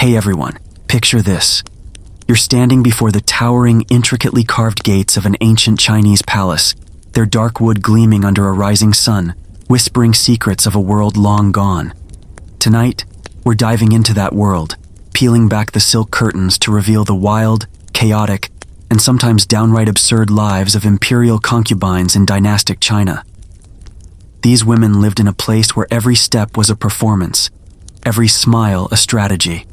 Hey everyone, picture this. You're standing before the towering, intricately carved gates of an ancient Chinese palace, their dark wood gleaming under a rising sun, whispering secrets of a world long gone. Tonight, we're diving into that world, peeling back the silk curtains to reveal the wild, chaotic, and sometimes downright absurd lives of imperial concubines in dynastic China. These women lived in a place where every step was a performance, every smile a strategy.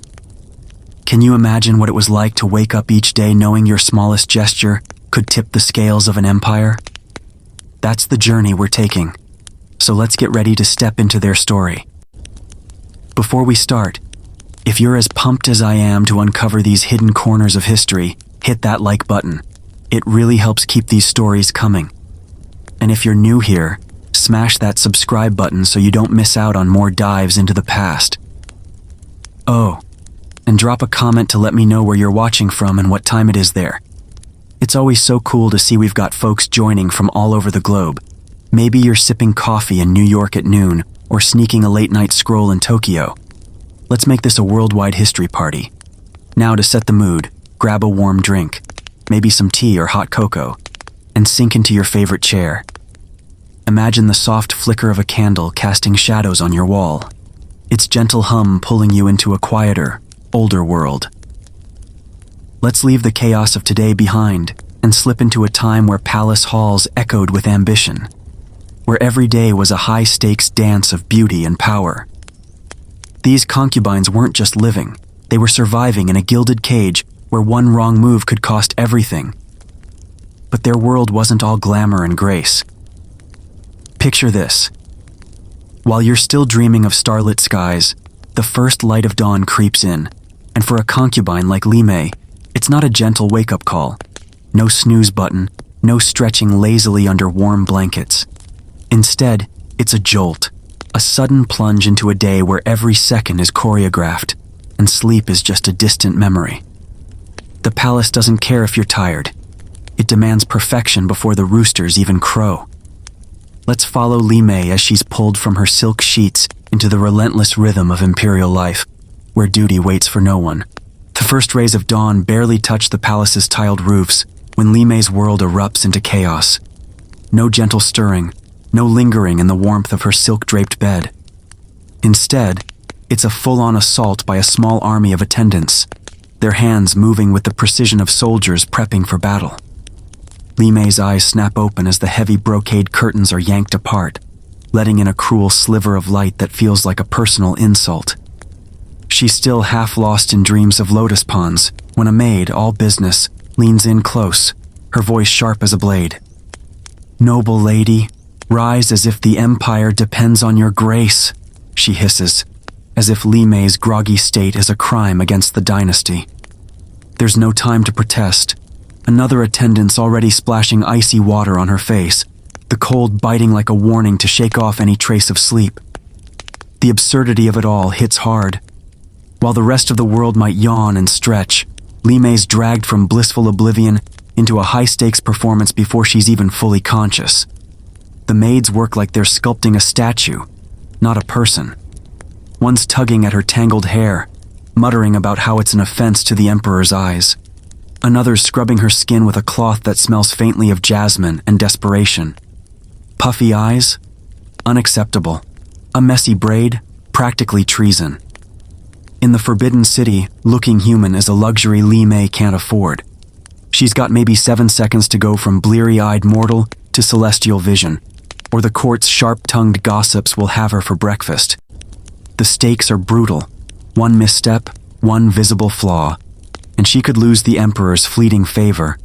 Can you imagine what it was like to wake up each day knowing your smallest gesture could tip the scales of an empire? That's the journey we're taking, so let's get ready to step into their story. Before we start, if you're as pumped as I am to uncover these hidden corners of history, hit that like button. It really helps keep these stories coming. And if you're new here, smash that subscribe button so you don't miss out on more dives into the past. Oh, and drop a comment to let me know where you're watching from and what time it is there. It's always so cool to see we've got folks joining from all over the globe. Maybe you're sipping coffee in New York at noon or sneaking a late-night scroll in Tokyo. Let's make this a worldwide history party. Now to set the mood, grab a warm drink, maybe some tea or hot cocoa, and sink into your favorite chair. Imagine the soft flicker of a candle casting shadows on your wall, its gentle hum pulling you into a quieter, older world. Let's leave the chaos of today behind and slip into a time where palace halls echoed with ambition, where every day was a high-stakes dance of beauty and power. These concubines weren't just living, they were surviving in a gilded cage where one wrong move could cost everything. But their world wasn't all glamour and grace. Picture this. While you're still dreaming of starlit skies, the first light of dawn creeps in, and for a concubine like Li-Mei, it's not a gentle wake-up call. No snooze button, no stretching lazily under warm blankets. Instead, it's a jolt, a sudden plunge into a day where every second is choreographed, and sleep is just a distant memory. The palace doesn't care if you're tired. It demands perfection before the roosters even crow. Let's follow Li-Mei as she's pulled from her silk sheets into the relentless rhythm of imperial life, where duty waits for no one. The first rays of dawn barely touch the palace's tiled roofs when Li-Mei's world erupts into chaos. No gentle stirring, no lingering in the warmth of her silk-draped bed. Instead, it's a full-on assault by a small army of attendants, their hands moving with the precision of soldiers prepping for battle. Li-Mei's eyes snap open as the heavy brocade curtains are yanked apart, letting in a cruel sliver of light that feels like a personal insult. She's still half lost in dreams of lotus ponds when a maid, all business, leans in close, her voice sharp as a blade. "Noble lady, rise as if the empire depends on your grace," she hisses, as if Li-Mei's groggy state is a crime against the dynasty. There's no time to protest. Another attendant's already splashing icy water on her face, the cold biting like a warning to shake off any trace of sleep. The absurdity of it all hits hard. While the rest of the world might yawn and stretch, Li-Mei's dragged from blissful oblivion into a high-stakes performance before she's even fully conscious. The maids work like they're sculpting a statue, not a person. One's tugging at her tangled hair, muttering about how it's an offense to the emperor's eyes. Another's scrubbing her skin with a cloth that smells faintly of jasmine and desperation. Puffy eyes? Unacceptable. A messy braid? Practically treason. In the Forbidden City, looking human is a luxury Li-Mei can't afford. She's got maybe 7 seconds to go from bleary-eyed mortal to celestial vision, or the court's sharp-tongued gossips will have her for breakfast. The stakes are brutal. One misstep, one visible flaw, and she could lose the emperor's fleeting favor,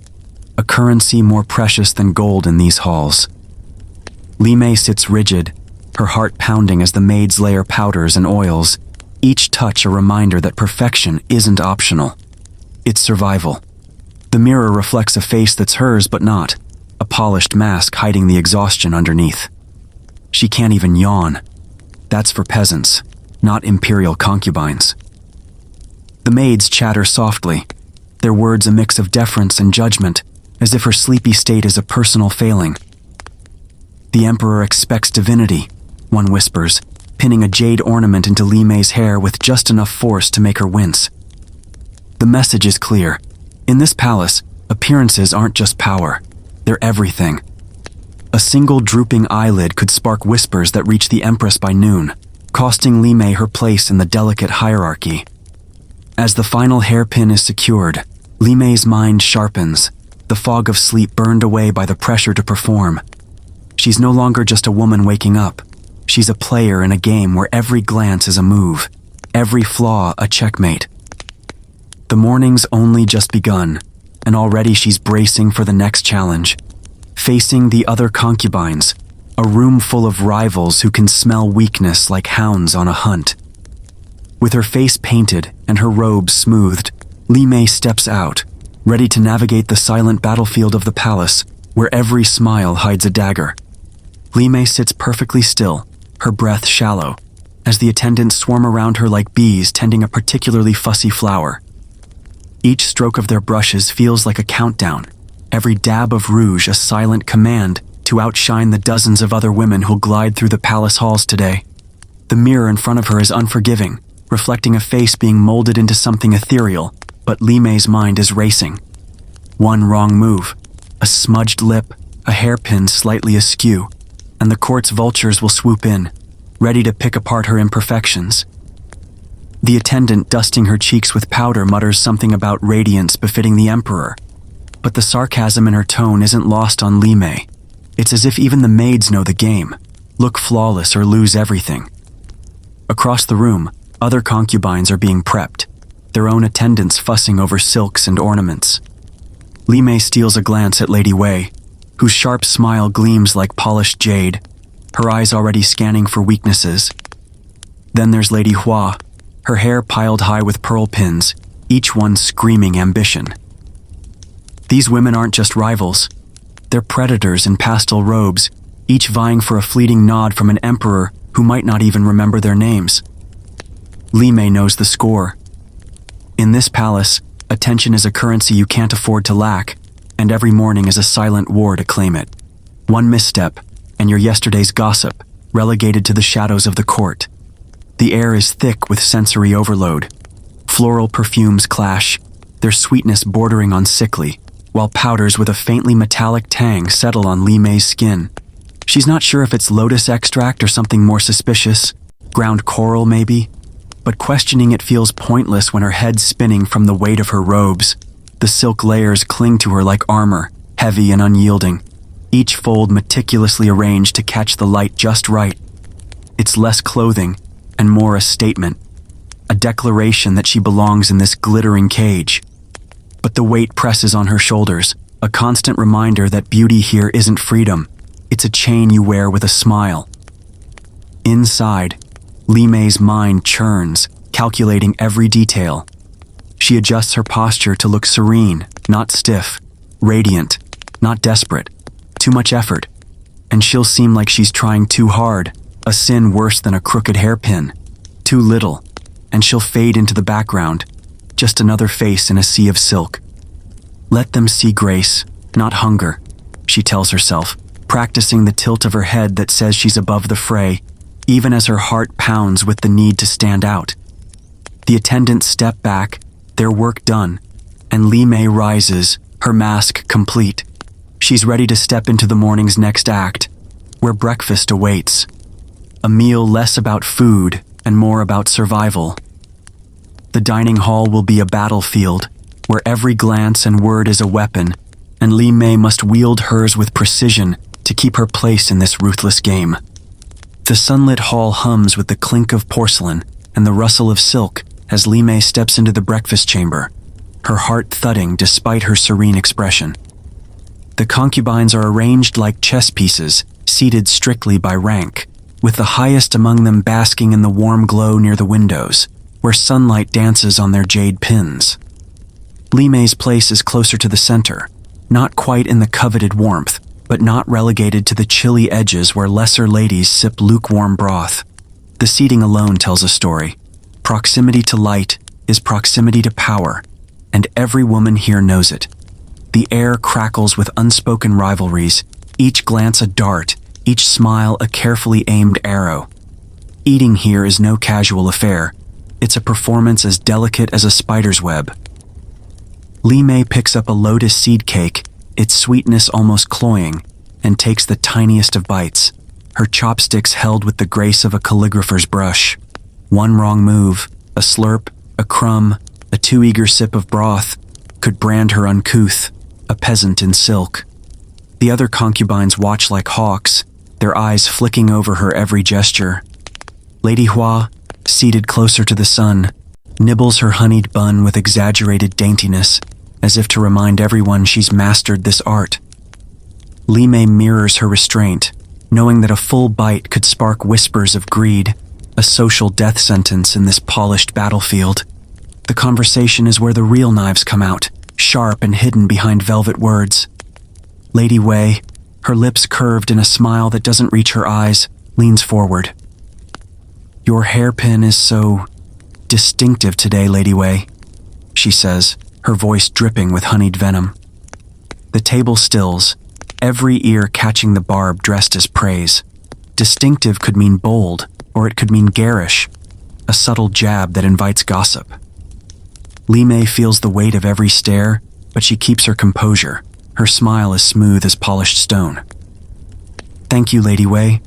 a currency more precious than gold in these halls. Li-Mei sits rigid, her heart pounding as the maids layer powders and oils, each touch a reminder that perfection isn't optional. It's survival. The mirror reflects a face that's hers but not, a polished mask hiding the exhaustion underneath. She can't even yawn. That's for peasants, not imperial concubines. The maids chatter softly, their words a mix of deference and judgment, as if her sleepy state is a personal failing. "The emperor expects divinity," one whispers, pinning a jade ornament into Li-Mei's hair with just enough force to make her wince. The message is clear. In this palace, appearances aren't just power. They're everything. A single drooping eyelid could spark whispers that reach the Empress by noon, costing Li-Mei her place in the delicate hierarchy. As the final hairpin is secured, Li-Mei's mind sharpens, the fog of sleep burned away by the pressure to perform. She's no longer just a woman waking up. She's a player in a game where every glance is a move, every flaw a checkmate. The morning's only just begun, and already she's bracing for the next challenge, facing the other concubines, a room full of rivals who can smell weakness like hounds on a hunt. With her face painted and her robes smoothed, Li-Mei steps out, ready to navigate the silent battlefield of the palace, where every smile hides a dagger. Li-Mei sits perfectly still, her breath shallow, as the attendants swarm around her like bees tending a particularly fussy flower. Each stroke of their brushes feels like a countdown, every dab of rouge a silent command to outshine the dozens of other women who'll glide through the palace halls today. The mirror in front of her is unforgiving, reflecting a face being molded into something ethereal, but Li-Mei's mind is racing. One wrong move, a smudged lip, a hairpin slightly askew, and the court's vultures will swoop in, ready to pick apart her imperfections. The attendant dusting her cheeks with powder mutters something about radiance befitting the emperor, but the sarcasm in her tone isn't lost on Li-Mei. It's as if even the maids know the game, look flawless or lose everything. Across the room, other concubines are being prepped, their own attendants fussing over silks and ornaments. Li-Mei steals a glance at Lady Wei, whose sharp smile gleams like polished jade, her eyes already scanning for weaknesses. Then there's Lady Hua, her hair piled high with pearl pins, each one screaming ambition. These women aren't just rivals. They're predators in pastel robes, each vying for a fleeting nod from an emperor who might not even remember their names. Li-Mei knows the score. In this palace, attention is a currency you can't afford to lack, and every morning is a silent war to claim it. One misstep, and you're yesterday's gossip, relegated to the shadows of the court. The air is thick with sensory overload. Floral perfumes clash, their sweetness bordering on sickly, while powders with a faintly metallic tang settle on Li-Mei's skin. She's not sure if it's lotus extract or something more suspicious, ground coral maybe, but questioning it feels pointless when her head's spinning from the weight of her robes. The silk layers cling to her like armor, heavy and unyielding, each fold meticulously arranged to catch the light just right. It's less clothing and more a statement, a declaration that she belongs in this glittering cage. But the weight presses on her shoulders, a constant reminder that beauty here isn't freedom, it's a chain you wear with a smile. Inside, Li-Mei's mind churns, calculating every detail. She adjusts her posture to look serene, not stiff, radiant, not desperate. Too much effort, and she'll seem like she's trying too hard, a sin worse than a crooked hairpin. Too little, and she'll fade into the background, just another face in a sea of silk. Let them see grace, not hunger, she tells herself, practicing the tilt of her head that says she's above the fray, even as her heart pounds with the need to stand out. The attendants step back, their work done, and Li-Mei rises, her mask complete. She's ready to step into the morning's next act, where breakfast awaits. A meal less about food and more about survival. The dining hall will be a battlefield, where every glance and word is a weapon, and Li-Mei must wield hers with precision to keep her place in this ruthless game. The sunlit hall hums with the clink of porcelain and the rustle of silk as Li-Mei steps into the breakfast chamber, her heart thudding despite her serene expression. The concubines are arranged like chess pieces, seated strictly by rank, with the highest among them basking in the warm glow near the windows, where sunlight dances on their jade pins. Li-Mei's place is closer to the center, not quite in the coveted warmth, but not relegated to the chilly edges where lesser ladies sip lukewarm broth. The seating alone tells a story. Proximity to light is proximity to power, and every woman here knows it. The air crackles with unspoken rivalries, each glance a dart, each smile a carefully aimed arrow. Eating here is no casual affair. It's a performance as delicate as a spider's web. Li-Mei picks up a lotus seed cake, its sweetness almost cloying, and takes the tiniest of bites, her chopsticks held with the grace of a calligrapher's brush. One wrong move, a slurp, a crumb, a too eager sip of broth, could brand her uncouth, a peasant in silk. The other concubines watch like hawks, their eyes flicking over her every gesture. Lady Hua, seated closer to the sun, nibbles her honeyed bun with exaggerated daintiness, as if to remind everyone she's mastered this art. Li-Mei mirrors her restraint, knowing that a full bite could spark whispers of greed, a social death sentence in this polished battlefield. The conversation is where the real knives come out, sharp and hidden behind velvet words. Lady Wei, her lips curved in a smile that doesn't reach her eyes, leans forward. "Your hairpin is so distinctive today, Lady Wei," she says, her voice dripping with honeyed venom. The table stills, every ear catching the barb dressed as praise. Distinctive could mean bold, or it could mean garish, a subtle jab that invites gossip. Li-Mei feels the weight of every stare, but she keeps her composure, her smile as smooth as polished stone. "Thank you, Lady Wei.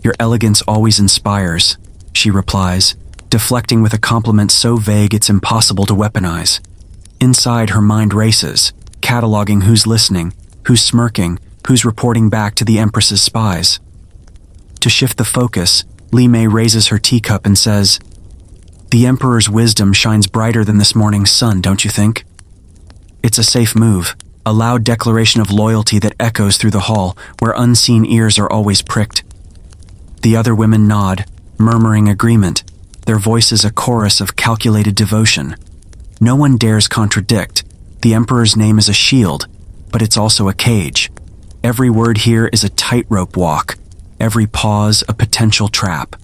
Your elegance always inspires," she replies, deflecting with a compliment so vague it's impossible to weaponize. Inside, her mind races, cataloging who's listening, who's smirking, who's reporting back to the Empress's spies. To shift the focus, Li-Mei raises her teacup and says, "The Emperor's wisdom shines brighter than this morning's sun, don't you think?" It's a safe move, a loud declaration of loyalty that echoes through the hall, where unseen ears are always pricked. The other women nod, murmuring agreement, their voices a chorus of calculated devotion. No one dares contradict. The Emperor's name is a shield, but it's also a cage. Every word here is a tightrope walk, every pause a potential trap.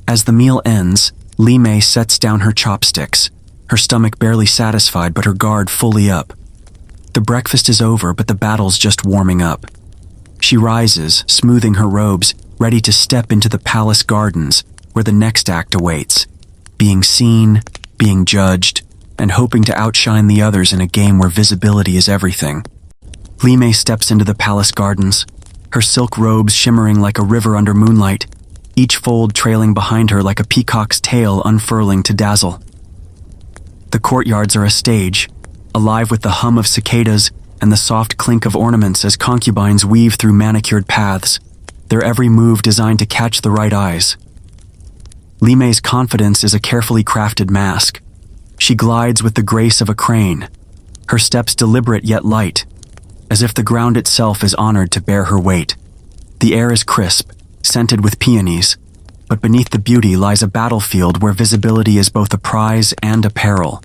As the meal ends, Li-Mei sets down her chopsticks, her stomach barely satisfied but her guard fully up. The breakfast is over, but the battle's just warming up. She rises, smoothing her robes, ready to step into the palace gardens, where the next act awaits. Being seen, being judged, and hoping to outshine the others in a game where visibility is everything. Li-Mei steps into the palace gardens, her silk robes shimmering like a river under moonlight, each fold trailing behind her like a peacock's tail unfurling to dazzle. The courtyards are a stage, alive with the hum of cicadas and the soft clink of ornaments as concubines weave through manicured paths, their every move designed to catch the right eyes. Li-Mei's confidence is a carefully crafted mask. She glides with the grace of a crane, her steps deliberate yet light, as if the ground itself is honored to bear her weight. The air is crisp, scented with peonies, but beneath the beauty lies a battlefield where visibility is both a prize and a peril.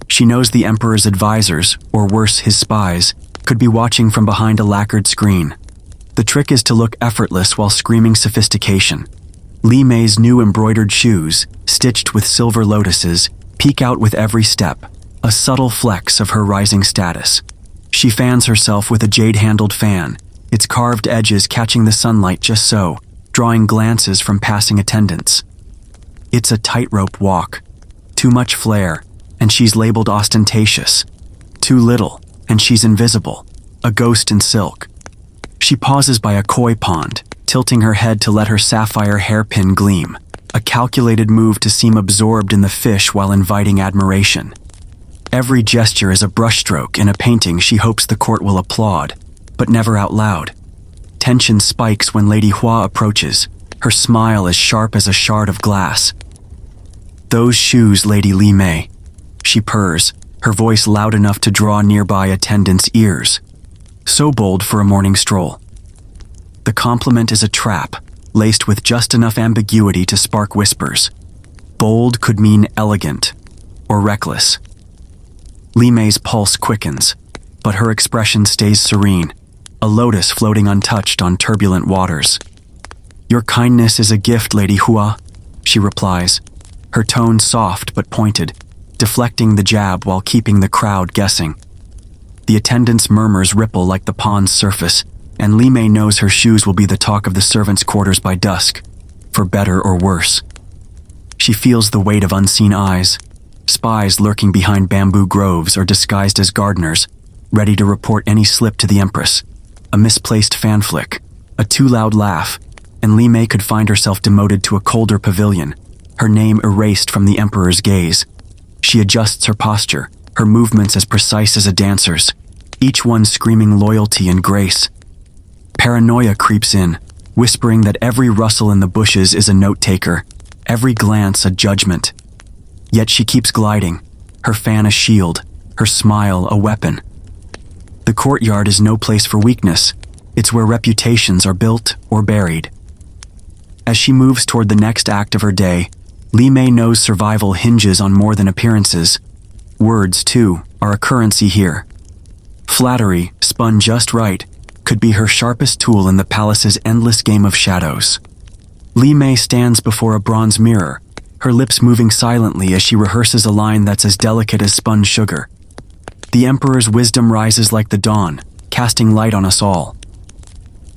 She knows the Emperor's advisors, or worse, his spies, could be watching from behind a lacquered screen. The trick is to look effortless while screaming sophistication. Li-Mei's new embroidered shoes, stitched with silver lotuses, peek out with every step, a subtle flex of her rising status. She fans herself with a jade-handled fan, its carved edges catching the sunlight just so, drawing glances from passing attendants. It's a tightrope walk. Too much flair, and she's labeled ostentatious. Too little, and she's invisible, a ghost in silk. She pauses by a koi pond, tilting her head to let her sapphire hairpin gleam, a calculated move to seem absorbed in the fish while inviting admiration. Every gesture is a brushstroke in a painting she hopes the court will applaud, but never out loud. Tension spikes when Lady Hua approaches, her smile as sharp as a shard of glass. "Those shoes, Lady Li-Mei," she purrs, her voice loud enough to draw nearby attendants' ears. So bold for a morning stroll. The compliment is a trap, laced with just enough ambiguity to spark whispers. Bold could mean elegant, or reckless. Li-Mei's pulse quickens, but her expression stays serene, a lotus floating untouched on turbulent waters. "Your kindness is a gift, Lady Hua," she replies, her tone soft but pointed, deflecting the jab while keeping the crowd guessing. The attendants' murmurs ripple like the pond's surface, and Li-Mei knows her shoes will be the talk of the servants' quarters by dusk. for better or worse. She feels the weight of unseen eyes, spies lurking behind bamboo groves or disguised as gardeners, ready to report any slip to the Empress. A misplaced fan flick, a too loud laugh, and Li-Mei could find herself demoted to a colder pavilion, her name erased from the Emperor's gaze. She adjusts her posture, her movements as precise as a dancer's, each one screaming loyalty and grace. Paranoia creeps in, whispering that every rustle in the bushes is a note-taker, every glance a judgment. Yet she keeps gliding, her fan a shield, her smile a weapon. The courtyard is no place for weakness. It's where reputations are built or buried. As she moves toward the next act of her day, Li-Mei knows survival hinges on more than appearances. Words, too, are a currency here. Flattery, spun just right, could be her sharpest tool in the palace's endless game of shadows. Li-Mei stands before a bronze mirror, her lips moving silently as she rehearses a line that's as delicate as spun sugar. The Emperor's wisdom rises like the dawn, casting light on us all.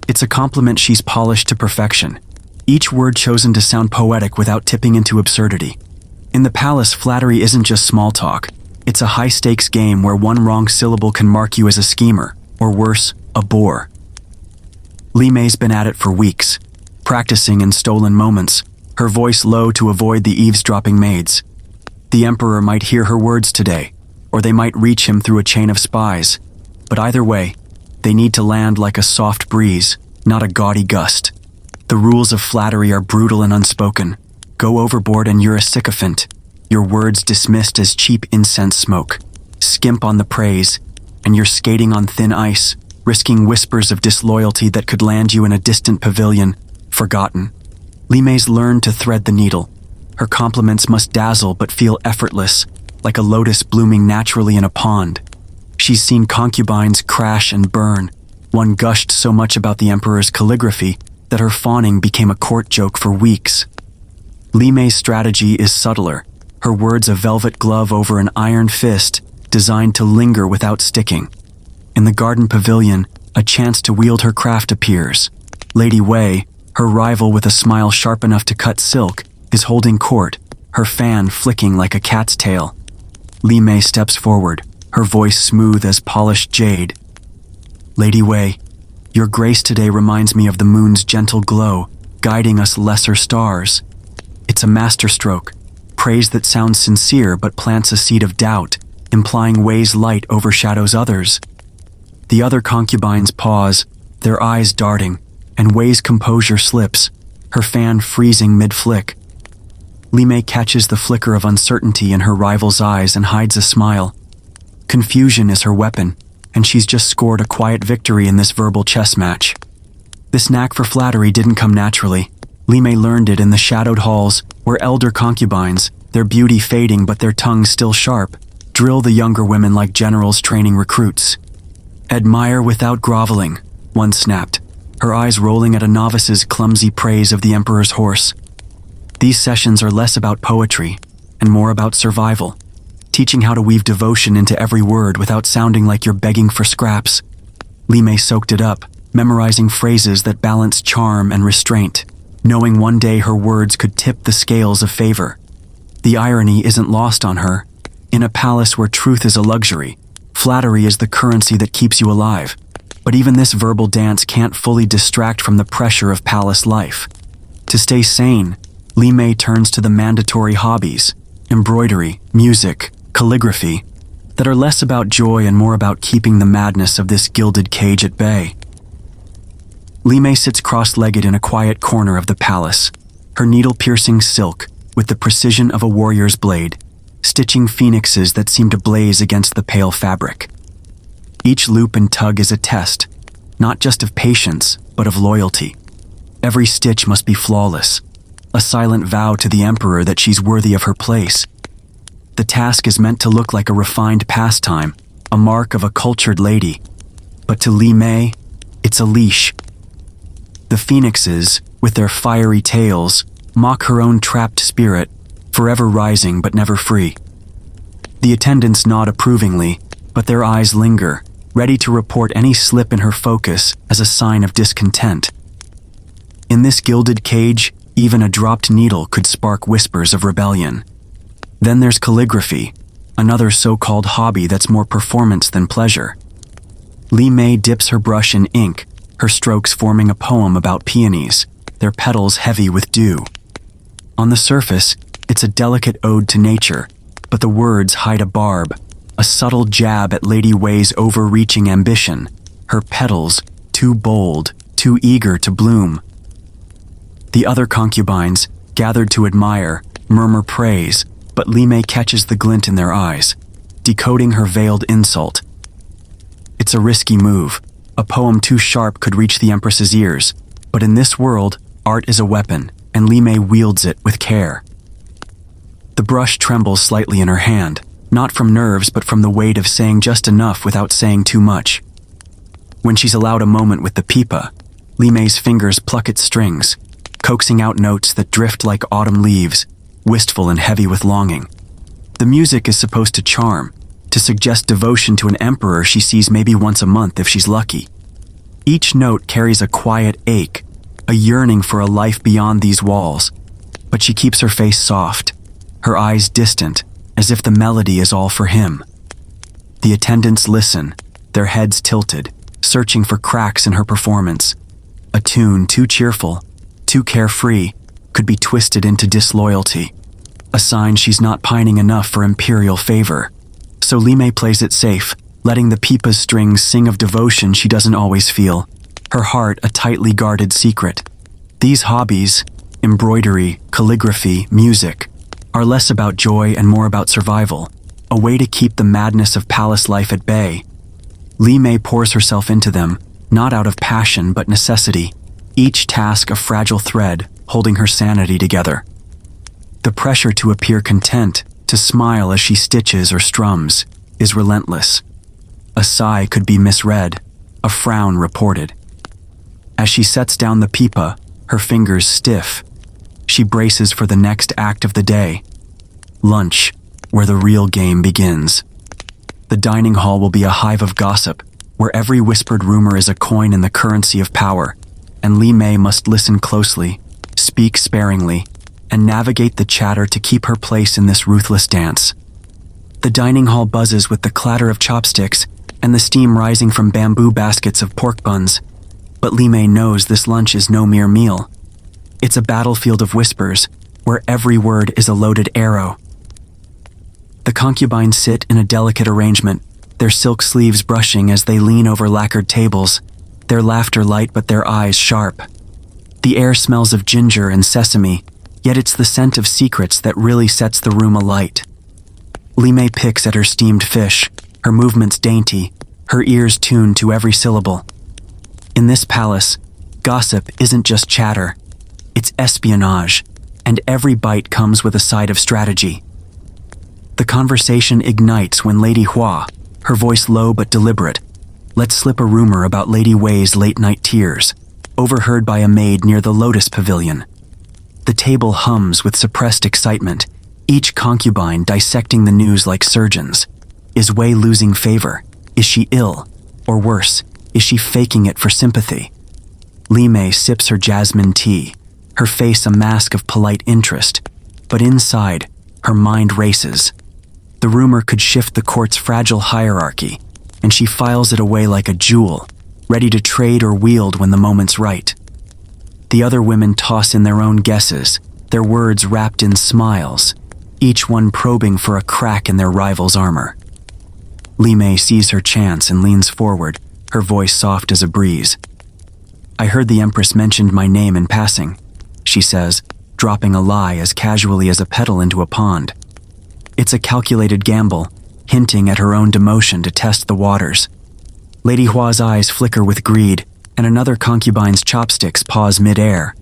It's a compliment she's polished to perfection, each word chosen to sound poetic without tipping into absurdity. In the palace, flattery isn't just small talk. It's a high-stakes game where one wrong syllable can mark you as a schemer, or worse, a bore. Li-Mei's been at it for weeks, practicing in stolen moments, her voice low to avoid the eavesdropping maids. The Emperor might hear her words today, or they might reach him through a chain of spies. But either way, they need to land like a soft breeze, not a gaudy gust. The rules of flattery are brutal and unspoken. Go overboard and you're a sycophant, your words dismissed as cheap incense smoke. Skimp on the praise, and you're skating on thin ice, risking whispers of disloyalty that could land you in a distant pavilion, forgotten. Li-Mei's learned to thread the needle. Her compliments must dazzle but feel effortless, like a lotus blooming naturally in a pond. She's seen concubines crash and burn. One gushed so much about the Emperor's calligraphy that her fawning became a court joke for weeks. Li-Mei's strategy is subtler, her words a velvet glove over an iron fist designed to linger without sticking. In the garden pavilion, a chance to wield her craft appears. Lady Wei, her rival with a smile sharp enough to cut silk, is holding court, her fan flicking like a cat's tail. Li-Mei steps forward, her voice smooth as polished jade. Lady Wei, your grace today reminds me of the moon's gentle glow, guiding us lesser stars. It's a masterstroke, praise that sounds sincere but plants a seed of doubt, implying Wei's light overshadows others. The other concubines pause, their eyes darting, and Wei's composure slips, her fan freezing mid-flick. Li-Mei catches the flicker of uncertainty in her rival's eyes and hides a smile. Confusion is her weapon, and she's just scored a quiet victory in this verbal chess match. This knack for flattery didn't come naturally. Li-Mei learned it in the shadowed halls, where elder concubines, their beauty fading but their tongues still sharp, drill the younger women like generals training recruits. Admire without groveling, one snapped, her eyes rolling at a novice's clumsy praise of the Emperor's horse. These sessions are less about poetry and more about survival, teaching how to weave devotion into every word without sounding like you're begging for scraps. Li-Mei soaked it up, memorizing phrases that balance charm and restraint, knowing one day her words could tip the scales of favor. The irony isn't lost on her. In a palace where truth is a luxury, flattery is the currency that keeps you alive. But even this verbal dance can't fully distract from the pressure of palace life. To stay sane, Li-Mei turns to the mandatory hobbies, embroidery, music, calligraphy, that are less about joy and more about keeping the madness of this gilded cage at bay. Li-Mei sits cross-legged in a quiet corner of the palace, her needle-piercing silk with the precision of a warrior's blade, stitching phoenixes that seem to blaze against the pale fabric. Each loop and tug is a test, not just of patience, but of loyalty. Every stitch must be flawless, a silent vow to the Emperor that she's worthy of her place. The task is meant to look like a refined pastime, a mark of a cultured lady. But to Li-Mei, it's a leash. The phoenixes, with their fiery tails, mock her own trapped spirit, forever rising but never free. The attendants nod approvingly, but their eyes linger, ready to report any slip in her focus as a sign of discontent. In this gilded cage, Even a dropped needle could spark whispers of rebellion. Then there's calligraphy, another so-called hobby that's more performance than pleasure. Li-Mei dips her brush in ink, her strokes forming a poem about peonies, their petals heavy with dew. On the surface, it's a delicate ode to nature, but the words hide a barb, a subtle jab at Lady Wei's overreaching ambition, her petals too bold, too eager to bloom. The other concubines, gathered to admire, murmur praise, but Li-Mei catches the glint in their eyes, decoding her veiled insult. It's a risky move. A poem too sharp could reach the Empress's ears, but in this world, art is a weapon, and Li-Mei wields it with care. The brush trembles slightly in her hand, not from nerves but from the weight of saying just enough without saying too much. When she's allowed a moment with the pipa, Li-Mei's fingers pluck its strings, coaxing out notes that drift like autumn leaves, wistful and heavy with longing. The music is supposed to charm, to suggest devotion to an emperor she sees maybe once a month if she's lucky. Each note carries a quiet ache, a yearning for a life beyond these walls, but she keeps her face soft, her eyes distant, as if the melody is all for him. The attendants listen, their heads tilted, searching for cracks in her performance. A tune too cheerful, too carefree, could be twisted into disloyalty, a sign she's not pining enough for imperial favor. So Li-Mei plays it safe, letting the pipa's strings sing of devotion she doesn't always feel, her heart a tightly guarded secret. These hobbies, embroidery, calligraphy, music, are less about joy and more about survival, a way to keep the madness of palace life at bay. Li-Mei pours herself into them, not out of passion but necessity, each task a fragile thread holding her sanity together. The pressure to appear content, to smile as she stitches or strums, is relentless. A sigh could be misread, a frown reported. As she sets down the pipa, her fingers stiff, she braces for the next act of the day. Lunch, where the real game begins. The dining hall will be a hive of gossip, where every whispered rumor is a coin in the currency of power, and Li-Mei must listen closely, speak sparingly, and navigate the chatter to keep her place in this ruthless dance. The dining hall buzzes with the clatter of chopsticks and the steam rising from bamboo baskets of pork buns, but Li-Mei knows this lunch is no mere meal. It's a battlefield of whispers, where every word is a loaded arrow. The concubines sit in a delicate arrangement, their silk sleeves brushing as they lean over lacquered tables, their laughter light but their eyes sharp. The air smells of ginger and sesame, yet it's the scent of secrets that really sets the room alight. Li-Mei picks at her steamed fish, her movements dainty, her ears tuned to every syllable. In this palace, gossip isn't just chatter, it's espionage, and every bite comes with a side of strategy. The conversation ignites when Lady Hua, her voice low but deliberate, lets slip a rumor about Lady Wei's late-night tears, overheard by a maid near the Lotus Pavilion. The table hums with suppressed excitement, each concubine dissecting the news like surgeons. Is Wei losing favor? Is she ill? Or worse, is she faking it for sympathy? Li-Mei sips her jasmine tea, her face a mask of polite interest, but inside, her mind races. The rumor could shift the court's fragile hierarchy, and she files it away like a jewel, ready to trade or wield when the moment's right. The other women toss in their own guesses, their words wrapped in smiles, each one probing for a crack in their rival's armor. Li-Mei sees her chance and leans forward, her voice soft as a breeze. "I heard the Empress mentioned my name in passing," she says, dropping a lie as casually as a petal into a pond. It's a calculated gamble, hinting at her own demotion to test the waters. Lady Hua's eyes flicker with greed, and another concubine's chopsticks pause mid-air.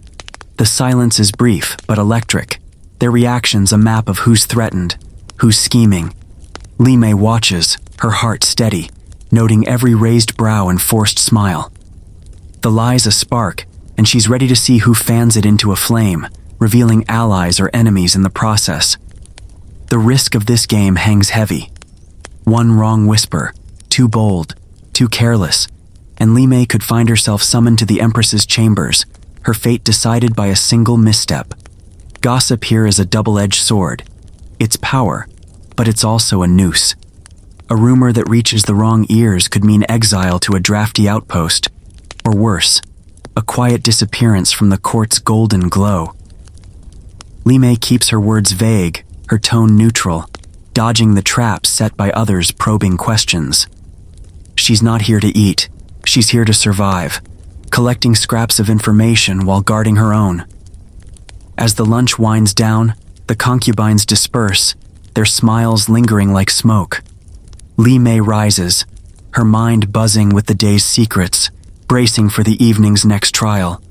The silence is brief but electric, their reactions a map of who's threatened, who's scheming. Li-Mei watches, her heart steady, noting every raised brow and forced smile. The lie's a spark, and she's ready to see who fans it into a flame, revealing allies or enemies in the process. The risk of this game hangs heavy. One wrong whisper, too bold, too careless, and Li-Mei could find herself summoned to the Empress's chambers, her fate decided by a single misstep. Gossip here is a double-edged sword. It's power, but it's also a noose. A rumor that reaches the wrong ears could mean exile to a drafty outpost, or worse, a quiet disappearance from the court's golden glow. Li-Mei keeps her words vague, her tone neutral, dodging the traps set by others' probing questions. She's not here to eat, she's here to survive, collecting scraps of information while guarding her own. As the lunch winds down, the concubines disperse, their smiles lingering like smoke. Li-Mei rises, her mind buzzing with the day's secrets, bracing for the evening's next trial.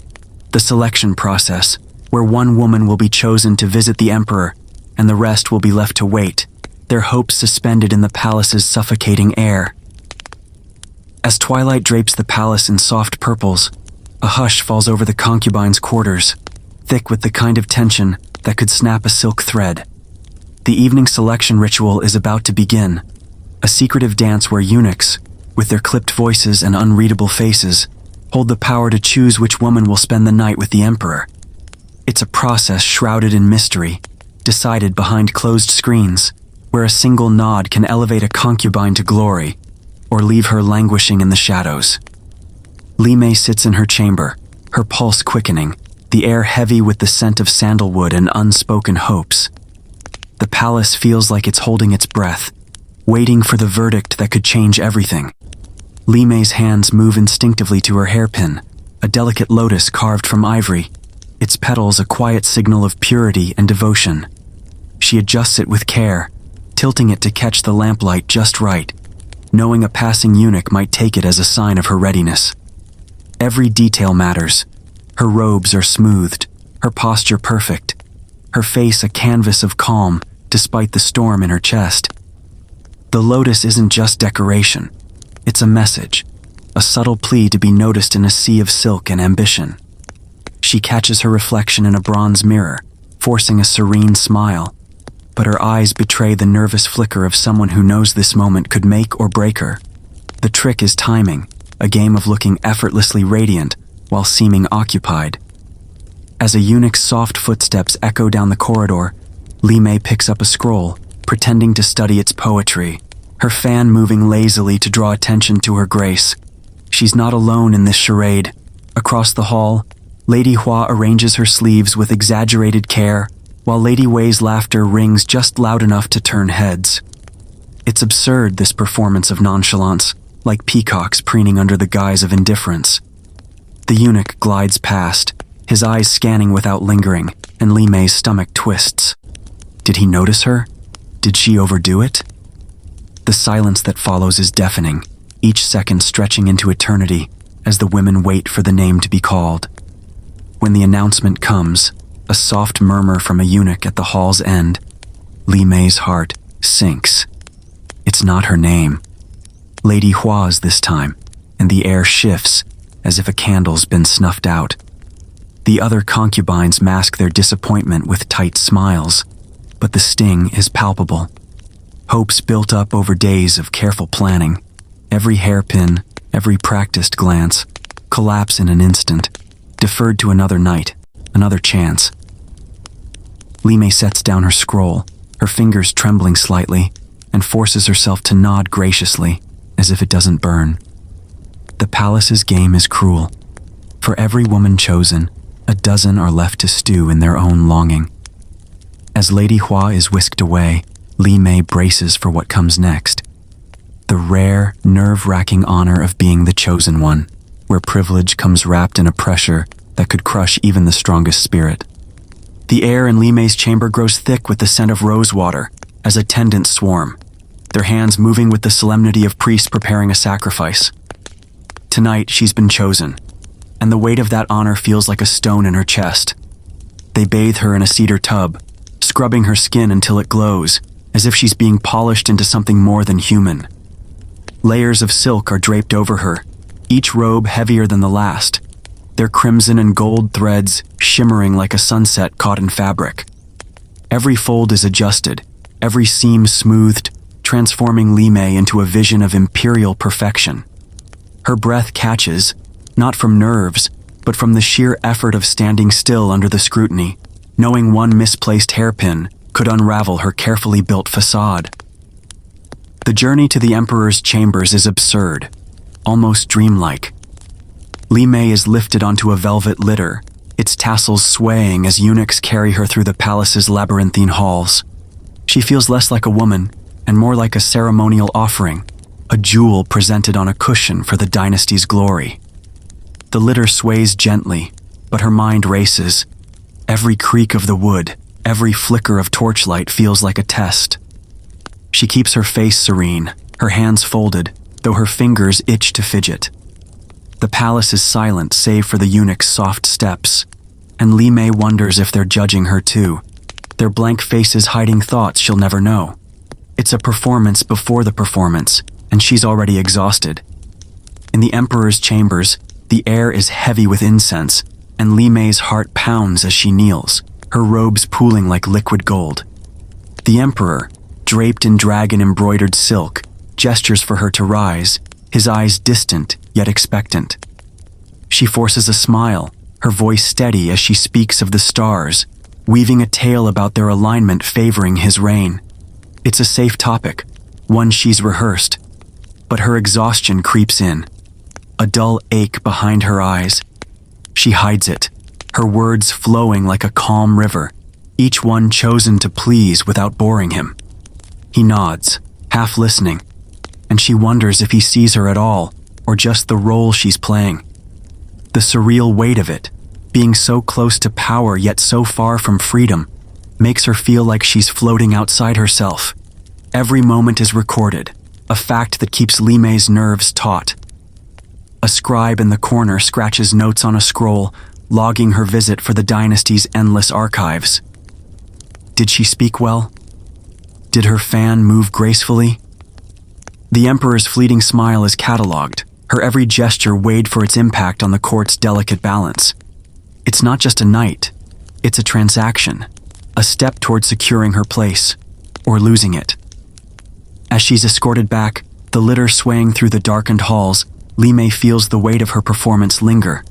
The selection process, where one woman will be chosen to visit the emperor, and the rest will be left to wait, their hopes suspended in the palace's suffocating air. As twilight drapes the palace in soft purples, a hush falls over the concubines' quarters, thick with the kind of tension that could snap a silk thread. The evening selection ritual is about to begin, a secretive dance where eunuchs, with their clipped voices and unreadable faces, hold the power to choose which woman will spend the night with the emperor. It's a process shrouded in mystery, decided behind closed screens, where a single nod can elevate a concubine to glory, or leave her languishing in the shadows. Li-Mei sits in her chamber, her pulse quickening, the air heavy with the scent of sandalwood and unspoken hopes. The palace feels like it's holding its breath, waiting for the verdict that could change everything. Li-Mei's hands move instinctively to her hairpin, a delicate lotus carved from ivory, its petals a quiet signal of purity and devotion. She adjusts it with care, tilting it to catch the lamplight just right, knowing a passing eunuch might take it as a sign of her readiness. Every detail matters. Her robes are smoothed, her posture perfect, her face a canvas of calm despite the storm in her chest. The lotus isn't just decoration, it's a message, a subtle plea to be noticed in a sea of silk and ambition. She catches her reflection in a bronze mirror, forcing a serene smile, but her eyes betray the nervous flicker of someone who knows this moment could make or break her. The trick is timing, a game of looking effortlessly radiant while seeming occupied. As a eunuch's soft footsteps echo down the corridor, Li-Mei picks up a scroll, pretending to study its poetry, her fan moving lazily to draw attention to her grace. She's not alone in this charade. Across the hall, Lady Hua arranges her sleeves with exaggerated care, while Lady Wei's laughter rings just loud enough to turn heads. It's absurd, this performance of nonchalance, like peacocks preening under the guise of indifference. The eunuch glides past, his eyes scanning without lingering, and Li-Mei's stomach twists. Did he notice her? Did she overdo it? The silence that follows is deafening, each second stretching into eternity as the women wait for the name to be called. When the announcement comes, a soft murmur from a eunuch at the hall's end, Li-Mei's heart sinks. It's not her name. Lady Hua's this time, and the air shifts as if a candle's been snuffed out. The other concubines mask their disappointment with tight smiles, but the sting is palpable. Hopes built up over days of careful planning, every hairpin, every practiced glance, collapse in an instant, deferred to another night, another chance. Li-Mei sets down her scroll, her fingers trembling slightly, and forces herself to nod graciously, as if it doesn't burn. The palace's game is cruel. For every woman chosen, a dozen are left to stew in their own longing. As Lady Hua is whisked away, Li-Mei braces for what comes next. The rare, nerve-wracking honor of being the chosen one, where privilege comes wrapped in a pressure that could crush even the strongest spirit. The air in Li-Mei's chamber grows thick with the scent of rosewater as attendants swarm, their hands moving with the solemnity of priests preparing a sacrifice. Tonight, she's been chosen, and the weight of that honor feels like a stone in her chest. They bathe her in a cedar tub, scrubbing her skin until it glows, as if she's being polished into something more than human. Layers of silk are draped over her, each robe heavier than the last, their crimson and gold threads shimmering like a sunset caught in fabric. Every fold is adjusted, every seam smoothed, transforming Li-Mei into a vision of imperial perfection. Her breath catches, not from nerves, but but from the sheer effort of standing still under the scrutiny, knowing one misplaced hairpin could unravel her carefully built facade. The journey to the Emperor's chambers is absurd, almost dreamlike. Li-Mei is lifted onto a velvet litter, its tassels swaying as eunuchs carry her through the palace's labyrinthine halls. She feels less like a woman and more like a ceremonial offering, a jewel presented on a cushion for the dynasty's glory. The litter sways gently, but her mind races. Every creak of the wood, every flicker of torchlight feels like a test. She keeps her face serene, her hands folded, though her fingers itch to fidget. The palace is silent save for the eunuch's soft steps, and Li-Mei wonders if they're judging her too, their blank faces hiding thoughts she'll never know. It's a performance before the performance, and she's already exhausted. In the Emperor's chambers, the air is heavy with incense, and Li-Mei's heart pounds as she kneels, her robes pooling like liquid gold. The Emperor, draped in dragon-embroidered silk, gestures for her to rise, his eyes distant yet expectant. She forces a smile, her voice steady as she speaks of the stars, weaving a tale about their alignment favoring his reign. It's a safe topic, one she's rehearsed, but her exhaustion creeps in, a dull ache behind her eyes. She hides it, her words flowing like a calm river, each one chosen to please without boring him. He nods, half listening, and she wonders if he sees her at all, or just the role she's playing. The surreal weight of it, being so close to power yet so far from freedom, makes her feel like she's floating outside herself. Every moment is recorded, a fact that keeps Li-Mei's nerves taut. A scribe in the corner scratches notes on a scroll, logging her visit for the dynasty's endless archives. Did she speak well? Did her fan move gracefully? The Emperor's fleeting smile is catalogued, her every gesture weighed for its impact on the court's delicate balance. It's not just a night, it's a transaction, a step toward securing her place, or losing it. As she's escorted back, the litter swaying through the darkened halls, Li-Mei feels the weight of her performance linger.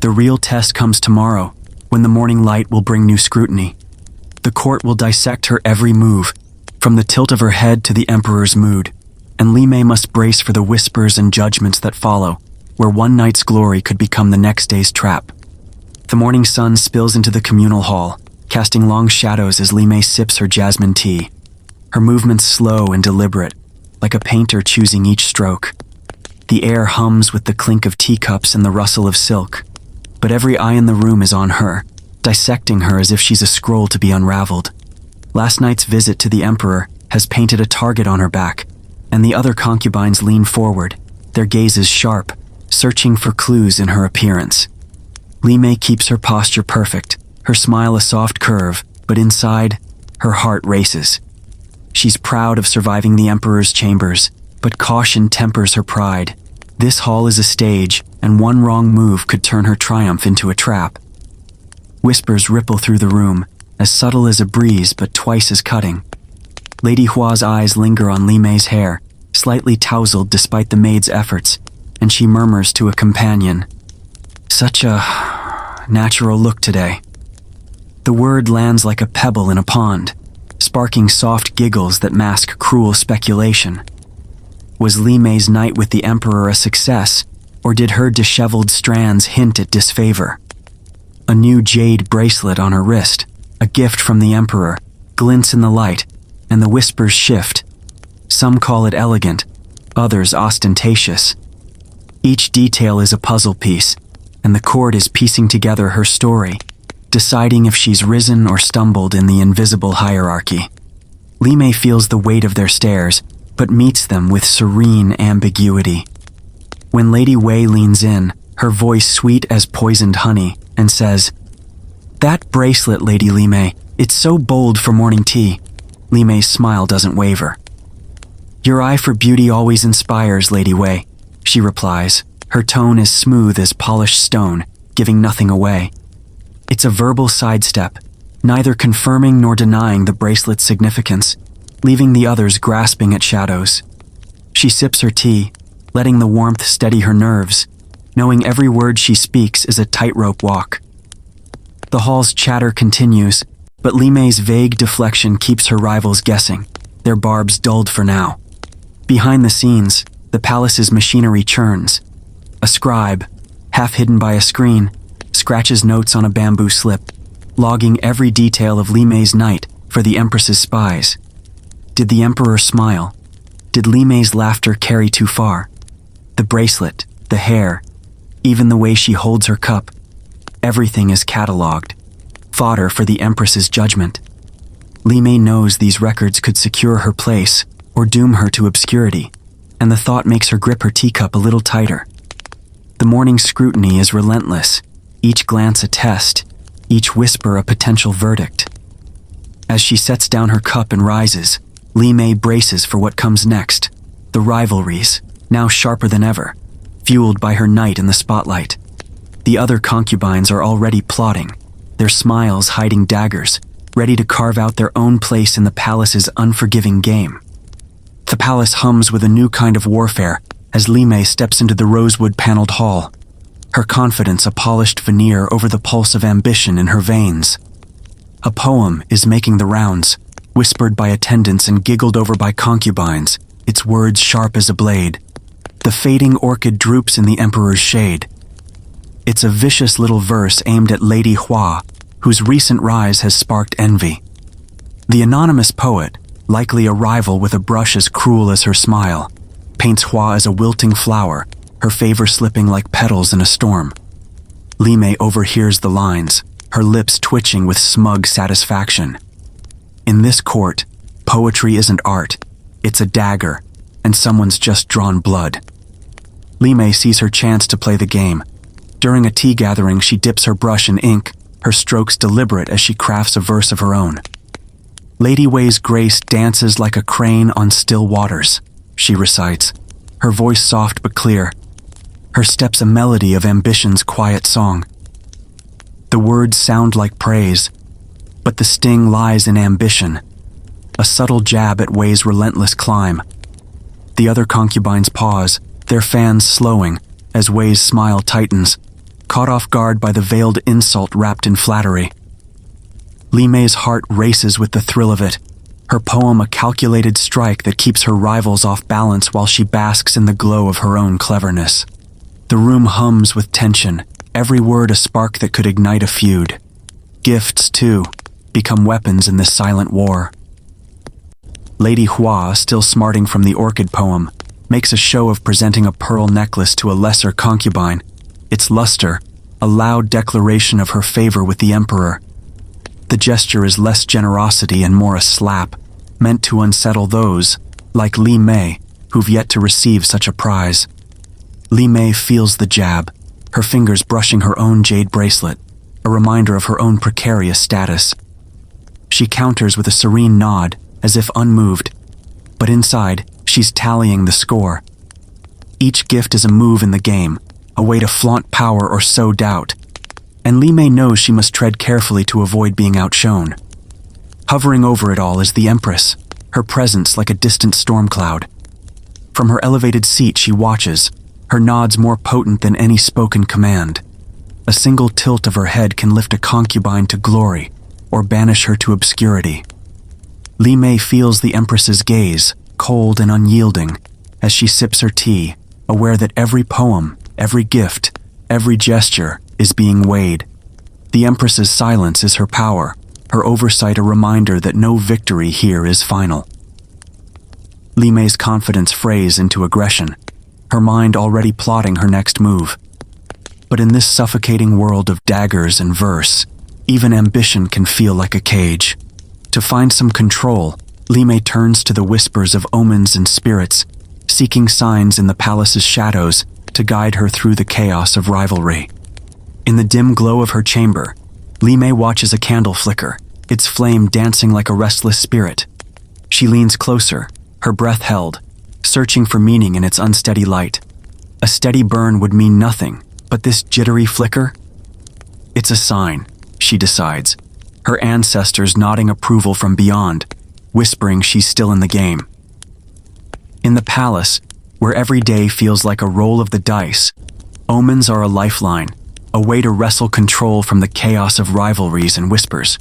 The real test comes tomorrow, when the morning light will bring new scrutiny. The court will dissect her every move, from the tilt of her head to the Emperor's mood, and Li-Mei must brace for the whispers and judgments that follow, where one night's glory could become the next day's trap. The morning sun spills into the communal hall, casting long shadows as Li-Mei sips her jasmine tea, her movements slow and deliberate, like a painter choosing each stroke. The air hums with the clink of teacups and the rustle of silk, but every eye in the room is on her, dissecting her as if she's a scroll to be unraveled. Last night's visit to the Emperor has painted a target on her back, and the other concubines lean forward, their gazes sharp, searching for clues in her appearance. Li-Mei keeps her posture perfect, her smile a soft curve, but inside, her heart races. She's proud of surviving the Emperor's chambers, but caution tempers her pride. This hall is a stage, and one wrong move could turn her triumph into a trap. Whispers ripple through the room, as subtle as a breeze but twice as cutting. Lady Hua's eyes linger on Li-Mei's hair, slightly tousled despite the maid's efforts, and she murmurs to a companion, "Such a natural look today." The word lands like a pebble in a pond, sparking soft giggles that mask cruel speculation. Was Li-Mei's night with the Emperor a success, or did her disheveled strands hint at disfavor? A new jade bracelet on her wrist, a gift from the Emperor, glints in the light, and the whispers shift. Some call it elegant, others ostentatious. Each detail is a puzzle piece, and the court is piecing together her story, deciding if she's risen or stumbled in the invisible hierarchy. Li-Mei feels the weight of their stares, but meets them with serene ambiguity. When Lady Wei leans in, her voice sweet as poisoned honey, and says, "That bracelet, Lady Li-Mei, it's so bold for morning tea." Li-Mei's smile doesn't waver. "Your eye for beauty always inspires, Lady Wei," she replies. Her tone is smooth as polished stone, giving nothing away. It's a verbal sidestep, neither confirming nor denying the bracelet's significance, leaving the others grasping at shadows. She sips her tea, letting the warmth steady her nerves, knowing every word she speaks is a tightrope walk. The hall's chatter continues, but Li-Mei's vague deflection keeps her rivals guessing, their barbs dulled for now. Behind the scenes, the palace's machinery churns. A scribe, half hidden by a screen, scratches notes on a bamboo slip, logging every detail of Li-Mei's night for the Empress's spies. Did the Emperor smile? Did Li-Mei's laughter carry too far? The bracelet, the hair, even the way she holds her cup, everything is catalogued, fodder for the Empress's judgment. Li-Mei knows these records could secure her place or doom her to obscurity, and the thought makes her grip her teacup a little tighter. The morning scrutiny is relentless, each glance a test, each whisper a potential verdict. As she sets down her cup and rises, Li-Mei braces for what comes next, the rivalries, now sharper than ever, fueled by her night in the spotlight. The other concubines are already plotting, their smiles hiding daggers, ready to carve out their own place in the palace's unforgiving game. The palace hums with a new kind of warfare as Li-Mei steps into the rosewood-paneled hall, her confidence a polished veneer over the pulse of ambition in her veins. A poem is making the rounds, whispered by attendants and giggled over by concubines, its words sharp as a blade. The fading orchid droops in the emperor's shade. It's a vicious little verse aimed at Lady Hua, whose recent rise has sparked envy. The anonymous poet, likely a rival with a brush as cruel as her smile, paints Hua as a wilting flower, her favor slipping like petals in a storm. Li-Mei overhears the lines, her lips twitching with smug satisfaction. In this court, poetry isn't art, it's a dagger, and someone's just drawn blood. Li-Mei sees her chance to play the game. During a tea gathering, she dips her brush in ink, her strokes deliberate as she crafts a verse of her own. Lady Wei's grace dances like a crane on still waters, she recites, her voice soft but clear, her steps a melody of ambition's quiet song. The words sound like praise, but the sting lies in ambition, a subtle jab at Wei's relentless climb. The other concubines pause, their fans slowing, as Wei's smile tightens, caught off guard by the veiled insult wrapped in flattery. Li-Mei's heart races with the thrill of it, her poem a calculated strike that keeps her rivals off balance while she basks in the glow of her own cleverness. The room hums with tension, every word a spark that could ignite a feud. Gifts, too, become weapons in this silent war. Lady Hua, still smarting from the orchid poem, makes a show of presenting a pearl necklace to a lesser concubine, its luster, a loud declaration of her favor with the emperor. The gesture is less generosity and more a slap, meant to unsettle those, like Li-Mei, who've yet to receive such a prize. Li-Mei feels the jab, her fingers brushing her own jade bracelet, a reminder of her own precarious status. She counters with a serene nod, as if unmoved, but inside, she's tallying the score. Each gift is a move in the game, a way to flaunt power or sow doubt, and Li-Mei knows she must tread carefully to avoid being outshone. Hovering over it all is the Empress, her presence like a distant storm cloud. From her elevated seat she watches, her nods more potent than any spoken command. A single tilt of her head can lift a concubine to glory, or banish her to obscurity. Li-Mei feels the Empress's gaze, cold and unyielding, as she sips her tea, aware that every poem, every gift, every gesture is being weighed. The Empress's silence is her power, her oversight a reminder that no victory here is final. Li-Mei's confidence frays into aggression, her mind already plotting her next move. But in this suffocating world of daggers and verse, even ambition can feel like a cage. To find some control, Li-Mei turns to the whispers of omens and spirits, seeking signs in the palace's shadows to guide her through the chaos of rivalry. In the dim glow of her chamber, Li-Mei watches a candle flicker, its flame dancing like a restless spirit. She leans closer, her breath held, searching for meaning in its unsteady light. A steady burn would mean nothing, but this jittery flicker? It's a sign, she decides, her ancestors nodding approval from beyond, whispering she's still in the game. In the palace, where every day feels like a roll of the dice, Omens are a lifeline, a way to wrestle control from the chaos of rivalries and whispers.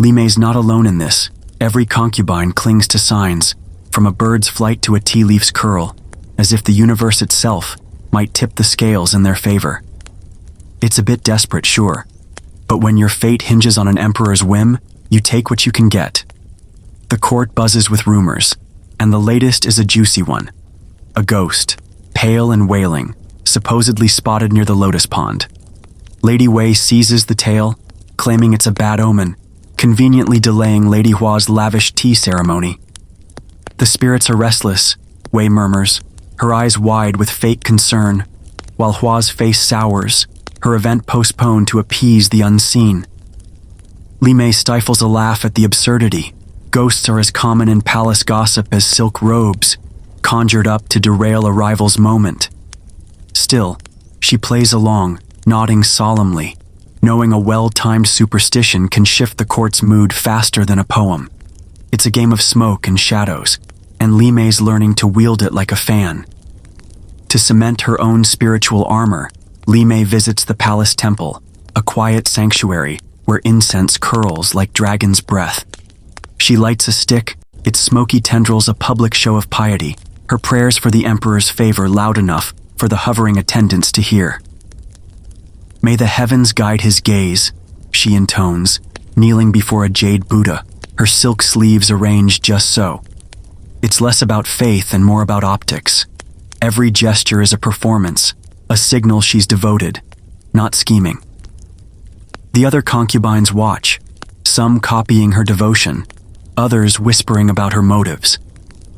Li-Mei's not alone in this. Every concubine clings to signs, from a bird's flight to a tea leaf's curl, as if the universe itself might tip the scales in their favor. It's a bit desperate, sure, but when your fate hinges on an emperor's whim, you take what you can get. The court buzzes with rumors, and the latest is a juicy one. A ghost, pale and wailing, supposedly spotted near the lotus pond. Lady Wei seizes the tale, claiming it's a bad omen, conveniently delaying Lady Hua's lavish tea ceremony. The spirits are restless, Wei murmurs, her eyes wide with fake concern, while Hua's face sours, her event postponed to appease the unseen. Li-Mei stifles a laugh at the absurdity. Ghosts are as common in palace gossip as silk robes, conjured up to derail a rival's moment. Still, she plays along, nodding solemnly, knowing a well-timed superstition can shift the court's mood faster than a poem. It's a game of smoke and shadows, and Li-Mei's learning to wield it like a fan. To cement her own spiritual armor, Li-Mei visits the palace temple, a quiet sanctuary where incense curls like dragon's breath. She lights a stick, its smoky tendrils a public show of piety, her prayers for the emperor's favor loud enough for the hovering attendants to hear. "May the heavens guide his gaze," she intones, kneeling before a jade Buddha, her silk sleeves arranged just so. It's less about faith and more about optics. Every gesture is a performance, a signal she's devoted, not scheming. The other concubines watch, some copying her devotion, others whispering about her motives.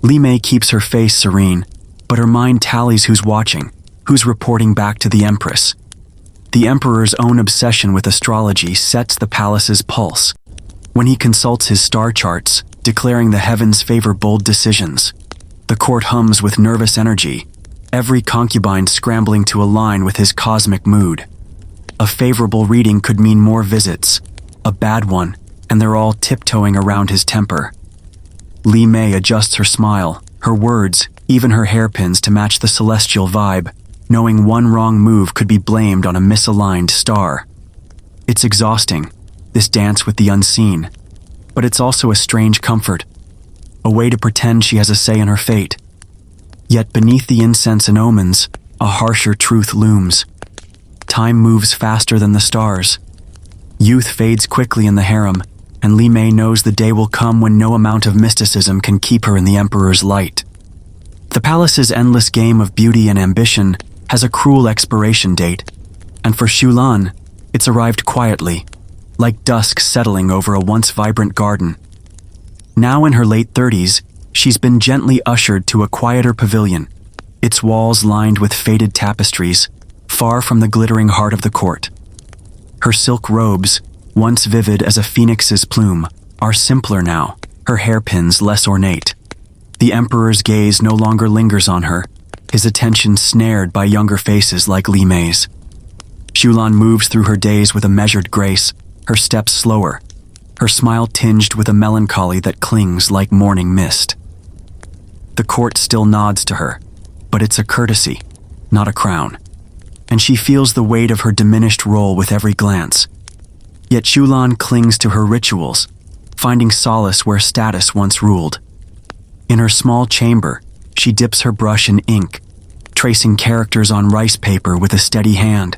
Li-Mei keeps her face serene, but her mind tallies who's watching, who's reporting back to the empress. The emperor's own obsession with astrology sets the palace's pulse. When he consults his star charts, declaring the heavens favor bold decisions, the court hums with nervous energy, every concubine scrambling to align with his cosmic mood. A favorable reading could mean more visits, a bad one, and they're all tiptoeing around his temper. Li-Mei adjusts her smile, her words, even her hairpins to match the celestial vibe, knowing one wrong move could be blamed on a misaligned star. It's exhausting, this dance with the unseen, but it's also a strange comfort, a way to pretend she has a say in her fate. Yet beneath the incense and omens, a harsher truth looms. Time moves faster than the stars. Youth fades quickly in the harem, and Li-Mei knows the day will come when no amount of mysticism can keep her in the emperor's light. The palace's endless game of beauty and ambition has a cruel expiration date, and for Xulan, it's arrived quietly, like dusk settling over a once vibrant garden. Now in her late 30s, she's been gently ushered to a quieter pavilion, its walls lined with faded tapestries, far from the glittering heart of the court. Her silk robes, once vivid as a phoenix's plume, are simpler now, her hairpins less ornate. The emperor's gaze no longer lingers on her, his attention snared by younger faces like Li-Mei's. Xulan moves through her days with a measured grace, her steps slower, her smile tinged with a melancholy that clings like morning mist. The court still nods to her, but it's a courtesy, not a crown, and she feels the weight of her diminished role with every glance. Yet Xulan clings to her rituals, finding solace where status once ruled. In her small chamber, she dips her brush in ink, tracing characters on rice paper with a steady hand.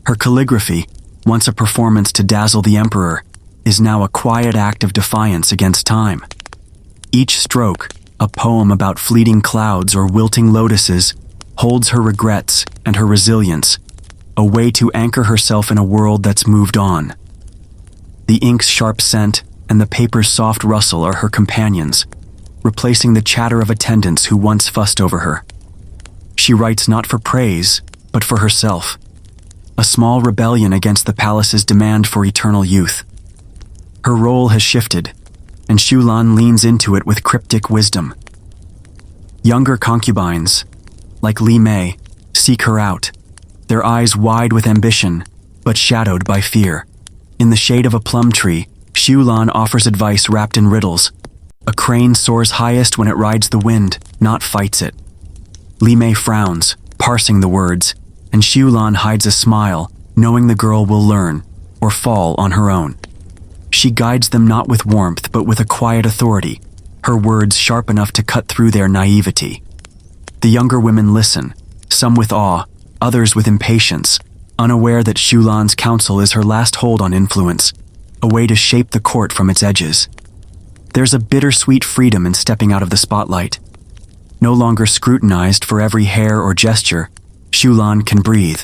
Her calligraphy, once a performance to dazzle the emperor, is now a quiet act of defiance against time. Each stroke, a poem about fleeting clouds or wilting lotuses, holds her regrets and her resilience, a way to anchor herself in a world that's moved on. The ink's sharp scent and the paper's soft rustle are her companions, replacing the chatter of attendants who once fussed over her. She writes not for praise, but for herself, a small rebellion against the palace's demand for eternal youth. Her role has shifted, and Xulan leans into it with cryptic wisdom. Younger concubines, like Li-Mei, seek her out, their eyes wide with ambition, but shadowed by fear. In the shade of a plum tree, Xulan offers advice wrapped in riddles. A crane soars highest when it rides the wind, not fights it. Li-Mei frowns, parsing the words, and Xulan hides a smile, knowing the girl will learn, or fall on her own. She guides them not with warmth, but with a quiet authority, her words sharp enough to cut through their naivety. The younger women listen, some with awe, others with impatience, unaware that Xulan's counsel is her last hold on influence, a way to shape the court from its edges. There's a bittersweet freedom in stepping out of the spotlight. No longer scrutinized for every hair or gesture, Xulan can breathe,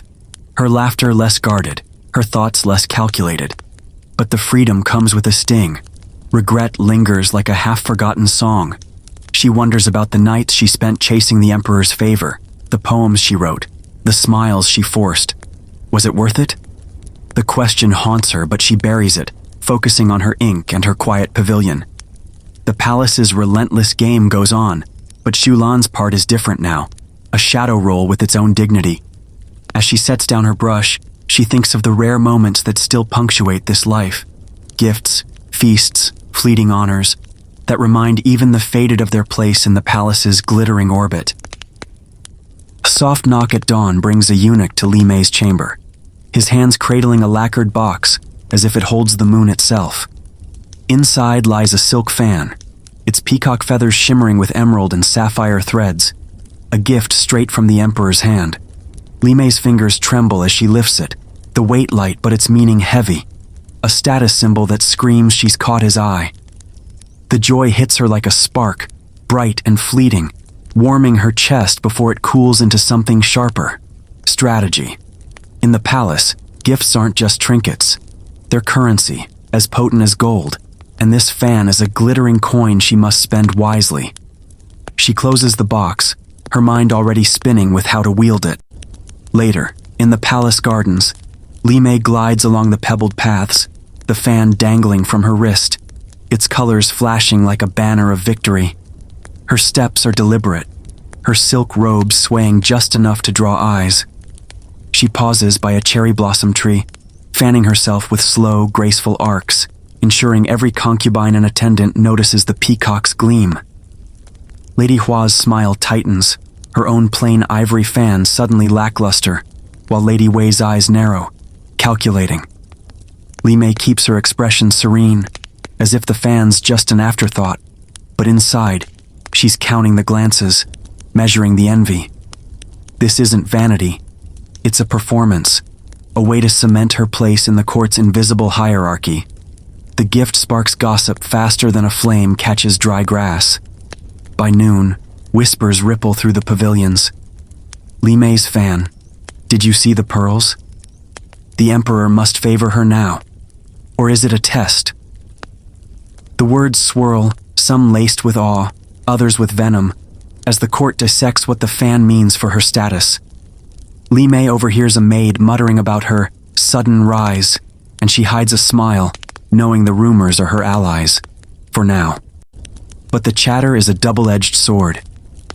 her laughter less guarded, her thoughts less calculated. But the freedom comes with a sting. Regret lingers like a half-forgotten song. She wonders about the nights she spent chasing the Emperor's favor, the poems she wrote, the smiles she forced. Was it worth it? The question haunts her, but she buries it, focusing on her ink and her quiet pavilion. The palace's relentless game goes on, but Xulan's part is different now, a shadow role with its own dignity. As she sets down her brush, she thinks of the rare moments that still punctuate this life. Gifts, feasts, fleeting honors, that remind even the fated of their place in the palace's glittering orbit. A soft knock at dawn brings a eunuch to Li-Mei's chamber, his hands cradling a lacquered box as if it holds the moon itself. Inside lies a silk fan, its peacock feathers shimmering with emerald and sapphire threads, a gift straight from the Emperor's hand. Li-Mei's fingers tremble as she lifts it, the weight light but its meaning heavy, a status symbol that screams she's caught his eye. The joy hits her like a spark, bright and fleeting, warming her chest before it cools into something sharper. Strategy. In the palace, gifts aren't just trinkets. They're currency, as potent as gold, and this fan is a glittering coin she must spend wisely. She closes the box, her mind already spinning with how to wield it. Later, in the palace gardens, Li-Mei glides along the pebbled paths, the fan dangling from her wrist, its colors flashing like a banner of victory. Her steps are deliberate, her silk robes swaying just enough to draw eyes. She pauses by a cherry blossom tree, fanning herself with slow, graceful arcs, ensuring every concubine and attendant notices the peacock's gleam. Lady Hua's smile tightens, her own plain ivory fan suddenly lackluster, while Lady Wei's eyes narrow, calculating. Li-Mei keeps her expression serene, as if the fan's just an afterthought, but inside, she's counting the glances, measuring the envy. This isn't vanity, it's a performance, a way to cement her place in the court's invisible hierarchy. The gift sparks gossip faster than a flame catches dry grass. By noon, whispers ripple through the pavilions. Li-Mei's fan. Did you see the pearls? The Emperor must favor her now. Or is it a test? The words swirl, some laced with awe, others with venom, as the court dissects what the fan means for her status. Li-Mei overhears a maid muttering about her sudden rise, and she hides a smile, knowing the rumors are her allies. For now. But the chatter is a double-edged sword.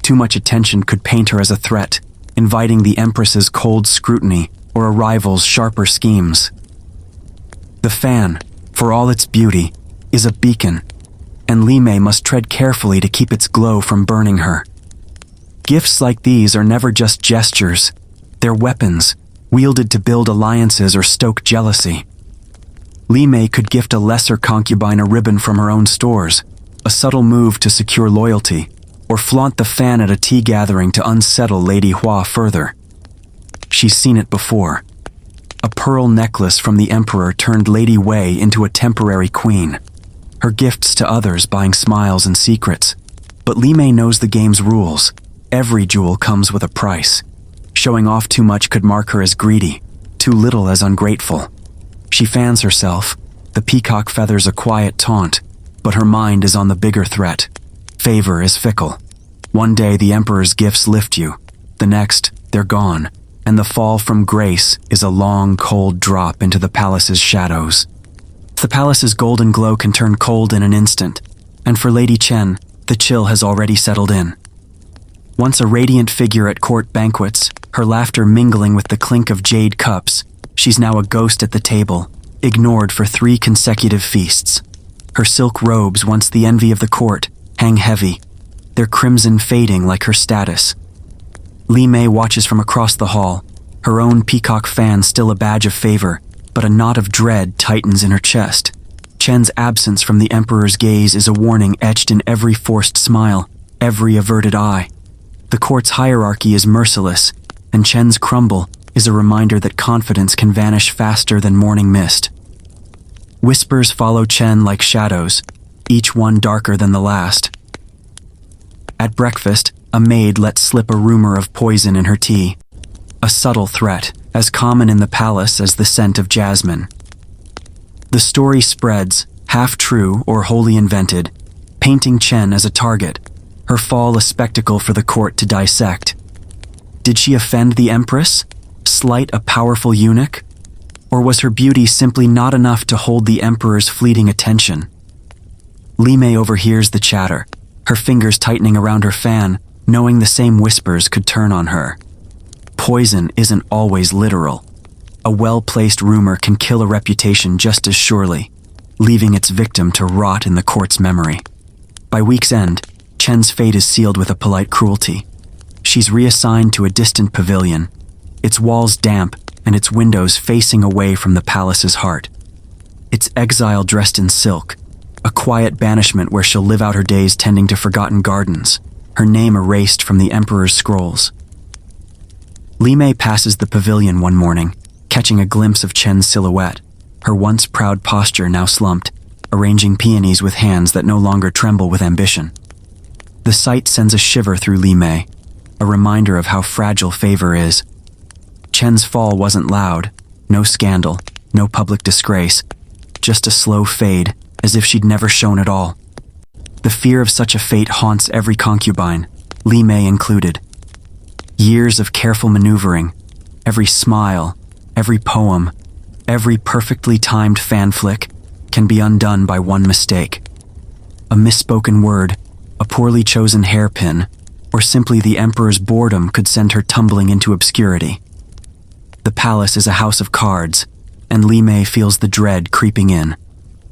Too much attention could paint her as a threat, inviting the Empress's cold scrutiny or a rival's sharper schemes. The fan, for all its beauty, is a beacon, and Li-Mei must tread carefully to keep its glow from burning her. Gifts like these are never just gestures. They're weapons, wielded to build alliances or stoke jealousy. Li-Mei could gift a lesser concubine a ribbon from her own stores, a subtle move to secure loyalty, or flaunt the fan at a tea gathering to unsettle Lady Hua further. She's seen it before. A pearl necklace from the Emperor turned Lady Wei into a temporary queen, her gifts to others buying smiles and secrets. But Li-Mei knows the game's rules. Every jewel comes with a price. Showing off too much could mark her as greedy, too little as ungrateful. She fans herself, the peacock feathers a quiet taunt, but her mind is on the bigger threat. Favor is fickle. One day the Emperor's gifts lift you, the next, they're gone, and the fall from grace is a long, cold drop into the palace's shadows. The palace's golden glow can turn cold in an instant, and for Lady Chen, the chill has already settled in. Once a radiant figure at court banquets, her laughter mingling with the clink of jade cups, she's now a ghost at the table, ignored for 3 consecutive feasts. Her silk robes, once the envy of the court, hang heavy, their crimson fading like her status. Li-Mei watches from across the hall, Her own peacock fan still a badge of favor, but a knot of dread tightens in her chest. Chen's absence from the Emperor's gaze is a warning etched in every forced smile, every averted eye. The court's hierarchy is merciless, and Chen's crumble is a reminder that confidence can vanish faster than morning mist. Whispers follow Chen like shadows, each one darker than the last. At breakfast, a maid lets slip a rumor of poison in her tea. A subtle threat, as common in the palace as the scent of jasmine. The story spreads, half true or wholly invented, painting Chen as a target, her fall a spectacle for the court to dissect. Did she offend the Empress? Slight a powerful eunuch? Or was her beauty simply not enough to hold the Emperor's fleeting attention? Li-Mei overhears the chatter, her fingers tightening around her fan, knowing the same whispers could turn on her. Poison isn't always literal. A well-placed rumor can kill a reputation just as surely, leaving its victim to rot in the court's memory. By week's end, Chen's fate is sealed with a polite cruelty. She's reassigned to a distant pavilion, its walls damp and its windows facing away from the palace's heart. It's exile dressed in silk, a quiet banishment where she'll live out her days tending to forgotten gardens, her name erased from the Emperor's scrolls. Li-Mei passes the pavilion one morning, catching a glimpse of Chen's silhouette, her once proud posture now slumped, arranging peonies with hands that no longer tremble with ambition. The sight sends a shiver through Li-Mei, a reminder of how fragile favor is. Chen's fall wasn't loud, no scandal, no public disgrace, just a slow fade, as if she'd never shone at all. The fear of such a fate haunts every concubine, Li-Mei included. Years of careful maneuvering, every smile, every poem, every perfectly timed fan flick can be undone by one mistake. A misspoken word, a poorly chosen hairpin, or simply the Emperor's boredom could send her tumbling into obscurity. The palace is a house of cards, and Li-Mei feels the dread creeping in.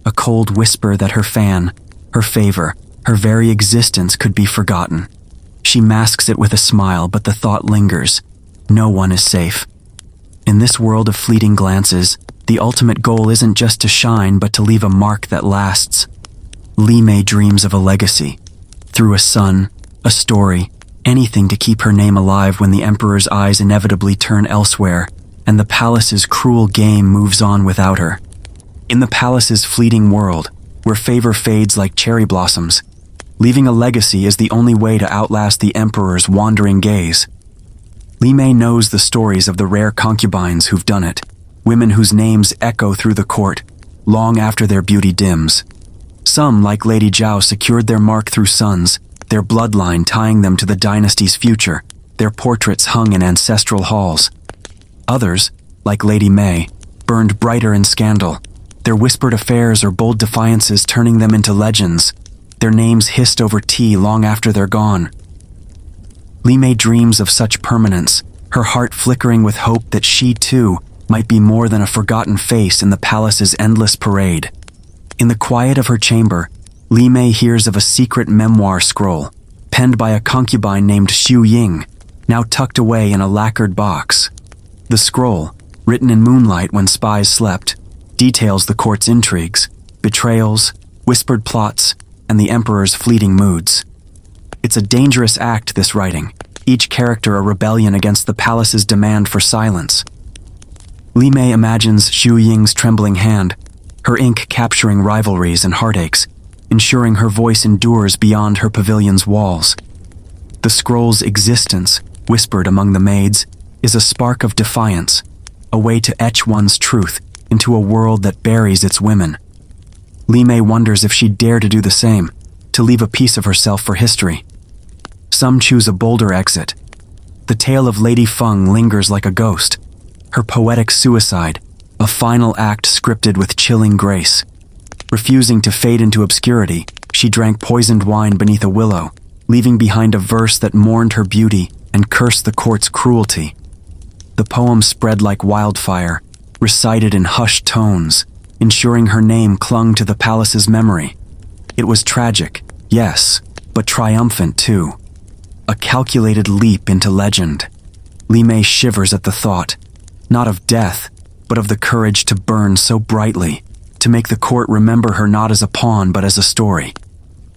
A cold whisper that her fan, her favor, her very existence could be forgotten. She masks it with a smile, but the thought lingers. No one is safe. In this world of fleeting glances, the ultimate goal isn't just to shine, but to leave a mark that lasts. Li-Mei dreams of a legacy. Through a son, a story, anything to keep her name alive when the Emperor's eyes inevitably turn elsewhere, and the palace's cruel game moves on without her. In the palace's fleeting world, where favor fades like cherry blossoms, leaving a legacy is the only way to outlast the Emperor's wandering gaze. Li-Mei knows the stories of the rare concubines who've done it, women whose names echo through the court, long after their beauty dims. Some, like Lady Zhao, secured their mark through sons, their bloodline tying them to the dynasty's future, their portraits hung in ancestral halls. Others, like Lady Mei, burned brighter in scandal, their whispered affairs or bold defiances turning them into legends, their names hissed over tea long after they're gone. Li-Mei dreams of such permanence, her heart flickering with hope that she, too, might be more than a forgotten face in the palace's endless parade. In the quiet of her chamber, Li-Mei hears of a secret memoir scroll, penned by a concubine named Xu Ying, now tucked away in a lacquered box. The scroll, written in moonlight when spies slept, details the court's intrigues, betrayals, whispered plots, and the Emperor's fleeting moods. It's a dangerous act, this writing, each character a rebellion against the palace's demand for silence. Li-Mei imagines Xu Ying's trembling hand, her ink capturing rivalries and heartaches, ensuring her voice endures beyond her pavilion's walls. The scroll's existence, whispered among the maids, is a spark of defiance, a way to etch one's truth into a world that buries its women. Li-Mei wonders if she'd dare to do the same, to leave a piece of herself for history. Some choose a bolder exit. The tale of Lady Feng lingers like a ghost, her poetic suicide, a final act scripted with chilling grace. Refusing to fade into obscurity, she drank poisoned wine beneath a willow, leaving behind a verse that mourned her beauty and cursed the court's cruelty. The poem spread like wildfire, recited in hushed tones, ensuring her name clung to the palace's memory. It was tragic, yes, but triumphant too. A calculated leap into legend. Li-Mei shivers at the thought, not of death, but of the courage to burn so brightly, to make the court remember her not as a pawn but as a story.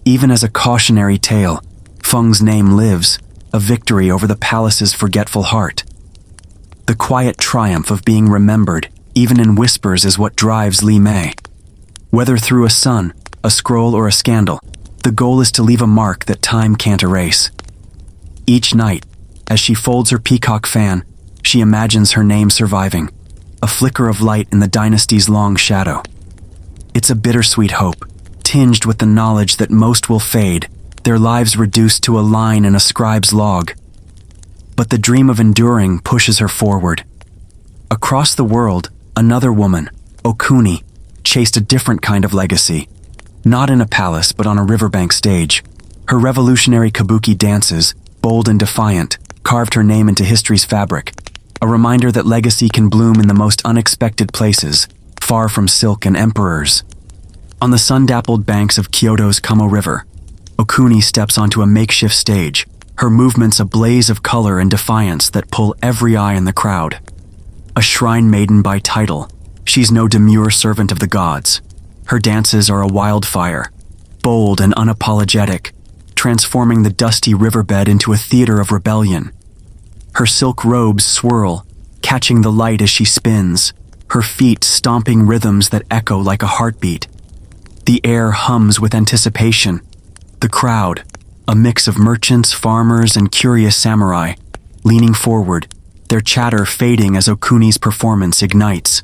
Even as a cautionary tale, Feng's name lives, a victory over the palace's forgetful heart. The quiet triumph of being remembered, even in whispers, is what drives Li-Mei. Whether through a son, a scroll, or a scandal, the goal is to leave a mark that time can't erase. Each night, as she folds her peacock fan, she imagines her name surviving, a flicker of light in the dynasty's long shadow. It's a bittersweet hope, tinged with the knowledge that most will fade, their lives reduced to a line in a scribe's log. But the dream of enduring pushes her forward. Across the world, another woman, Okuni, chased a different kind of legacy. Not in a palace, but on a riverbank stage. Her revolutionary kabuki dances, bold and defiant, carved her name into history's fabric, a reminder that legacy can bloom in the most unexpected places, far from silk and emperors. On the sun-dappled banks of Kyoto's Kamo River, Okuni steps onto a makeshift stage, her movements a blaze of color and defiance that pull every eye in the crowd. A shrine maiden by title, she's no demure servant of the gods. Her dances are a wildfire, bold and unapologetic, transforming the dusty riverbed into a theater of rebellion. Her silk robes swirl, catching the light as she spins, her feet stomping rhythms that echo like a heartbeat. The air hums with anticipation. The crowd, a mix of merchants, farmers, and curious samurai, leaning forward, their chatter fading as Okuni's performance ignites.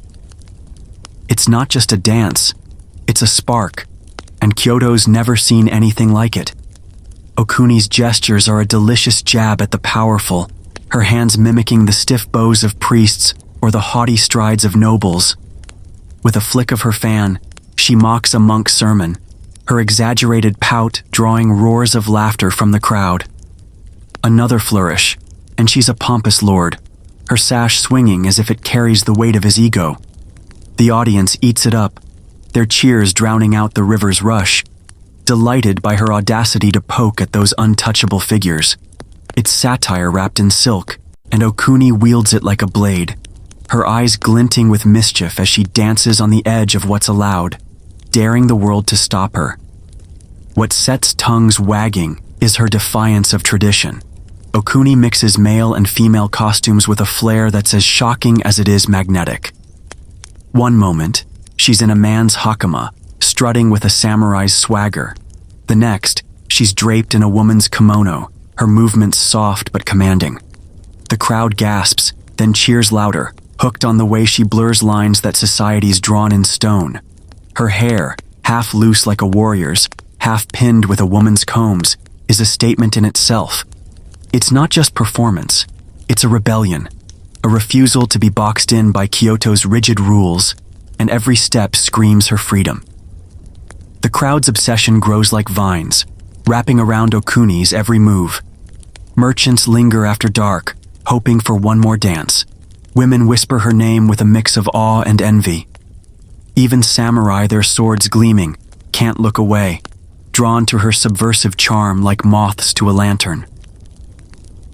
It's not just a dance, it's a spark, and Kyoto's never seen anything like it. Okuni's gestures are a delicious jab at the powerful, her hands mimicking the stiff bows of priests or the haughty strides of nobles. With a flick of her fan, she mocks a monk's sermon, her exaggerated pout drawing roars of laughter from the crowd. Another flourish, and she's a pompous lord, her sash swinging as if it carries the weight of his ego. The audience eats it up, their cheers drowning out the river's rush, delighted by her audacity to poke at those untouchable figures. It's satire wrapped in silk, and Okuni wields it like a blade, her eyes glinting with mischief as she dances on the edge of what's allowed, daring the world to stop her. What sets tongues wagging is her defiance of tradition. Okuni mixes male and female costumes with a flair that's as shocking as it is magnetic. One moment, she's in a man's hakama, strutting with a samurai's swagger. The next, she's draped in a woman's kimono, her movements soft but commanding. The crowd gasps, then cheers louder, hooked on the way she blurs lines that society's drawn in stone. Her hair, half loose like a warrior's, half pinned with a woman's combs, is a statement in itself. It's not just performance, it's a rebellion, a refusal to be boxed in by Kyoto's rigid rules, and every step screams her freedom. The crowd's obsession grows like vines, wrapping around Okuni's every move. Merchants linger after dark, hoping for one more dance. Women whisper her name with a mix of awe and envy. Even samurai, their swords gleaming, can't look away, drawn to her subversive charm like moths to a lantern.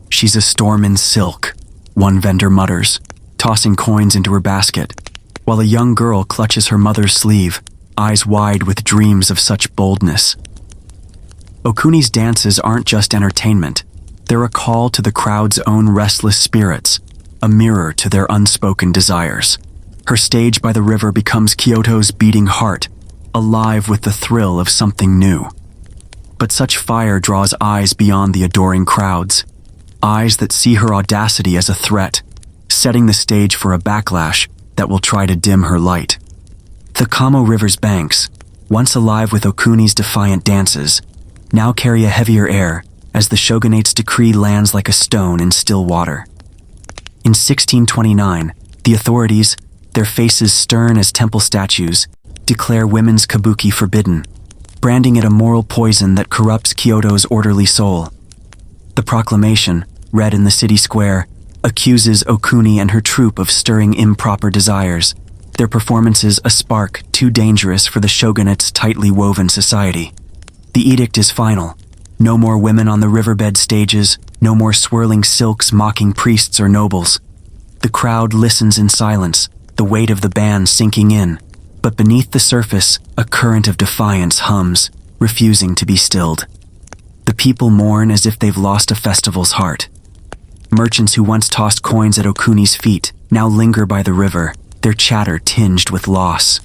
"She's a storm in silk," one vendor mutters, tossing coins into her basket, while a young girl clutches her mother's sleeve, eyes wide with dreams of such boldness. Okuni's dances aren't just entertainment, they're a call to the crowd's own restless spirits, a mirror to their unspoken desires. Her stage by the river becomes Kyoto's beating heart, alive with the thrill of something new. But such fire draws eyes beyond the adoring crowds, eyes that see her audacity as a threat, setting the stage for a backlash that will try to dim her light. The Kamo River's banks, once alive with Okuni's defiant dances, now carry a heavier air as the shogunate's decree lands like a stone in still water. In 1629, the authorities, their faces stern as temple statues, declare women's kabuki forbidden, branding it a moral poison that corrupts Kyoto's orderly soul. The proclamation, read in the city square, accuses Okuni and her troupe of stirring improper desires, their performances a spark too dangerous for the shogunate's tightly woven society. The edict is final. No more women on the riverbed stages, no more swirling silks mocking priests or nobles. The crowd listens in silence, the weight of the band sinking in, but beneath the surface, a current of defiance hums, refusing to be stilled. The people mourn as if they've lost a festival's heart. Merchants who once tossed coins at Okuni's feet now linger by the river, their chatter tinged with loss.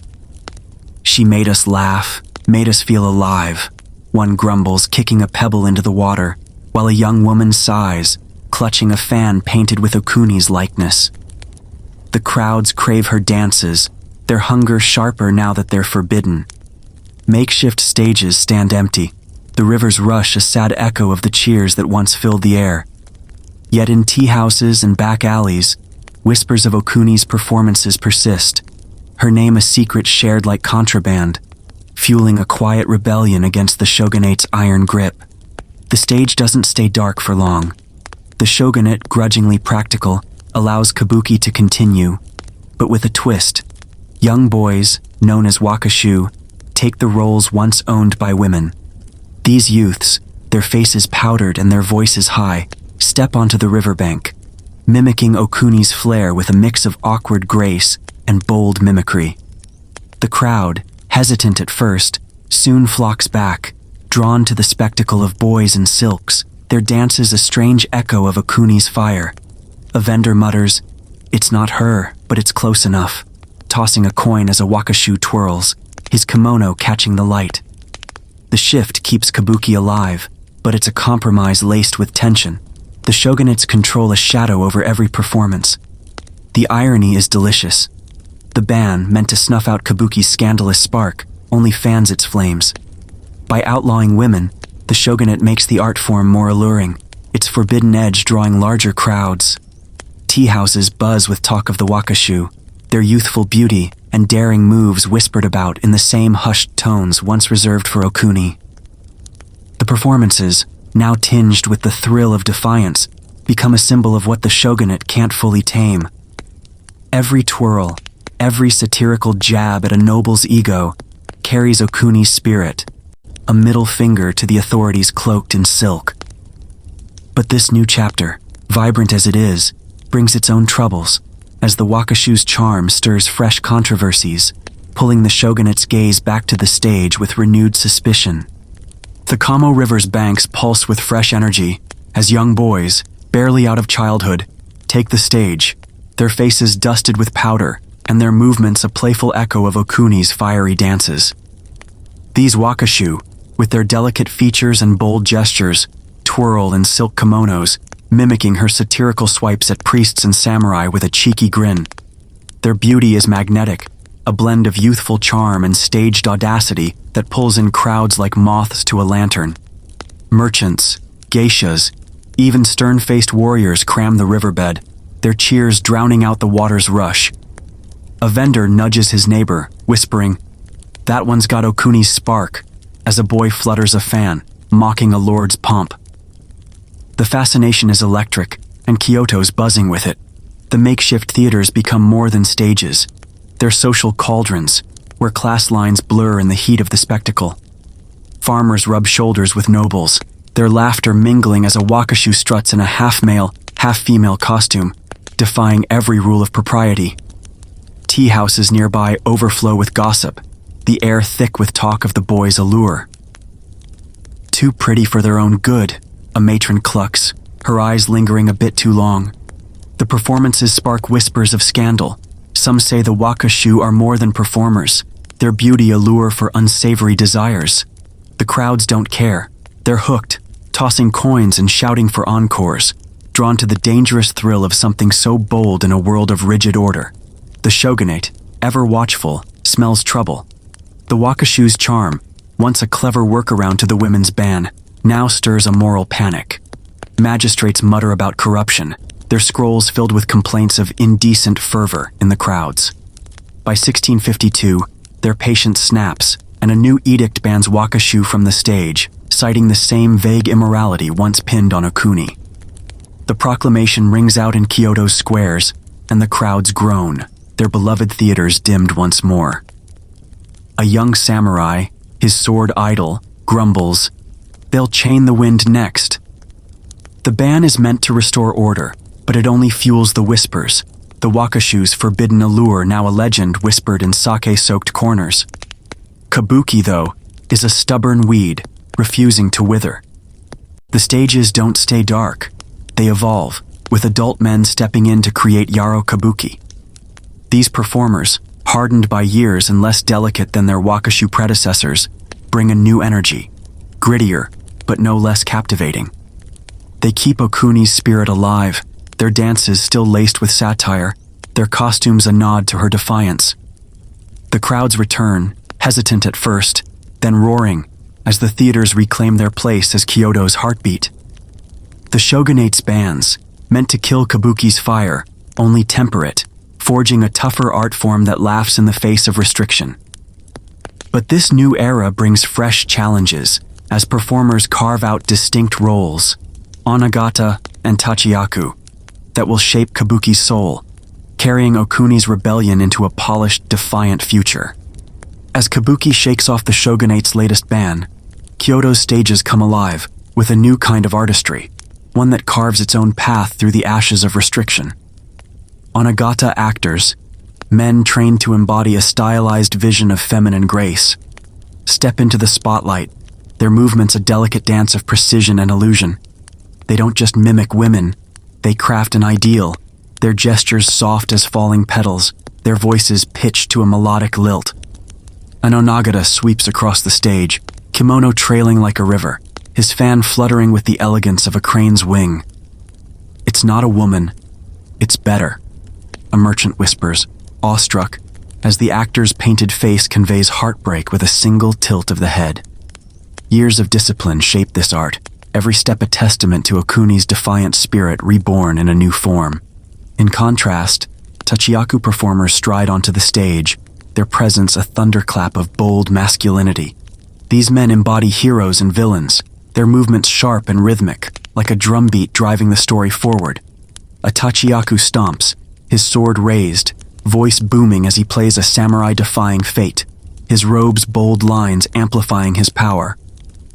"She made us laugh, made us feel alive," one grumbles, kicking a pebble into the water, while a young woman sighs, clutching a fan painted with Okuni's likeness. The crowds crave her dances, their hunger sharper now that they're forbidden. Makeshift stages stand empty, the river's rush a sad echo of the cheers that once filled the air. Yet in tea houses and back alleys, whispers of Okuni's performances persist, her name a secret shared like contraband, fueling a quiet rebellion against the shogunate's iron grip. The stage doesn't stay dark for long. The shogunate, grudgingly practical, allows kabuki to continue, but with a twist. Young boys, known as wakashu, take the roles once owned by women. These youths, their faces powdered and their voices high, step onto the riverbank, mimicking Okuni's flair with a mix of awkward grace and bold mimicry. The crowd, hesitant at first, soon flocks back, drawn to the spectacle of boys in silks, their dances a strange echo of Okuni's fire. A vendor mutters, "It's not her, but it's close enough," tossing a coin as a wakashu twirls, his kimono catching the light. The shift keeps kabuki alive, but it's a compromise laced with tension. The shogunates control a shadow over every performance. The irony is delicious. The ban, meant to snuff out kabuki's scandalous spark, only fans its flames. By outlawing women, the shogunate makes the art form more alluring, its forbidden edge drawing larger crowds. Tea houses buzz with talk of the wakashu, their youthful beauty and daring moves whispered about in the same hushed tones once reserved for Okuni. The performances, now tinged with the thrill of defiance, become a symbol of what the shogunate can't fully tame. Every twirl, every satirical jab at a noble's ego, carries Okuni's spirit, a middle finger to the authorities cloaked in silk. But this new chapter, vibrant as it is, brings its own troubles, as the wakashu's charm stirs fresh controversies, pulling the shogunate's gaze back to the stage with renewed suspicion. The Kamo River's banks pulse with fresh energy as young boys, barely out of childhood, take the stage, their faces dusted with powder and their movements a playful echo of Okuni's fiery dances. These wakashu, with their delicate features and bold gestures, twirl in silk kimonos, mimicking her satirical swipes at priests and samurai with a cheeky grin. Their beauty is magnetic, a blend of youthful charm and staged audacity that pulls in crowds like moths to a lantern. Merchants, geishas, even stern-faced warriors cram the riverbed, their cheers drowning out the water's rush. A vendor nudges his neighbor, whispering, "That one's got Okuni's spark," as a boy flutters a fan, mocking a lord's pomp. The fascination is electric, and Kyoto's buzzing with it. The makeshift theaters become more than stages. They're social cauldrons, where class lines blur in the heat of the spectacle. Farmers rub shoulders with nobles, their laughter mingling as a wakashu struts in a half-male, half-female costume, defying every rule of propriety. Tea houses nearby overflow with gossip, the air thick with talk of the boy's allure. Too pretty for their own good, a matron clucks, her eyes lingering a bit too long. The performances spark whispers of scandal. Some say the wakashu are more than performers, their beauty a lure for unsavory desires. The crowds don't care. They're hooked, tossing coins and shouting for encores, drawn to the dangerous thrill of something so bold in a world of rigid order. The shogunate, ever watchful, smells trouble. The wakashu's charm, once a clever workaround to the women's ban, now stirs a moral panic. Magistrates mutter about corruption, their scrolls filled with complaints of indecent fervor in the crowds. By 1652, their patience snaps, and a new edict bans wakashu from the stage, citing the same vague immorality once pinned on Okuni. The proclamation rings out in Kyoto's squares, and the crowds groan, their beloved theaters dimmed once more. A young samurai, his sword idle, grumbles, They'll chain the wind next. The ban is meant to restore order, but it only fuels the whispers, the wakashu's forbidden allure now a legend whispered in sake-soaked corners. Kabuki, though, is a stubborn weed, refusing to wither. The stages don't stay dark. They evolve, with adult men stepping in to create yaro kabuki. These performers, hardened by years and less delicate than their wakashu predecessors, bring a new energy, grittier, but no less captivating. They keep Okuni's spirit alive, their dances still laced with satire, their costumes a nod to her defiance. The crowds return, hesitant at first, then roaring, as the theaters reclaim their place as Kyoto's heartbeat. The shogunate's bans, meant to kill kabuki's fire, only temper it, forging a tougher art form that laughs in the face of restriction. But this new era brings fresh challenges, as performers carve out distinct roles, onagata and tachiyaku, that will shape kabuki's soul, carrying Okuni's rebellion into a polished, defiant future. As kabuki shakes off the shogunate's latest ban, Kyoto's stages come alive with a new kind of artistry, one that carves its own path through the ashes of restriction. Onagata actors, men trained to embody a stylized vision of feminine grace, step into the spotlight, their movements a delicate dance of precision and illusion. They don't just mimic women, they craft an ideal, their gestures soft as falling petals, their voices pitched to a melodic lilt. An onagata sweeps across the stage, kimono trailing like a river, his fan fluttering with the elegance of a crane's wing. It's not a woman, it's better, a merchant whispers, awestruck, as the actor's painted face conveys heartbreak with a single tilt of the head. Years of discipline shape this art, every step a testament to Okuni's defiant spirit reborn in a new form. In contrast, tachiyaku performers stride onto the stage, their presence a thunderclap of bold masculinity. These men embody heroes and villains, their movements sharp and rhythmic, like a drumbeat driving the story forward. A tachiyaku stomps, his sword raised, voice booming as he plays a samurai defying fate, his robe's bold lines amplifying his power.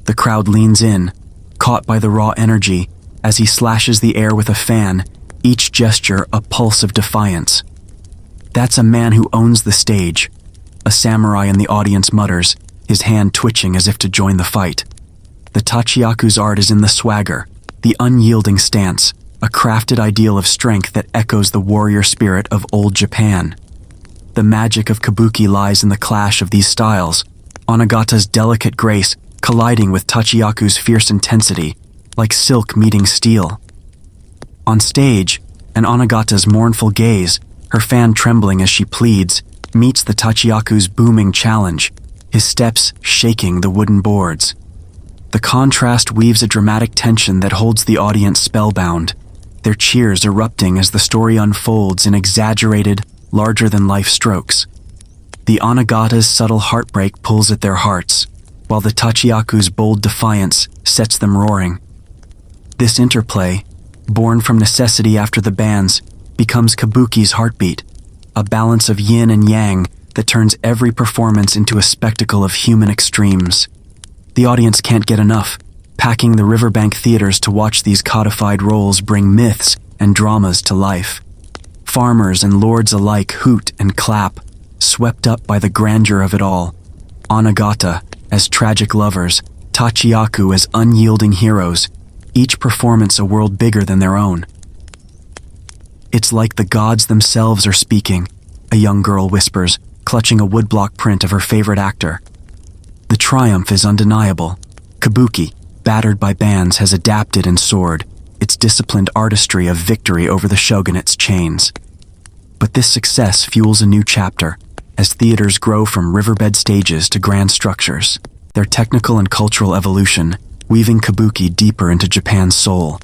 The crowd leans in, caught by the raw energy, as he slashes the air with a fan, each gesture a pulse of defiance. That's a man who owns the stage, a samurai in the audience mutters, his hand twitching as if to join the fight. The tachiyaku's art is in the swagger, the unyielding stance, a crafted ideal of strength that echoes the warrior spirit of old Japan. The magic of kabuki lies in the clash of these styles, onagata's delicate grace colliding with tachiyaku's fierce intensity, like silk meeting steel. On stage, an onagata's mournful gaze, her fan trembling as she pleads, meets the tachiyaku's booming challenge, his steps shaking the wooden boards. The contrast weaves a dramatic tension that holds the audience spellbound, their cheers erupting as the story unfolds in exaggerated, larger-than-life strokes. The onagata's subtle heartbreak pulls at their hearts, while the tachiyaku's bold defiance sets them roaring. This interplay, born from necessity after the bans, becomes kabuki's heartbeat, a balance of yin and yang that turns every performance into a spectacle of human extremes. The audience can't get enough, packing the riverbank theaters to watch these codified roles bring myths and dramas to life. Farmers and lords alike hoot and clap, swept up by the grandeur of it all. Onagata as tragic lovers, tachiyaku as unyielding heroes, each performance a world bigger than their own. It's like the gods themselves are speaking, a young girl whispers, clutching a woodblock print of her favorite actor. The triumph is undeniable. Kabuki, battered by bans, has adapted and soared, its disciplined artistry of victory over the shogunate's chains. But this success fuels a new chapter, as theaters grow from riverbed stages to grand structures, their technical and cultural evolution weaving kabuki deeper into Japan's soul,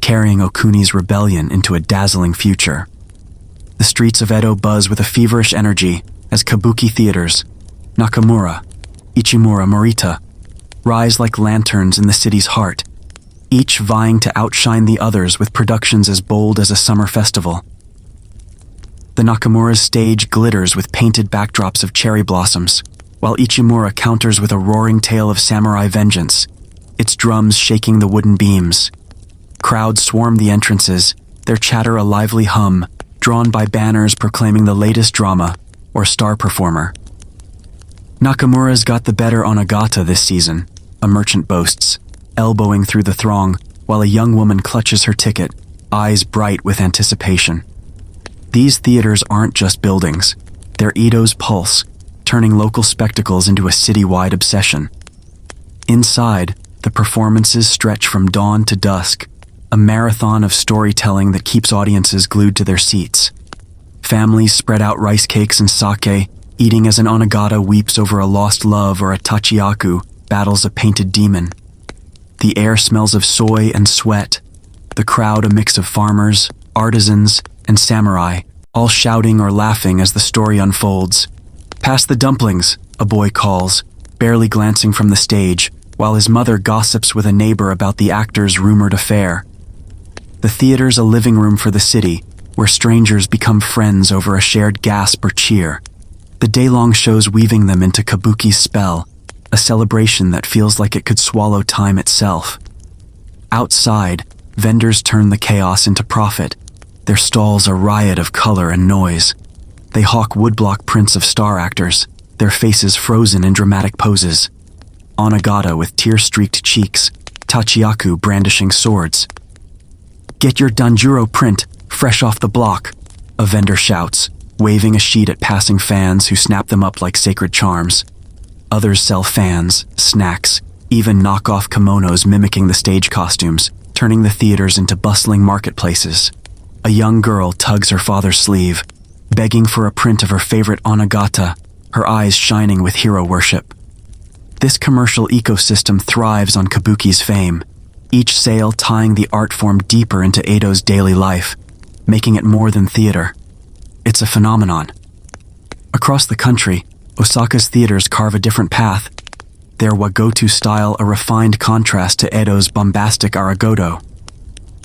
carrying Okuni's rebellion into a dazzling future. The streets of Edo buzz with a feverish energy as kabuki theaters, Nakamura, Ichimura, Morita, rise like lanterns in the city's heart, each vying to outshine the others with productions as bold as a summer festival. The Nakamura's stage glitters with painted backdrops of cherry blossoms, while Ichimura counters with a roaring tale of samurai vengeance, its drums shaking the wooden beams. Crowds swarm the entrances, their chatter a lively hum, drawn by banners proclaiming the latest drama or star performer. Nakamura's got the better Onagata this season, a merchant boasts, elbowing through the throng while a young woman clutches her ticket, eyes bright with anticipation. These theaters aren't just buildings, they're Edo's pulse, turning local spectacles into a city-wide obsession. Inside, the performances stretch from dawn to dusk, a marathon of storytelling that keeps audiences glued to their seats. Families spread out rice cakes and sake, eating as an onagata weeps over a lost love or a tachiaku battles a painted demon. The air smells of soy and sweat, the crowd a mix of farmers, artisans, and samurai, all shouting or laughing as the story unfolds. "Pass the dumplings," a boy calls, barely glancing from the stage, while his mother gossips with a neighbor about the actor's rumored affair. The theater's a living room for the city, where strangers become friends over a shared gasp or cheer. The day-long shows weaving them into kabuki's spell, a celebration that feels like it could swallow time itself. Outside, vendors turn the chaos into profit, their stalls a riot of color and noise. They hawk woodblock prints of star actors, their faces frozen in dramatic poses. Onagata with tear-streaked cheeks, tachiaku brandishing swords. "Get your Danjuro print, fresh off the block," a vendor shouts, waving a sheet at passing fans who snap them up like sacred charms. Others sell fans, snacks, even knock-off kimonos mimicking the stage costumes, turning the theaters into bustling marketplaces. A young girl tugs her father's sleeve, begging for a print of her favorite onagata, her eyes shining with hero worship. This commercial ecosystem thrives on kabuki's fame, each sale tying the art form deeper into Edo's daily life, making it more than theater. It's a phenomenon. Across the country, Osaka's theaters carve a different path, their wagoto style a refined contrast to Edo's bombastic aragoto.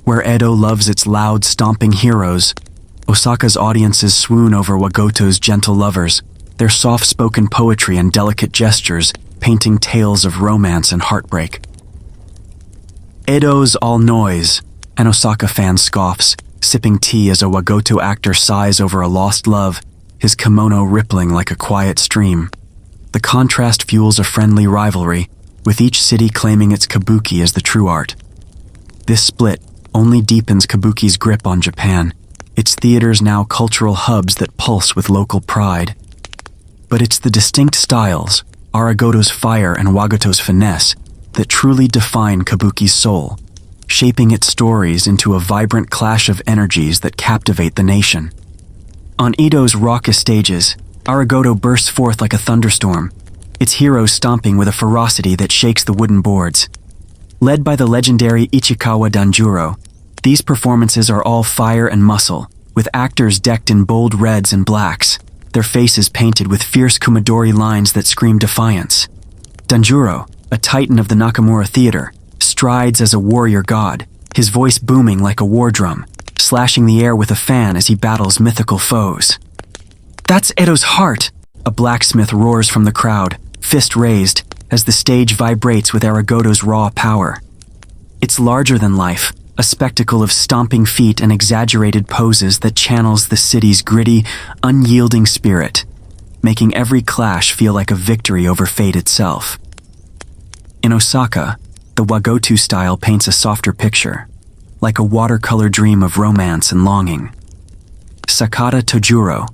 Where Edo loves its loud, stomping heroes, Osaka's audiences swoon over wagoto's gentle lovers, their soft-spoken poetry and delicate gestures painting tales of romance and heartbreak. Edo's all noise, an Osaka fan scoffs, sipping tea as a wagoto actor sighs over a lost love, his kimono rippling like a quiet stream. The contrast fuels a friendly rivalry, with each city claiming its kabuki as the true art. This split only deepens kabuki's grip on Japan, its theaters now cultural hubs that pulse with local pride. But it's the distinct styles, aragoto's fire and wagoto's finesse, that truly define kabuki's soul, shaping its stories into a vibrant clash of energies that captivate the nation. On Edo's raucous stages, aragoto bursts forth like a thunderstorm, its heroes stomping with a ferocity that shakes the wooden boards. Led by the legendary Ichikawa Danjuro, these performances are all fire and muscle, with actors decked in bold reds and blacks, their faces painted with fierce kumadori lines that scream defiance. Danjuro, a titan of the Nakamura theater, strides as a warrior god, his voice booming like a war drum, slashing the air with a fan as he battles mythical foes. "That's Edo's heart!" a blacksmith roars from the crowd, fist raised, as the stage vibrates with aragoto's raw power. It's larger than life, a spectacle of stomping feet and exaggerated poses that channels the city's gritty, unyielding spirit, making every clash feel like a victory over fate itself. In Osaka, the wagoto style paints a softer picture, like a watercolor dream of romance and longing. Sakata Tojuro,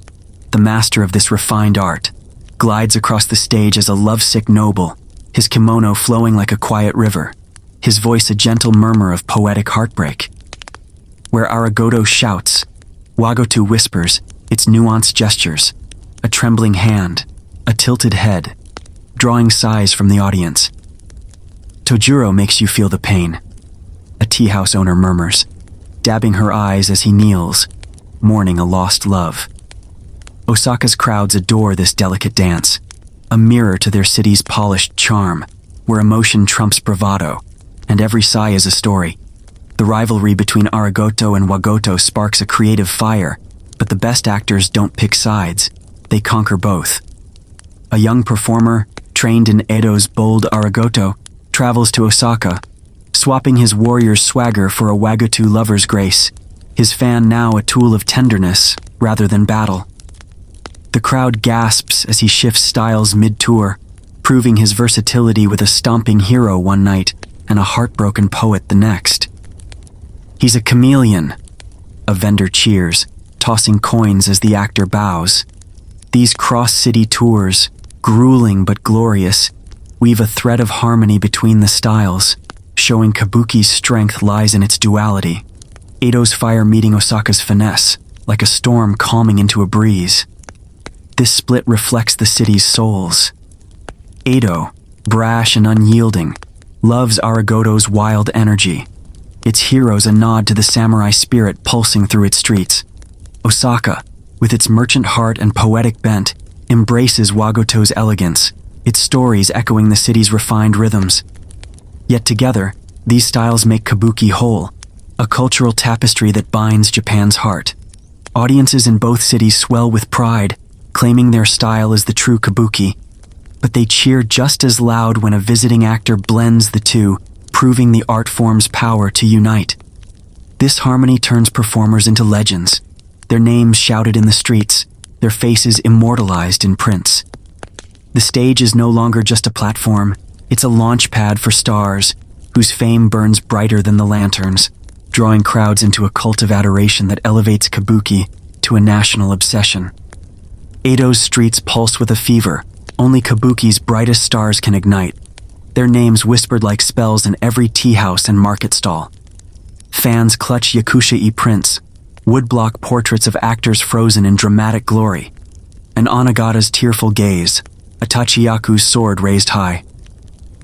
the master of this refined art, glides across the stage as a lovesick noble, his kimono flowing like a quiet river, his voice a gentle murmur of poetic heartbreak. Where aragoto shouts, wagoto whispers, its nuanced gestures, a trembling hand, a tilted head, drawing sighs from the audience. Tojuro makes you feel the pain, a tea house owner murmurs, dabbing her eyes as he kneels, mourning a lost love. Osaka's crowds adore this delicate dance, a mirror to their city's polished charm, where emotion trumps bravado, and every sigh is a story. The rivalry between aragoto and wagoto sparks a creative fire, but the best actors don't pick sides, they conquer both. A young performer, trained in Edo's bold aragoto, travels to Osaka, swapping his warrior's swagger for a Wagatu lover's grace, his fan now a tool of tenderness rather than battle. The crowd gasps as he shifts styles mid-tour, proving his versatility with a stomping hero one night and a heartbroken poet the next. He's a chameleon. A vendor cheers, tossing coins as the actor bows. These cross-city tours, grueling but glorious, weave a thread of harmony between the styles, showing kabuki's strength lies in its duality. Edo's fire meeting Osaka's finesse, like a storm calming into a breeze. This split reflects the city's souls. Edo, brash and unyielding, loves Aragoto's wild energy. Its heroes a nod to the samurai spirit pulsing through its streets. Osaka, with its merchant heart and poetic bent, embraces Wagoto's elegance, its stories echoing the city's refined rhythms. Yet together, these styles make kabuki whole, a cultural tapestry that binds Japan's heart. Audiences in both cities swell with pride, claiming their style as the true kabuki, but they cheer just as loud when a visiting actor blends the two, proving the art form's power to unite. This harmony turns performers into legends, their names shouted in the streets, their faces immortalized in prints. The stage is no longer just a platform, it's a launch pad for stars, whose fame burns brighter than the lanterns, drawing crowds into a cult of adoration that elevates kabuki to a national obsession. Edo's streets pulse with a fever only kabuki's brightest stars can ignite, their names whispered like spells in every tea house and market stall. Fans clutch yakuza-y prints, woodblock portraits of actors frozen in dramatic glory, an Onagata's tearful gaze, a Tachiyaku's sword raised high.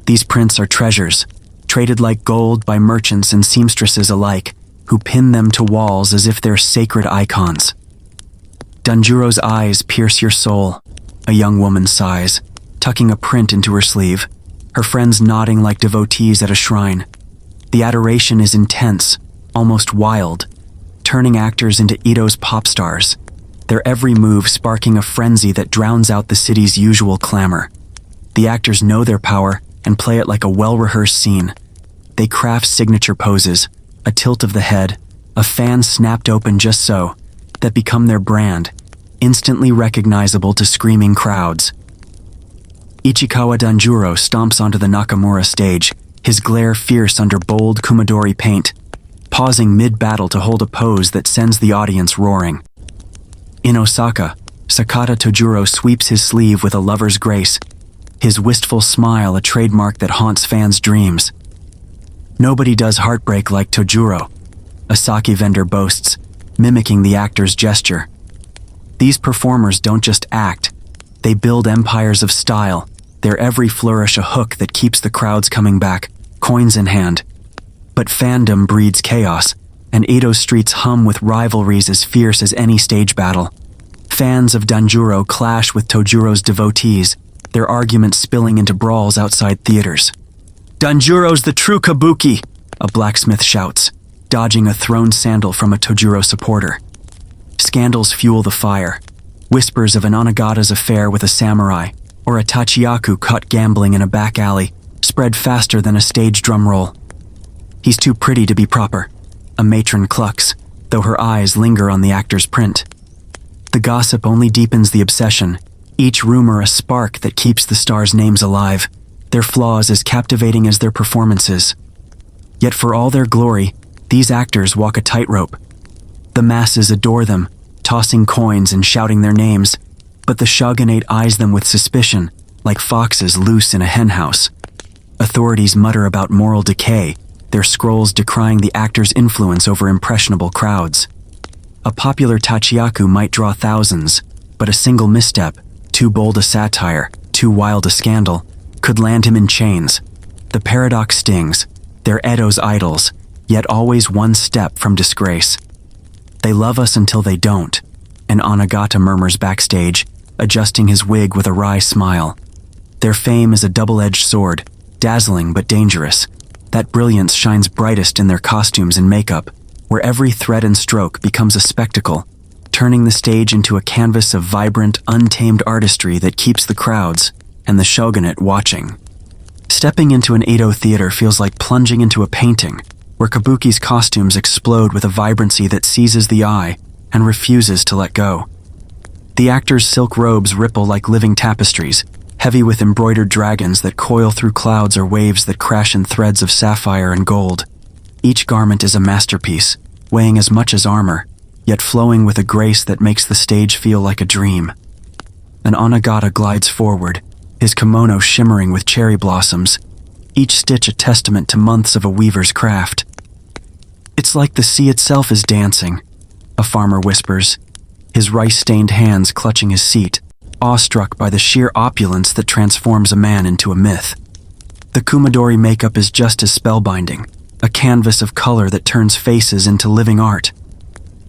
These prints are treasures, traded like gold by merchants and seamstresses alike, who pin them to walls as if they're sacred icons. Danjuro's eyes pierce your soul, a young woman sighs, tucking a print into her sleeve, her friends nodding like devotees at a shrine. The adoration is intense, almost wild, turning actors into Edo's pop stars, their every move sparking a frenzy that drowns out the city's usual clamor. The actors know their power and play it like a well-rehearsed scene. They craft signature poses, a tilt of the head, a fan snapped open just so, that become their brand, instantly recognizable to screaming crowds. Ichikawa Danjuro stomps onto the Nakamura stage, his glare fierce under bold Kumadori paint, pausing mid-battle to hold a pose that sends the audience roaring. In Osaka, Sakata Tojuro sweeps his sleeve with a lover's grace, his wistful smile a trademark that haunts fans' dreams. Nobody does heartbreak like Tojuro, a sake vendor boasts, mimicking the actor's gesture. These performers don't just act, they build empires of style, their every flourish a hook that keeps the crowds coming back, coins in hand. But fandom breeds chaos, and Edo's streets hum with rivalries as fierce as any stage battle. Fans of Danjuro clash with Tojuro's devotees, their arguments spilling into brawls outside theaters. "Danjuro's the true kabuki!" a blacksmith shouts, dodging a thrown sandal from a Tojuro supporter. Scandals fuel the fire. Whispers of an Onagata's affair with a samurai, or a Tachiyaku caught gambling in a back alley, spread faster than a stage drum roll. "He's too pretty to be proper," a matron clucks, though her eyes linger on the actor's print. The gossip only deepens the obsession, each rumor a spark that keeps the stars' names alive, their flaws as captivating as their performances. Yet for all their glory, these actors walk a tightrope. The masses adore them, tossing coins and shouting their names, but the shogunate eyes them with suspicion, like foxes loose in a henhouse. Authorities mutter about moral decay, their scrolls decrying the actor's influence over impressionable crowds. A popular Tachiyaku might draw thousands, but a single misstep, too bold a satire, too wild a scandal, could land him in chains. The paradox stings. They're Edo's idols, yet always one step from disgrace. "They love us until they don't," an Onagata murmurs backstage, adjusting his wig with a wry smile. Their fame is a double-edged sword, dazzling but dangerous. That brilliance shines brightest in their costumes and makeup, where every thread and stroke becomes a spectacle, turning the stage into a canvas of vibrant, untamed artistry that keeps the crowds and the shogunate watching. Stepping into an Edo theater feels like plunging into a painting, where kabuki's costumes explode with a vibrancy that seizes the eye and refuses to let go. The actors' silk robes ripple like living tapestries, heavy with embroidered dragons that coil through clouds or waves that crash in threads of sapphire and gold. Each garment is a masterpiece, weighing as much as armor, yet flowing with a grace that makes the stage feel like a dream. An Anagata glides forward, his kimono shimmering with cherry blossoms, each stitch a testament to months of a weaver's craft. "It's like the sea itself is dancing," a farmer whispers, his rice-stained hands clutching his seat, awestruck by the sheer opulence that transforms a man into a myth. The Kumadori makeup is just as spellbinding, a canvas of color that turns faces into living art.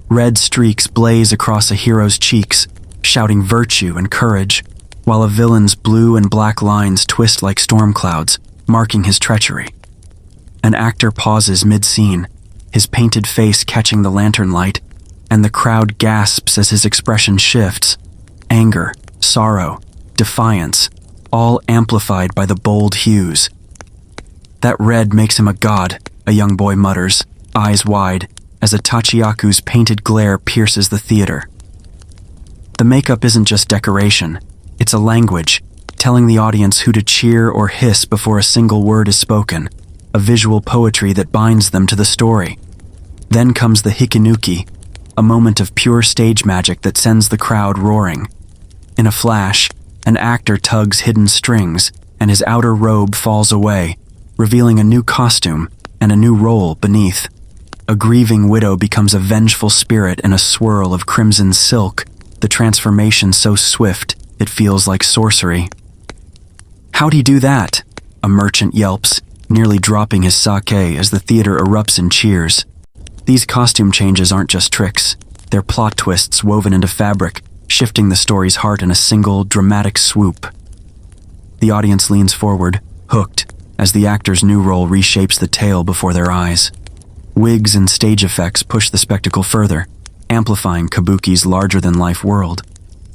Red streaks blaze across a hero's cheeks, shouting virtue and courage, while a villain's blue and black lines twist like storm clouds, marking his treachery. An actor pauses mid-scene, his painted face catching the lantern light, and the crowd gasps as his expression shifts. Anger, sorrow, defiance, all amplified by the bold hues. "That red makes him a god," a young boy mutters, eyes wide, as a tachiyaku's painted glare pierces the theater. The makeup isn't just decoration, it's a language, telling the audience who to cheer or hiss before a single word is spoken, a visual poetry that binds them to the story. Then comes the hikinuki, a moment of pure stage magic that sends the crowd roaring. In a flash, an actor tugs hidden strings, and his outer robe falls away, revealing a new costume and a new role beneath. A grieving widow becomes a vengeful spirit in a swirl of crimson silk, the transformation so swift it feels like sorcery. "How'd he do that?" a merchant yelps, nearly dropping his sake as the theater erupts in cheers. These costume changes aren't just tricks, they're plot twists woven into fabric, shifting the story's heart in a single, dramatic swoop. The audience leans forward, hooked, as the actor's new role reshapes the tale before their eyes. Wigs and stage effects push the spectacle further, amplifying kabuki's larger-than-life world.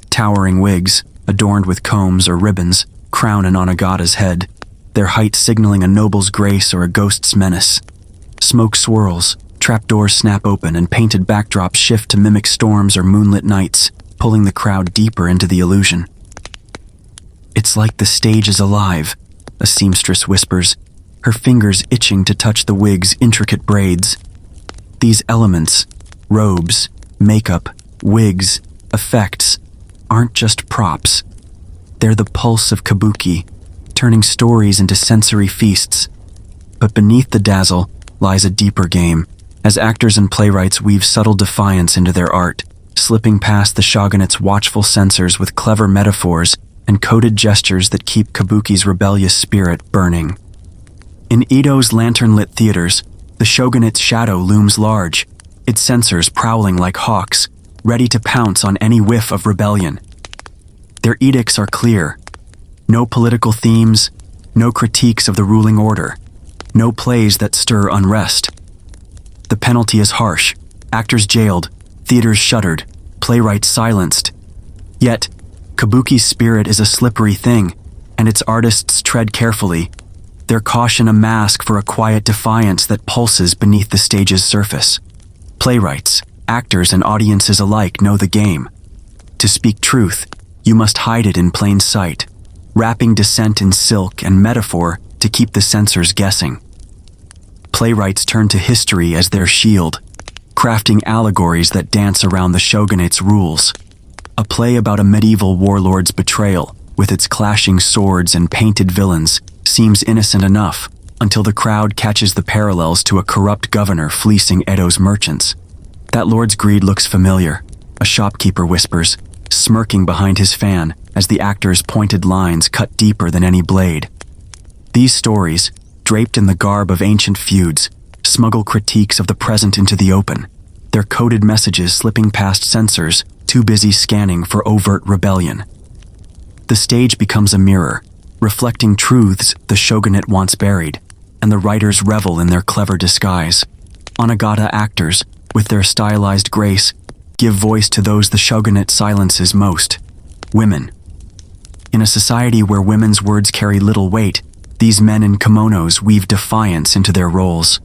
Towering wigs, adorned with combs or ribbons, crown an Anagata's head, their height signaling a noble's grace or a ghost's menace. Smoke swirls, trapdoors snap open, and painted backdrops shift to mimic storms or moonlit nights, pulling the crowd deeper into the illusion. "It's like the stage is alive," a seamstress whispers, her fingers itching to touch the wig's intricate braids. These elements, robes, makeup, wigs, effects, aren't just props. They're the pulse of kabuki, turning stories into sensory feasts. But beneath the dazzle lies a deeper game, as actors and playwrights weave subtle defiance into their art, slipping past the shogunate's watchful censors with clever metaphors and coded gestures that keep kabuki's rebellious spirit burning. In Edo's lantern-lit theaters, the shogunate's shadow looms large, its censors prowling like hawks, ready to pounce on any whiff of rebellion. Their edicts are clear. No political themes, no critiques of the ruling order, no plays that stir unrest. The penalty is harsh, actors jailed, theaters shuttered, playwrights silenced. Yet, kabuki's spirit is a slippery thing, and its artists tread carefully, their caution a mask for a quiet defiance that pulses beneath the stage's surface. Playwrights, actors, and audiences alike know the game. To speak truth, you must hide it in plain sight, wrapping dissent in silk and metaphor to keep the censors guessing. Playwrights turn to history as their shield, crafting allegories that dance around the shogunate's rules. A play about a medieval warlord's betrayal, with its clashing swords and painted villains, seems innocent enough until the crowd catches the parallels to a corrupt governor fleecing Edo's merchants. "That lord's greed looks familiar," a shopkeeper whispers, smirking behind his fan as the actor's pointed lines cut deeper than any blade. These stories, draped in the garb of ancient feuds, smuggle critiques of the present into the open, their coded messages slipping past censors too busy scanning for overt rebellion. The stage becomes a mirror, reflecting truths the shogunate once buried, and the writers revel in their clever disguise. Anagata actors, with their stylized grace, give voice to those the shogunate silences most: women. In a society where women's words carry little weight, These men in kimonos weave defiance into their roles.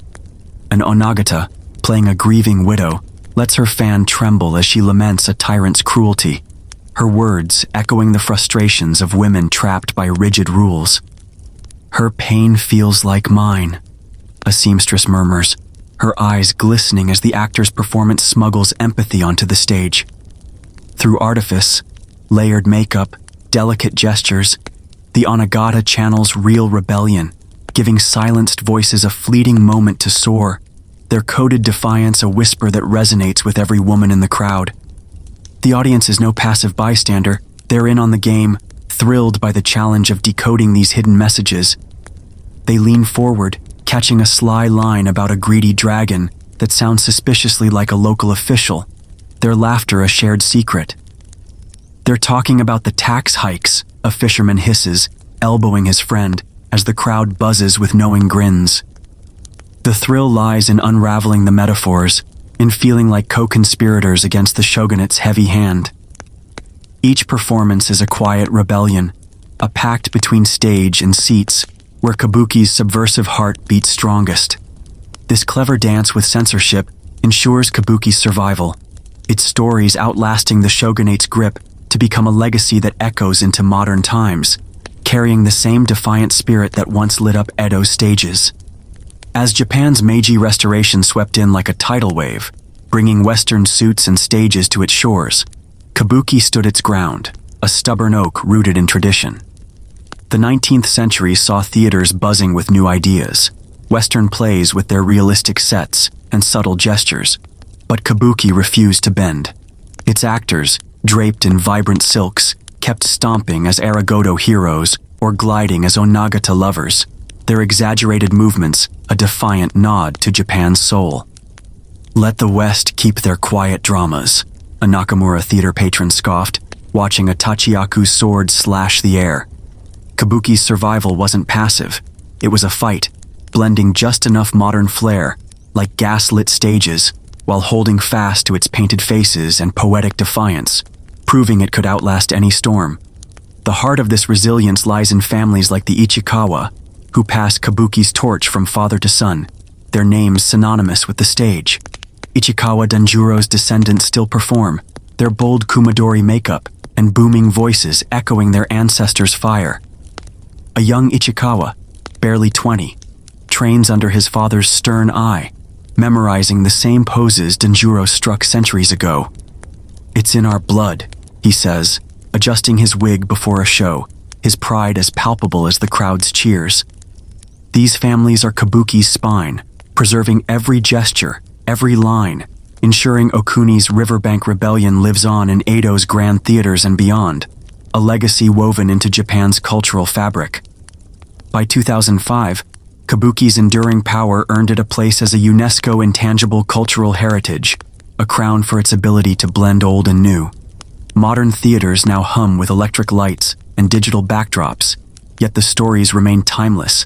An onagata, playing a grieving widow, lets her fan tremble as she laments a tyrant's cruelty, her words echoing the frustrations of women trapped by rigid rules. "Her pain feels like mine," a seamstress murmurs, her eyes glistening as the actor's performance smuggles empathy onto the stage. Through artifice, layered makeup, delicate gestures, the onagata channels real rebellion, giving silenced voices a fleeting moment to soar, their coded defiance a whisper that resonates with every woman in the crowd. The audience is no passive bystander, they're in on the game, thrilled by the challenge of decoding these hidden messages. They lean forward, catching a sly line about a greedy dragon that sounds suspiciously like a local official, their laughter a shared secret. They're talking about the tax hikes, a fisherman hisses, elbowing his friend, as the crowd buzzes with knowing grins. The thrill lies in unraveling the metaphors, in feeling like co-conspirators against the shogunate's heavy hand. Each performance is a quiet rebellion, a pact between stage and seats, where kabuki's subversive heart beats strongest. This clever dance with censorship ensures kabuki's survival, its stories outlasting the shogunate's grip to become a legacy that echoes into modern times, carrying the same defiant spirit that once lit up Edo's stages. As Japan's Meiji Restoration swept in like a tidal wave, bringing Western suits and stages to its shores, kabuki stood its ground, a stubborn oak rooted in tradition. The 19th century saw theaters buzzing with new ideas, Western plays with their realistic sets and subtle gestures, but kabuki refused to bend. Its actors, draped in vibrant silks, kept stomping as Aragoto heroes or gliding as onagata lovers, their exaggerated movements a defiant nod to Japan's soul. "Let the West keep their quiet dramas," a Nakamura theater patron scoffed, watching a tachiyaku's sword slash the air. Kabuki's survival wasn't passive. It was a fight, blending just enough modern flair, like gas-lit stages, while holding fast to its painted faces and poetic defiance, proving it could outlast any storm. The heart of this resilience lies in families like the Ichikawa, who pass kabuki's torch from father to son, their names synonymous with the stage. Ichikawa Danjuro's descendants still perform, their bold kumadori makeup and booming voices echoing their ancestors' fire. A young Ichikawa, barely 20, trains under his father's stern eye, memorizing the same poses Danjuro struck centuries ago. "It's in our blood," he says, adjusting his wig before a show, his pride as palpable as the crowd's cheers. These families are kabuki's spine, preserving every gesture, every line, ensuring Okuni's riverbank rebellion lives on in Edo's grand theaters and beyond, a legacy woven into Japan's cultural fabric. By 2005, kabuki's enduring power earned it a place as a UNESCO intangible cultural heritage, a crown for its ability to blend old and new. Modern theaters now hum with electric lights and digital backdrops, yet the stories remain timeless.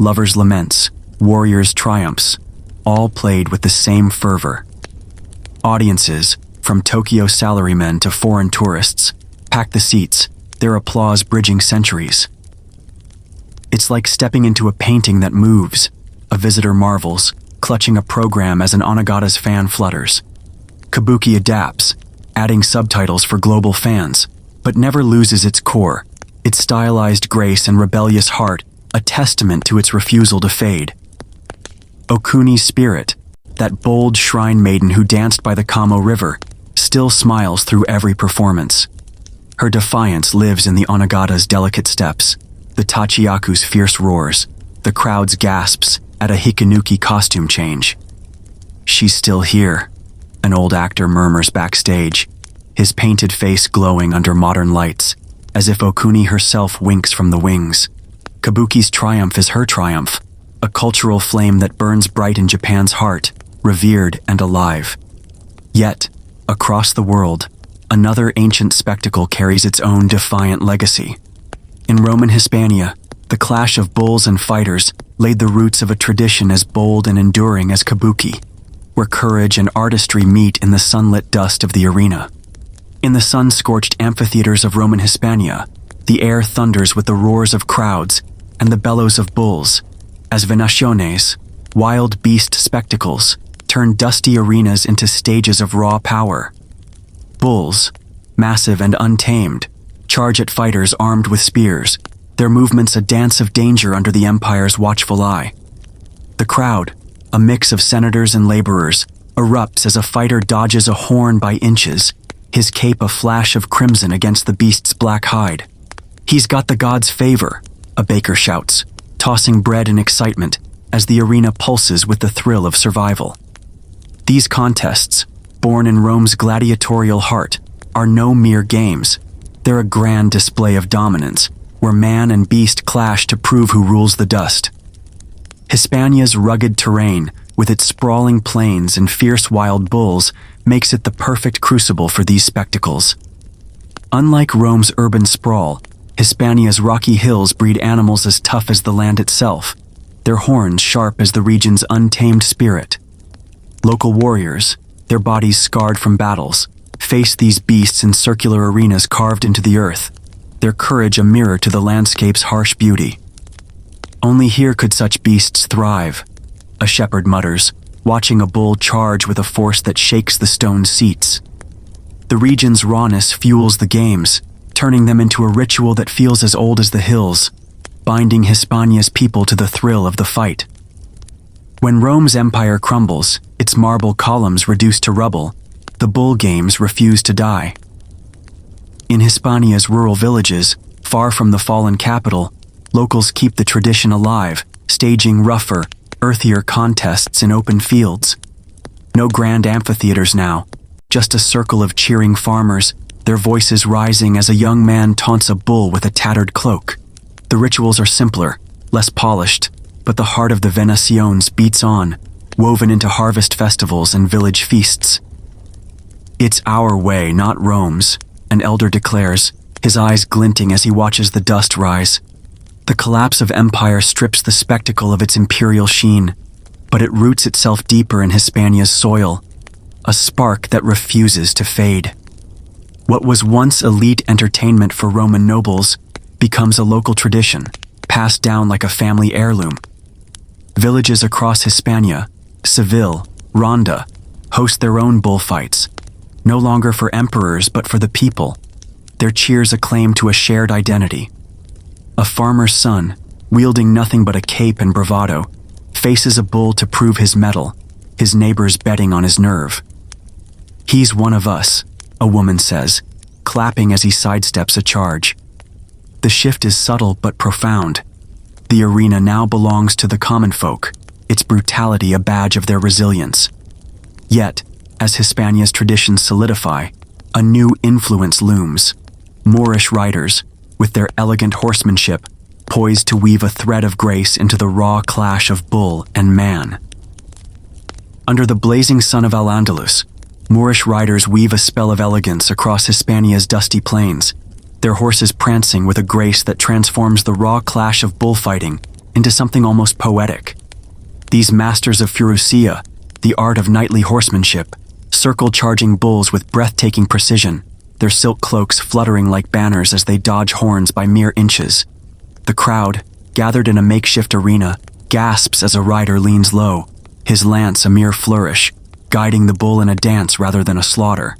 Lovers' laments, warriors' triumphs, all played with the same fervor. Audiences, from Tokyo salarymen to foreign tourists, pack the seats, their applause bridging centuries. It's like stepping into a painting that moves, a visitor marvels, clutching a program as an onagata's fan flutters. Kabuki adapts, adding subtitles for global fans, but never loses its core, its stylized grace and rebellious heart, a testament to its refusal to fade. Okuni's spirit, that bold shrine maiden who danced by the Kamo River, still smiles through every performance. Her defiance lives in the onagata's delicate steps, the tachiyaku's fierce roars, the crowd's gasps at a hikanuki costume change. "She's still here," an old actor murmurs backstage, his painted face glowing under modern lights, as if Okuni herself winks from the wings. Kabuki's triumph is her triumph, a cultural flame that burns bright in Japan's heart, revered and alive. Yet, across the world, another ancient spectacle carries its own defiant legacy. In Roman Hispania, the clash of bulls and fighters laid the roots of a tradition as bold and enduring as kabuki, where courage and artistry meet in the sunlit dust of the arena. In the sun-scorched amphitheaters of Roman Hispania, the air thunders with the roars of crowds, and the bellows of bulls, as venaciones, wild beast spectacles, turn dusty arenas into stages of raw power. Bulls, massive and untamed, charge at fighters armed with spears, their movements a dance of danger under the Empire's watchful eye. The crowd, a mix of senators and laborers, erupts as a fighter dodges a horn by inches, his cape a flash of crimson against the beast's black hide. "He's got the god's favor," a baker shouts, tossing bread in excitement as the arena pulses with the thrill of survival. These contests, born in Rome's gladiatorial heart, are no mere games. They're a grand display of dominance, where man and beast clash to prove who rules the dust. Hispania's rugged terrain, with its sprawling plains and fierce wild bulls, makes it the perfect crucible for these spectacles. Unlike Rome's urban sprawl, Hispania's rocky hills breed animals as tough as the land itself, their horns sharp as the region's untamed spirit. Local warriors, their bodies scarred from battles, face these beasts in circular arenas carved into the earth, their courage a mirror to the landscape's harsh beauty. "Only here could such beasts thrive," a shepherd mutters, watching a bull charge with a force that shakes the stone seats. The region's rawness fuels the games, turning them into a ritual that feels as old as the hills, binding Hispania's people to the thrill of the fight. When Rome's empire crumbles, its marble columns reduced to rubble, the bull games refuse to die. In Hispania's rural villages, far from the fallen capital, locals keep the tradition alive, staging rougher, earthier contests in open fields. No grand amphitheaters now, just a circle of cheering farmers, their voices rising as a young man taunts a bull with a tattered cloak. The rituals are simpler, less polished, but the heart of the Venaciones beats on, woven into harvest festivals and village feasts. "It's our way, not Rome's," an elder declares, his eyes glinting as he watches the dust rise. The collapse of empire strips the spectacle of its imperial sheen, but it roots itself deeper in Hispania's soil, a spark that refuses to fade. What was once elite entertainment for Roman nobles becomes a local tradition, passed down like a family heirloom. Villages across Hispania, Seville, Ronda, host their own bullfights, no longer for emperors but for the people, their cheers a claim to a shared identity. A farmer's son, wielding nothing but a cape and bravado, faces a bull to prove his mettle, his neighbors betting on his nerve. "He's one of us," a woman says, clapping as he sidesteps a charge. The shift is subtle but profound. The arena now belongs to the common folk, its brutality a badge of their resilience. Yet, as Hispania's traditions solidify, a new influence looms. Moorish riders, with their elegant horsemanship, poised to weave a thread of grace into the raw clash of bull and man. Under the blazing sun of Al-Andalus, Moorish riders weave a spell of elegance across Hispania's dusty plains, their horses prancing with a grace that transforms the raw clash of bullfighting into something almost poetic. These masters of Furucia, the art of knightly horsemanship, circle charging bulls with breathtaking precision, their silk cloaks fluttering like banners as they dodge horns by mere inches. The crowd, gathered in a makeshift arena, gasps as a rider leans low, his lance a mere flourish, guiding the bull in a dance rather than a slaughter.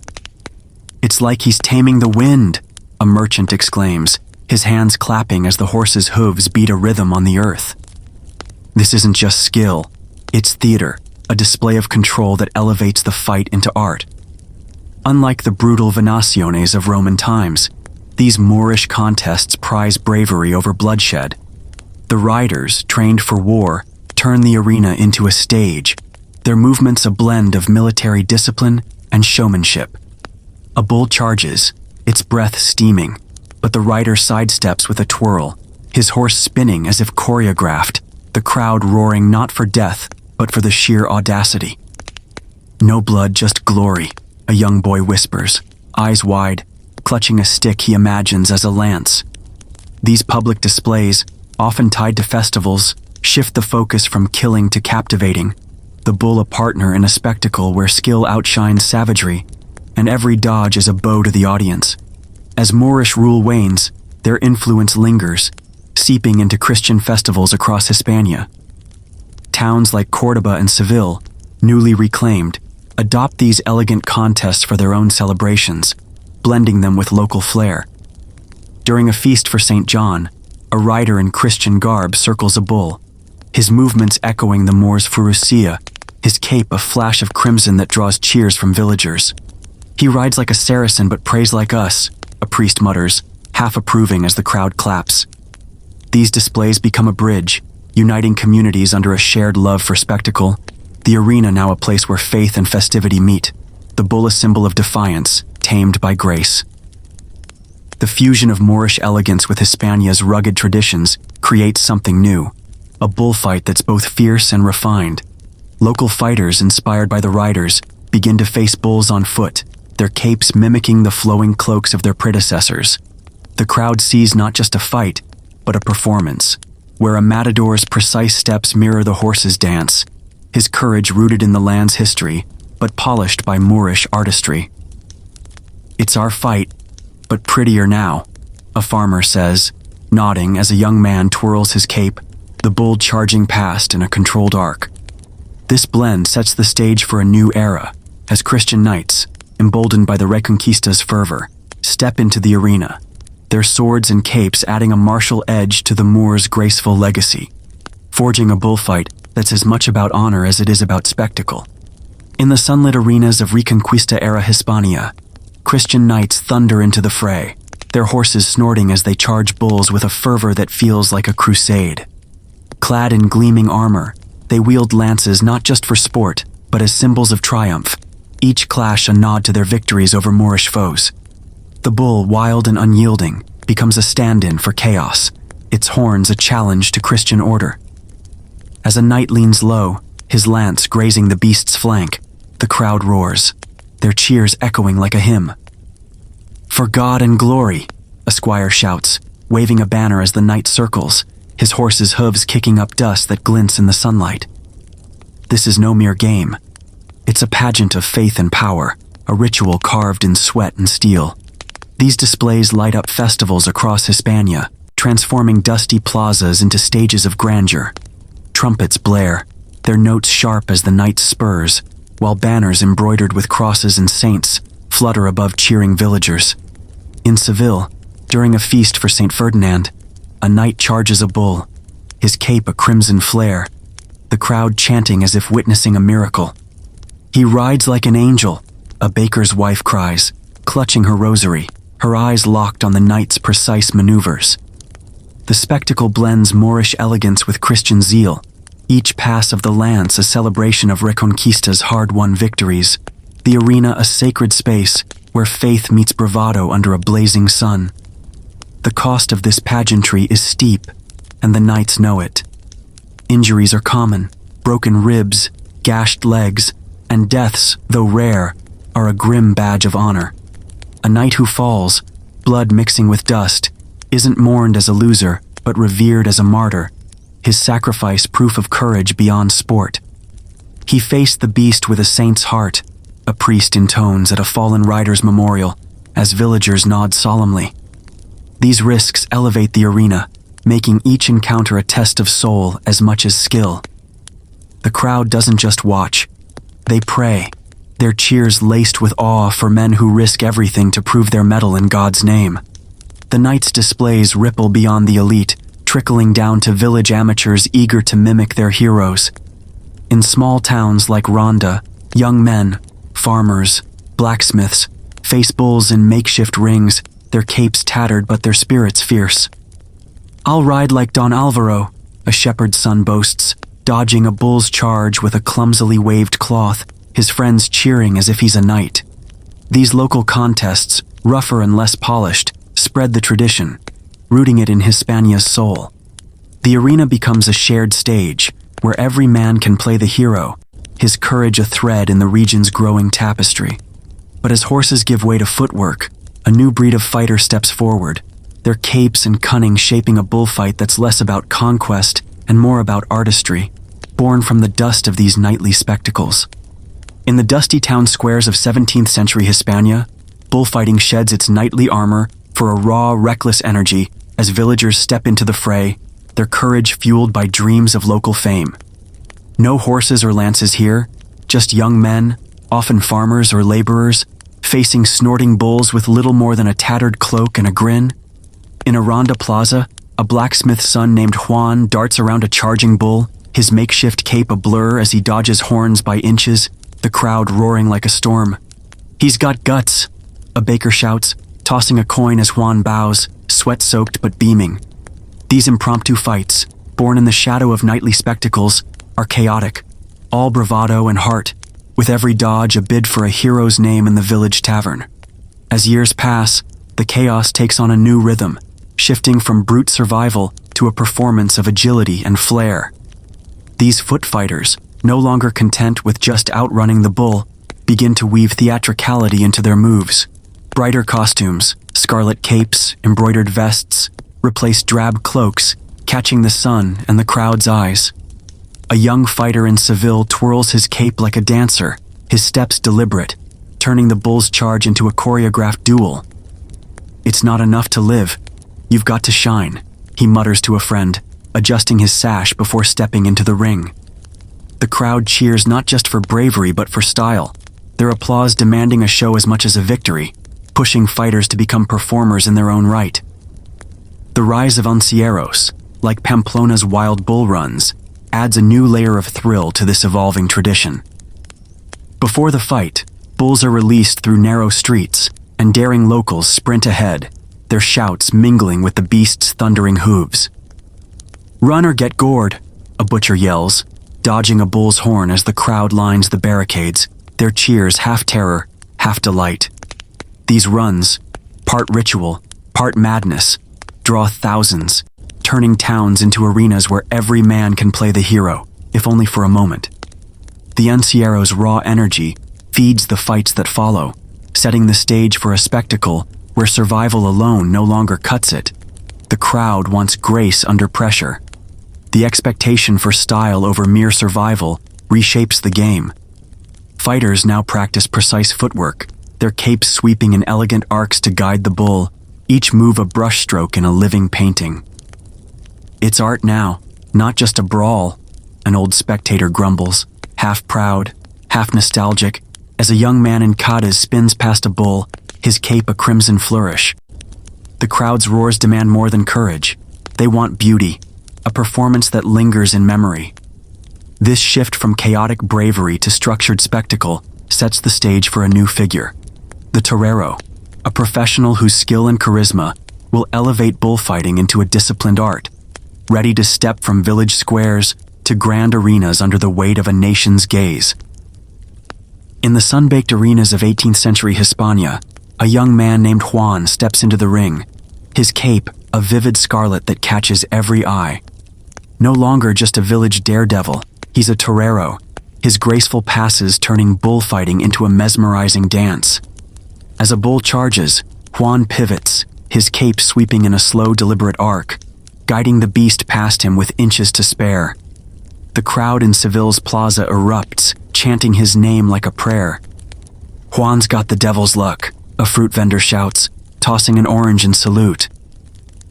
"It's like he's taming the wind," a merchant exclaims, his hands clapping as the horse's hooves beat a rhythm on the earth. This isn't just skill, it's theater, a display of control that elevates the fight into art. Unlike the brutal Venaciones of Roman times, these Moorish contests prize bravery over bloodshed. The riders, trained for war, turn the arena into a stage, their movements a blend of military discipline and showmanship. A bull charges, its breath steaming, but the rider sidesteps with a twirl, his horse spinning as if choreographed, the crowd roaring not for death, but for the sheer audacity. "No blood, just glory," a young boy whispers, eyes wide, clutching a stick he imagines as a lance. These public displays, often tied to festivals, shift the focus from killing to captivating, the bull a partner in a spectacle where skill outshines savagery, and every dodge is a bow to the audience. As Moorish rule wanes, their influence lingers, seeping into Christian festivals across Hispania. Towns like Córdoba and Seville, newly reclaimed, adopt these elegant contests for their own celebrations, blending them with local flair. During a feast for St. John, a rider in Christian garb circles a bull, his movements echoing the Moor's furusia, his cape a flash of crimson that draws cheers from villagers. "He rides like a Saracen but prays like us," a priest mutters, half approving as the crowd claps. These displays become a bridge, uniting communities under a shared love for spectacle, the arena now a place where faith and festivity meet, the bull a symbol of defiance, tamed by grace. The fusion of Moorish elegance with Hispania's rugged traditions creates something new, a bullfight that's both fierce and refined. Local fighters, inspired by the riders, begin to face bulls on foot, their capes mimicking the flowing cloaks of their predecessors. The crowd sees not just a fight, but a performance, where a matador's precise steps mirror the horse's dance, his courage rooted in the land's history, but polished by Moorish artistry. "It's our fight, but prettier now," a farmer says, nodding as a young man twirls his cape, the bull charging past in a controlled arc. This blend sets the stage for a new era, as Christian knights, emboldened by the Reconquista's fervor, step into the arena, their swords and capes adding a martial edge to the Moor's graceful legacy, forging a bullfight that's as much about honor as it is about spectacle. In the sunlit arenas of Reconquista-era Hispania, Christian knights thunder into the fray, their horses snorting as they charge bulls with a fervor that feels like a crusade. Clad in gleaming armor, they wield lances not just for sport, but as symbols of triumph, each clash a nod to their victories over Moorish foes. The bull, wild and unyielding, becomes a stand-in for chaos, its horns a challenge to Christian order. As a knight leans low, his lance grazing the beast's flank, the crowd roars, their cheers echoing like a hymn. "For God and glory," a squire shouts, waving a banner as the knight circles, his horse's hooves kicking up dust that glints in the sunlight. This is no mere game. It's a pageant of faith and power, a ritual carved in sweat and steel. These displays light up festivals across Hispania, transforming dusty plazas into stages of grandeur. Trumpets blare, their notes sharp as the knight's spurs, while banners embroidered with crosses and saints flutter above cheering villagers. In Seville, during a feast for St. Ferdinand, a knight charges a bull, his cape a crimson flare, the crowd chanting as if witnessing a miracle. "He rides like an angel," a baker's wife cries, clutching her rosary, her eyes locked on the knight's precise maneuvers. The spectacle blends Moorish elegance with Christian zeal, each pass of the lance a celebration of Reconquista's hard-won victories, the arena a sacred space where faith meets bravado under a blazing sun. The cost of this pageantry is steep, and the knights know it. Injuries are common, broken ribs, gashed legs, and deaths, though rare, are a grim badge of honor. A knight who falls, blood mixing with dust, isn't mourned as a loser, but revered as a martyr, his sacrifice proof of courage beyond sport. He faced the beast with a saint's heart, a priest intones at a fallen rider's memorial, as villagers nod solemnly. These risks elevate the arena, making each encounter a test of soul as much as skill. The crowd doesn't just watch, they pray, their cheers laced with awe for men who risk everything to prove their mettle in God's name. The knights' displays ripple beyond the elite, trickling down to village amateurs eager to mimic their heroes. In small towns like Ronda, young men, farmers, blacksmiths, face bulls in makeshift rings, their capes tattered but their spirits fierce. "I'll ride like Don Alvaro," a shepherd's son boasts, dodging a bull's charge with a clumsily waved cloth, his friends cheering as if he's a knight. These local contests, rougher and less polished, spread the tradition, rooting it in Hispania's soul. The arena becomes a shared stage, where every man can play the hero, his courage a thread in the region's growing tapestry. But as horses give way to footwork, a new breed of fighter steps forward, their capes and cunning shaping a bullfight that's less about conquest and more about artistry, born from the dust of these nightly spectacles. In the dusty town squares of 17th century Hispania, bullfighting sheds its knightly armor for a raw, reckless energy as villagers step into the fray, their courage fueled by dreams of local fame. No horses or lances here, just young men, often farmers or laborers, facing snorting bulls with little more than a tattered cloak and a grin. In a ronda plaza, a blacksmith's son named Juan darts around a charging bull, his makeshift cape a blur as he dodges horns by inches, the crowd roaring like a storm. "He's got guts," a baker shouts, tossing a coin as Juan bows, sweat-soaked but beaming. These impromptu fights, born in the shadow of nightly spectacles, are chaotic, all bravado and heart, with every dodge a bid for a hero's name in the village tavern. As years pass, the chaos takes on a new rhythm, shifting from brute survival to a performance of agility and flair. These foot fighters, no longer content with just outrunning the bull, begin to weave theatricality into their moves. Brighter costumes, scarlet capes, embroidered vests, replace drab cloaks, catching the sun and the crowd's eyes. A young fighter in Seville twirls his cape like a dancer, his steps deliberate, turning the bull's charge into a choreographed duel. "It's not enough to live. You've got to shine," he mutters to a friend, adjusting his sash before stepping into the ring. The crowd cheers not just for bravery but for style, their applause demanding a show as much as a victory, pushing fighters to become performers in their own right. The rise of encierros, like Pamplona's wild bull runs, adds a new layer of thrill to this evolving tradition. Before the fight, bulls are released through narrow streets, and daring locals sprint ahead, their shouts mingling with the beast's thundering hooves. "Run or get gored," a butcher yells, dodging a bull's horn as the crowd lines the barricades, their cheers half terror, half delight. These runs, part ritual, part madness, draw thousands, turning towns into arenas where every man can play the hero, if only for a moment. The encierro's raw energy feeds the fights that follow, setting the stage for a spectacle where survival alone no longer cuts it. The crowd wants grace under pressure. The expectation for style over mere survival reshapes the game. Fighters now practice precise footwork, their capes sweeping in elegant arcs to guide the bull, each move a brushstroke in a living painting. "It's art now, not just a brawl," an old spectator grumbles, half proud, half nostalgic, as a young man in Cadiz spins past a bull, his cape a crimson flourish. The crowd's roars demand more than courage. They want beauty, a performance that lingers in memory. This shift from chaotic bravery to structured spectacle sets the stage for a new figure, the torero, a professional whose skill and charisma will elevate bullfighting into a disciplined art, ready to step from village squares to grand arenas under the weight of a nation's gaze. In the sun-baked arenas of 18th century Hispania, a young man named Juan steps into the ring, his cape a vivid scarlet that catches every eye. No longer just a village daredevil, he's a torero, his graceful passes turning bullfighting into a mesmerizing dance. As a bull charges, Juan pivots, his cape sweeping in a slow, deliberate arc, guiding the beast past him with inches to spare. The crowd in Seville's plaza erupts, chanting his name like a prayer. "Juan's got the devil's luck," a fruit vendor shouts, tossing an orange in salute.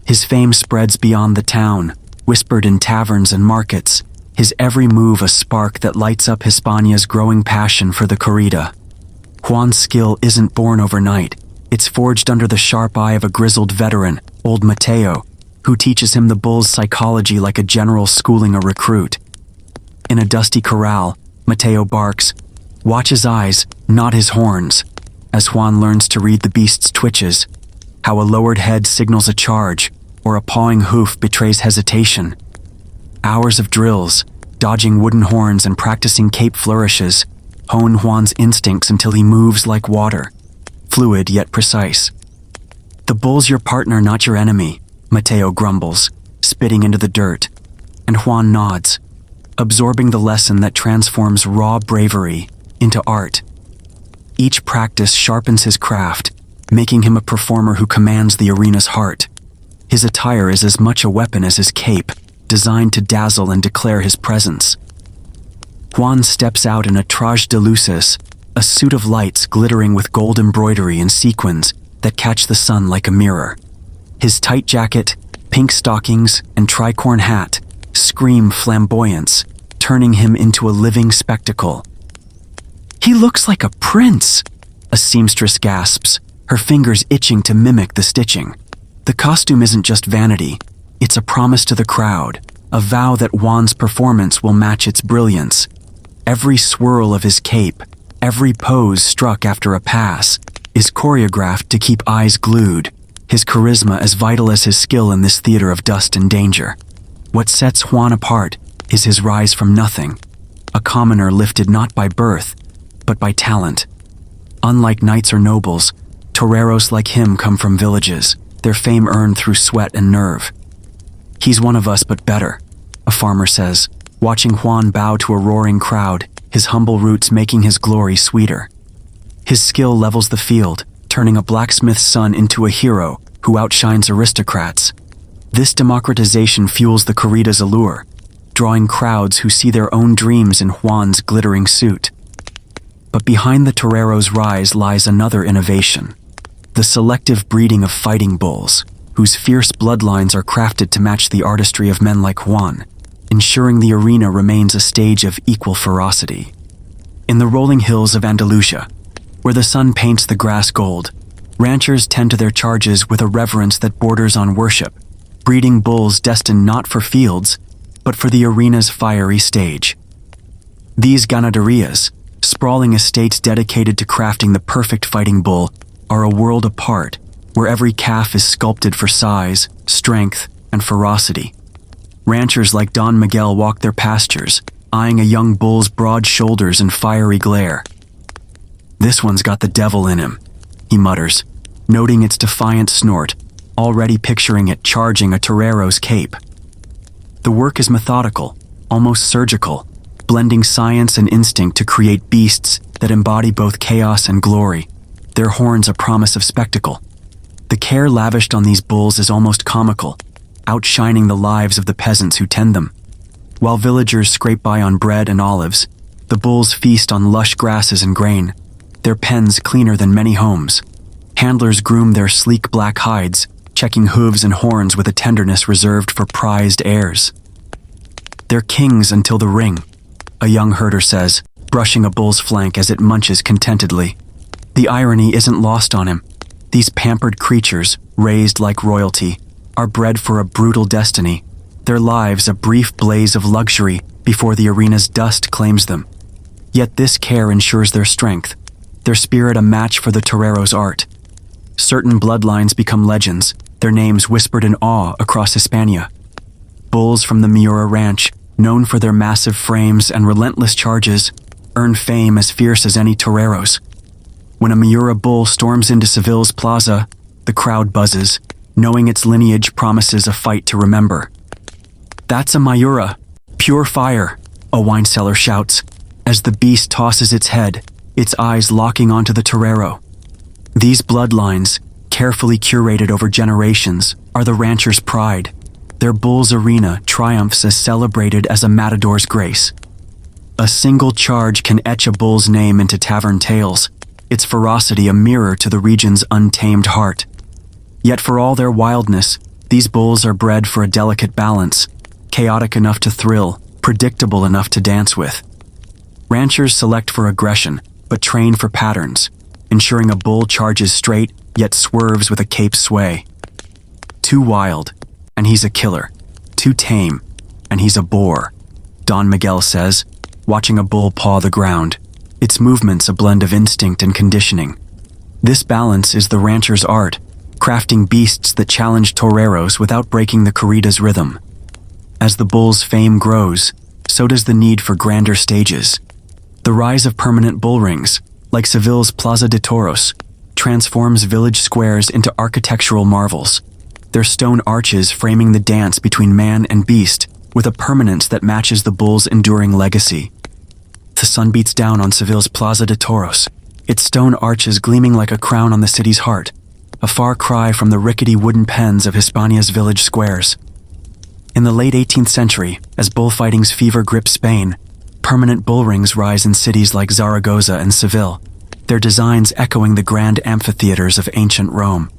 His fame spreads beyond the town, whispered in taverns and markets, his every move a spark that lights up Hispania's growing passion for the corrida. Juan's skill isn't born overnight. It's forged under the sharp eye of a grizzled veteran, old Mateo, who teaches him the bull's psychology like a general schooling a recruit. In a dusty corral, Mateo barks, "Watch his eyes, not his horns," as Juan learns to read the beast's twitches, how a lowered head signals a charge, or a pawing hoof betrays hesitation. Hours of drills, dodging wooden horns and practicing cape flourishes, hone Juan's instincts until he moves like water, fluid yet precise. "The bull's your partner, not your enemy," Mateo grumbles, spitting into the dirt, and Juan nods, absorbing the lesson that transforms raw bravery into art. Each practice sharpens his craft, making him a performer who commands the arena's heart. His attire is as much a weapon as his cape, designed to dazzle and declare his presence. Juan steps out in a traje de luces, a suit of lights glittering with gold embroidery and sequins that catch the sun like a mirror. His tight jacket, Pink stockings and tricorn hat scream flamboyance, turning him into a living spectacle. "He looks like a prince," a seamstress gasps, her fingers itching to mimic the stitching. The costume isn't just vanity, it's a promise to the crowd, a vow that Juan's performance will match its brilliance. Every swirl of his cape, every pose struck after a pass, is choreographed to keep eyes glued, his charisma as vital as his skill in this theater of dust and danger. What sets Juan apart is his rise from nothing, a commoner lifted not by birth, but by talent. Unlike knights or nobles, toreros like him come from villages, their fame earned through sweat and nerve. "He's one of us, but better," a farmer says, watching Juan bow to a roaring crowd, his humble roots making his glory sweeter. His skill levels the field, turning a blacksmith's son into a hero who outshines aristocrats. This democratization fuels the corrida's allure, drawing crowds who see their own dreams in Juan's glittering suit. But behind the torero's rise lies another innovation: the selective breeding of fighting bulls, whose fierce bloodlines are crafted to match the artistry of men like Juan, ensuring the arena remains a stage of equal ferocity. In the rolling hills of Andalusia, where the sun paints the grass gold, ranchers tend to their charges with a reverence that borders on worship, breeding bulls destined not for fields, but for the arena's fiery stage. These ganaderias, sprawling estates dedicated to crafting the perfect fighting bull, are a world apart, where every calf is sculpted for size, strength, and ferocity. Ranchers like Don Miguel walk their pastures, eyeing a young bull's broad shoulders and fiery glare. "This one's got the devil in him," he mutters, noting its defiant snort, already picturing it charging a torero's cape. The work is methodical, almost surgical, blending science and instinct to create beasts that embody both chaos and glory, their horns a promise of spectacle. The care lavished on these bulls is almost comical, outshining the lives of the peasants who tend them. While villagers scrape by on bread and olives, the bulls feast on lush grasses and grain, their pens cleaner than many homes. Handlers groom their sleek black hides, checking hooves and horns with a tenderness reserved for prized heirs. "They're kings until the ring," a young herder says, brushing a bull's flank as it munches contentedly. The irony isn't lost on him. These pampered creatures, raised like royalty, are bred for a brutal destiny, their lives a brief blaze of luxury before the arena's dust claims them. Yet this care ensures their strength, their spirit a match for the torero's art. Certain bloodlines become legends, their names whispered in awe across Hispania. Bulls from the Miura Ranch, known for their massive frames and relentless charges, earn fame as fierce as any toreros. When a Miura bull storms into Seville's plaza, the crowd buzzes, knowing its lineage promises a fight to remember. "That's a Miura, pure fire," a wine seller shouts, as the beast tosses its head, its eyes locking onto the torero. These bloodlines, carefully curated over generations, are the rancher's pride. Their bull's arena triumphs as celebrated as a matador's grace. A single charge can etch a bull's name into tavern tales, its ferocity a mirror to the region's untamed heart. Yet for all their wildness, these bulls are bred for a delicate balance, chaotic enough to thrill, predictable enough to dance with. Ranchers select for aggression, but train for patterns, ensuring a bull charges straight, yet swerves with a cape sway. Too wild, and he's a killer. Too tame, and he's a boar, Don Miguel says, watching a bull paw the ground, its movements a blend of instinct and conditioning. This balance is the rancher's art, crafting beasts that challenge toreros without breaking the corrida's rhythm. As the bull's fame grows, so does the need for grander stages. The rise of permanent bullrings, like Seville's Plaza de Toros, transforms village squares into architectural marvels, their stone arches framing the dance between man and beast with a permanence that matches the bull's enduring legacy. The sun beats down on Seville's Plaza de Toros, its stone arches gleaming like a crown on the city's heart, a far cry from the rickety wooden pens of Hispania's village squares. In the late 18th century, as bullfighting's fever gripped Spain, permanent bullrings rise in cities like Zaragoza and Seville, their designs echoing the grand amphitheaters of ancient Rome.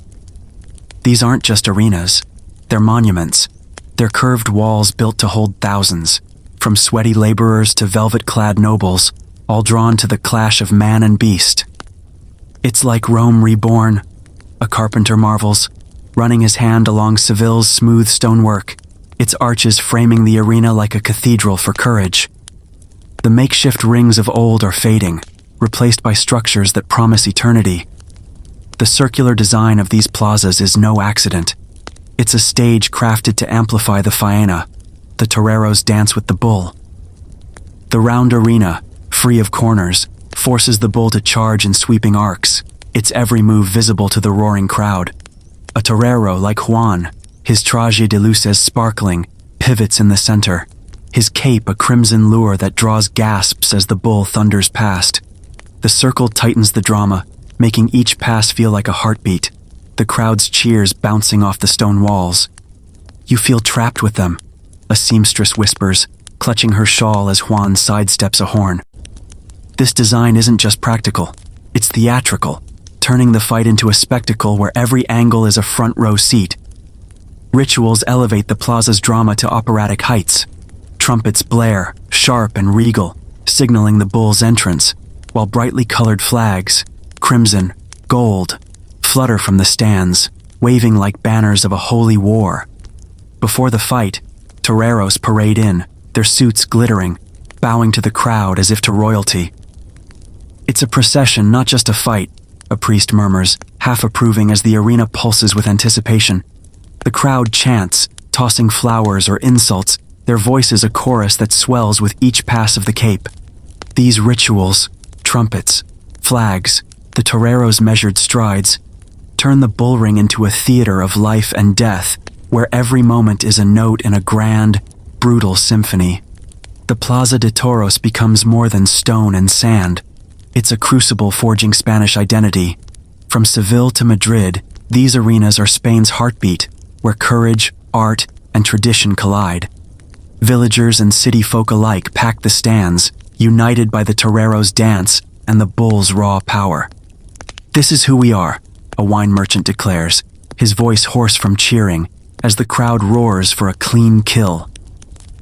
These aren't just arenas, They're monuments. They're curved walls built to hold thousands, from sweaty laborers to velvet-clad nobles, all drawn to the clash of man and beast. It's like Rome reborn, a carpenter marvels, running his hand along Seville's smooth stonework, its arches framing the arena like a cathedral for courage. The makeshift rings of old are fading, replaced by structures that promise eternity. The circular design of these plazas is no accident. It's a stage crafted to amplify the faena. The toreros dance with the bull. The round arena, free of corners, forces the bull to charge in sweeping arcs, its every move visible to the roaring crowd. A torero like Juan, his traje de luces sparkling, pivots in the center, his cape a crimson lure that draws gasps as the bull thunders past. The circle tightens the drama, making each pass feel like a heartbeat, the crowd's cheers bouncing off the stone walls. You feel trapped with them, a seamstress whispers, clutching her shawl as Juan sidesteps a horn. This design isn't just practical, it's theatrical, turning the fight into a spectacle where every angle is a front row seat. Rituals elevate the plaza's drama to operatic heights. Trumpets blare, sharp and regal, signaling the bull's entrance, while brightly colored flags, crimson, gold, flutter from the stands, waving like banners of a holy war. Before the fight, toreros parade in, their suits glittering, bowing to the crowd as if to royalty. It's a procession, not just a fight, a priest murmurs, half approving as the arena pulses with anticipation. The crowd chants, tossing flowers or insults, their voices a chorus that swells with each pass of the cape. These rituals, trumpets, flags, the toreros' measured strides, turn the bullring into a theater of life and death, where every moment is a note in a grand, brutal symphony. The Plaza de Toros becomes more than stone and sand. It's a crucible forging Spanish identity. From Seville to Madrid, these arenas are Spain's heartbeat, where courage, art, and tradition collide. Villagers and city folk alike pack the stands, united by the toreros' dance and the bull's raw power. This is who we are, a wine merchant declares, his voice hoarse from cheering, as the crowd roars for a clean kill.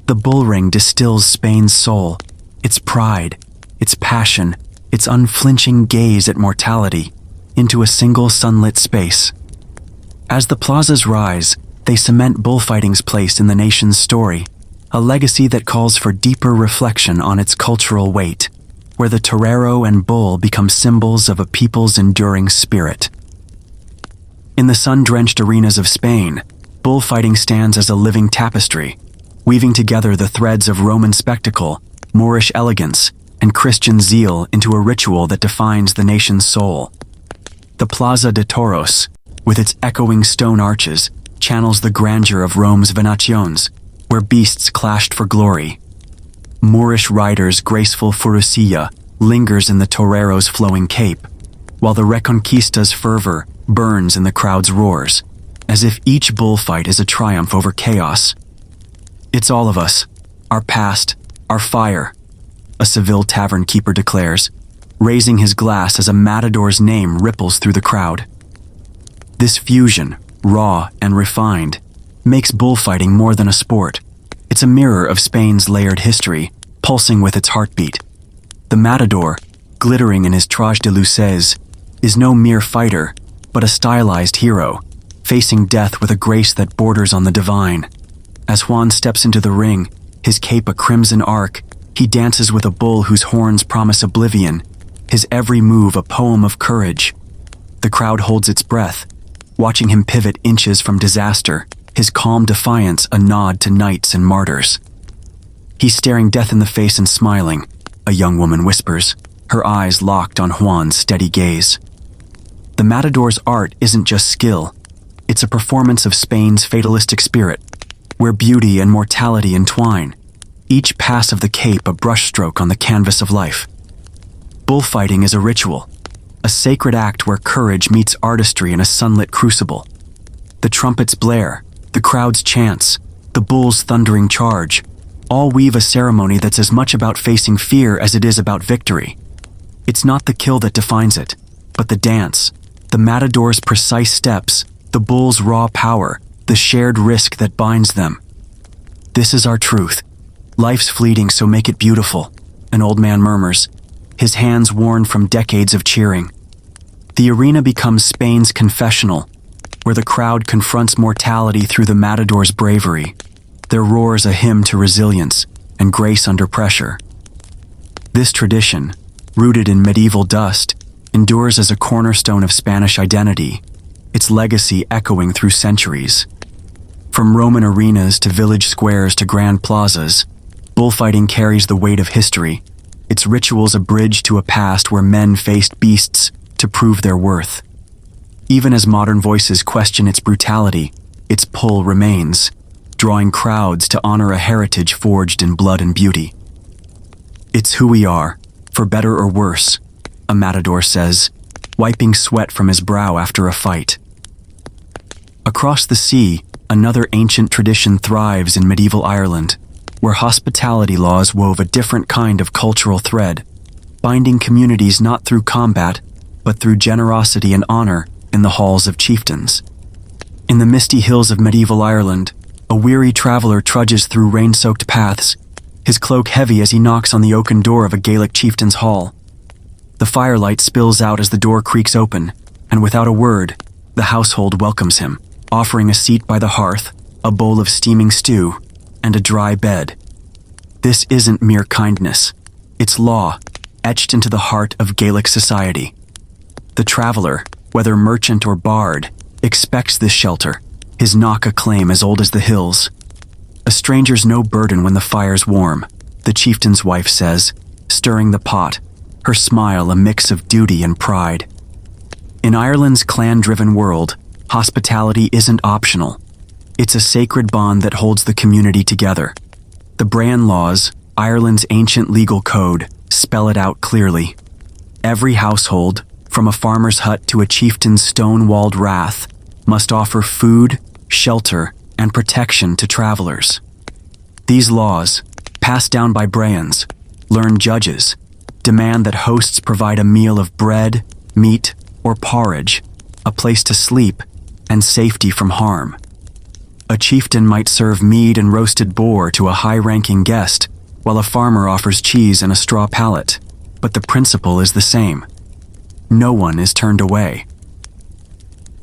The bullring distills Spain's soul, its pride, its passion, its unflinching gaze at mortality, into a single sunlit space. As the plazas rise, they cement bullfighting's place in the nation's story, a legacy that calls for deeper reflection on its cultural weight, where the torero and bull become symbols of a people's enduring spirit. In the sun-drenched arenas of Spain, bullfighting stands as a living tapestry, weaving together the threads of Roman spectacle, Moorish elegance, and Christian zeal into a ritual that defines the nation's soul. The Plaza de Toros, with its echoing stone arches, channels the grandeur of Rome's Venaciones, where beasts clashed for glory. Moorish riders' graceful furusilla lingers in the torero's flowing cape, while the Reconquista's fervor burns in the crowd's roars, as if each bullfight is a triumph over chaos. It's all of us, our past, our fire, a Seville tavern keeper declares, raising his glass as a matador's name ripples through the crowd. This fusion, raw and refined, makes bullfighting more than a sport. It's a mirror of Spain's layered history, pulsing with its heartbeat. The matador, glittering in his traje de luces, is no mere fighter, but a stylized hero, facing death with a grace that borders on the divine. As Juan steps into the ring, his cape a crimson arc, he dances with a bull whose horns promise oblivion, his every move a poem of courage. The crowd holds its breath, watching him pivot inches from disaster, his calm defiance a nod to knights and martyrs. He's staring death in the face and smiling, a young woman whispers, her eyes locked on Juan's steady gaze. The matador's art isn't just skill, it's a performance of Spain's fatalistic spirit, where beauty and mortality entwine, each pass of the cape a brushstroke on the canvas of life. Bullfighting is a ritual, a sacred act where courage meets artistry in a sunlit crucible. The trumpets blare, the crowd's chants, the bull's thundering charge, all weave a ceremony that's as much about facing fear as it is about victory. It's not the kill that defines it, but the dance, the matador's precise steps, the bull's raw power, the shared risk that binds them. "This is our truth. Life's fleeting, so make it beautiful," an old man murmurs, his hands worn from decades of cheering. The arena becomes Spain's confessional, where the crowd confronts mortality through the matador's bravery. Their roars a hymn to resilience and grace under pressure. This tradition, rooted in medieval dust, endures as a cornerstone of Spanish identity, its legacy echoing through centuries. From Roman arenas to village squares to grand plazas, bullfighting carries the weight of history, its rituals a bridge to a past where men faced beasts to prove their worth. Even as modern voices question its brutality, its pull remains, drawing crowds to honor a heritage forged in blood and beauty. "It's who we are, for better or worse," a matador says, wiping sweat from his brow after a fight. Across the sea, another ancient tradition thrives in medieval Ireland, where hospitality laws wove a different kind of cultural thread, binding communities not through combat, but through generosity and honor in the halls of chieftains. In the misty hills of medieval Ireland, a weary traveler trudges through rain-soaked paths, his cloak heavy as he knocks on the oaken door of a Gaelic chieftain's hall. The firelight spills out as the door creaks open, and without a word, the household welcomes him, offering a seat by the hearth, a bowl of steaming stew, and a dry bed. This isn't mere kindness. It's law, etched into the heart of Gaelic society. The traveler, whether merchant or bard, expects this shelter, his knock a claim as old as the hills. "A stranger's no burden when the fire's warm," the chieftain's wife says, stirring the pot, her smile a mix of duty and pride. In Ireland's clan-driven world, hospitality isn't optional. It's a sacred bond that holds the community together. The Bran laws, Ireland's ancient legal code, spell it out clearly. Every household, from a farmer's hut to a chieftain's stone-walled rath, must offer food, shelter, and protection to travelers. These laws, passed down by Brehons, learned judges, demand that hosts provide a meal of bread, meat, or porridge, a place to sleep, and safety from harm. A chieftain might serve mead and roasted boar to a high-ranking guest, while a farmer offers cheese and a straw pallet, but the principle is the same. No one is turned away.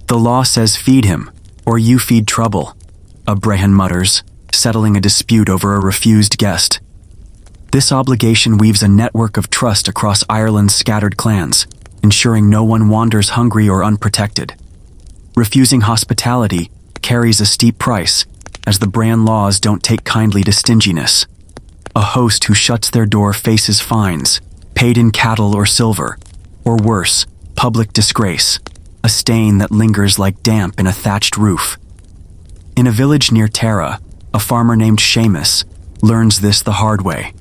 "The law says feed him, or you feed trouble," a Brehon mutters, settling a dispute over a refused guest. This obligation weaves a network of trust across Ireland's scattered clans, ensuring no one wanders hungry or unprotected. Refusing hospitality carries a steep price, as the Bran laws don't take kindly to stinginess. A host who shuts their door faces fines, paid in cattle or silver, or worse, public disgrace, a stain that lingers like damp in a thatched roof. In a village near Tara, a farmer named Seamus learns this the hard way,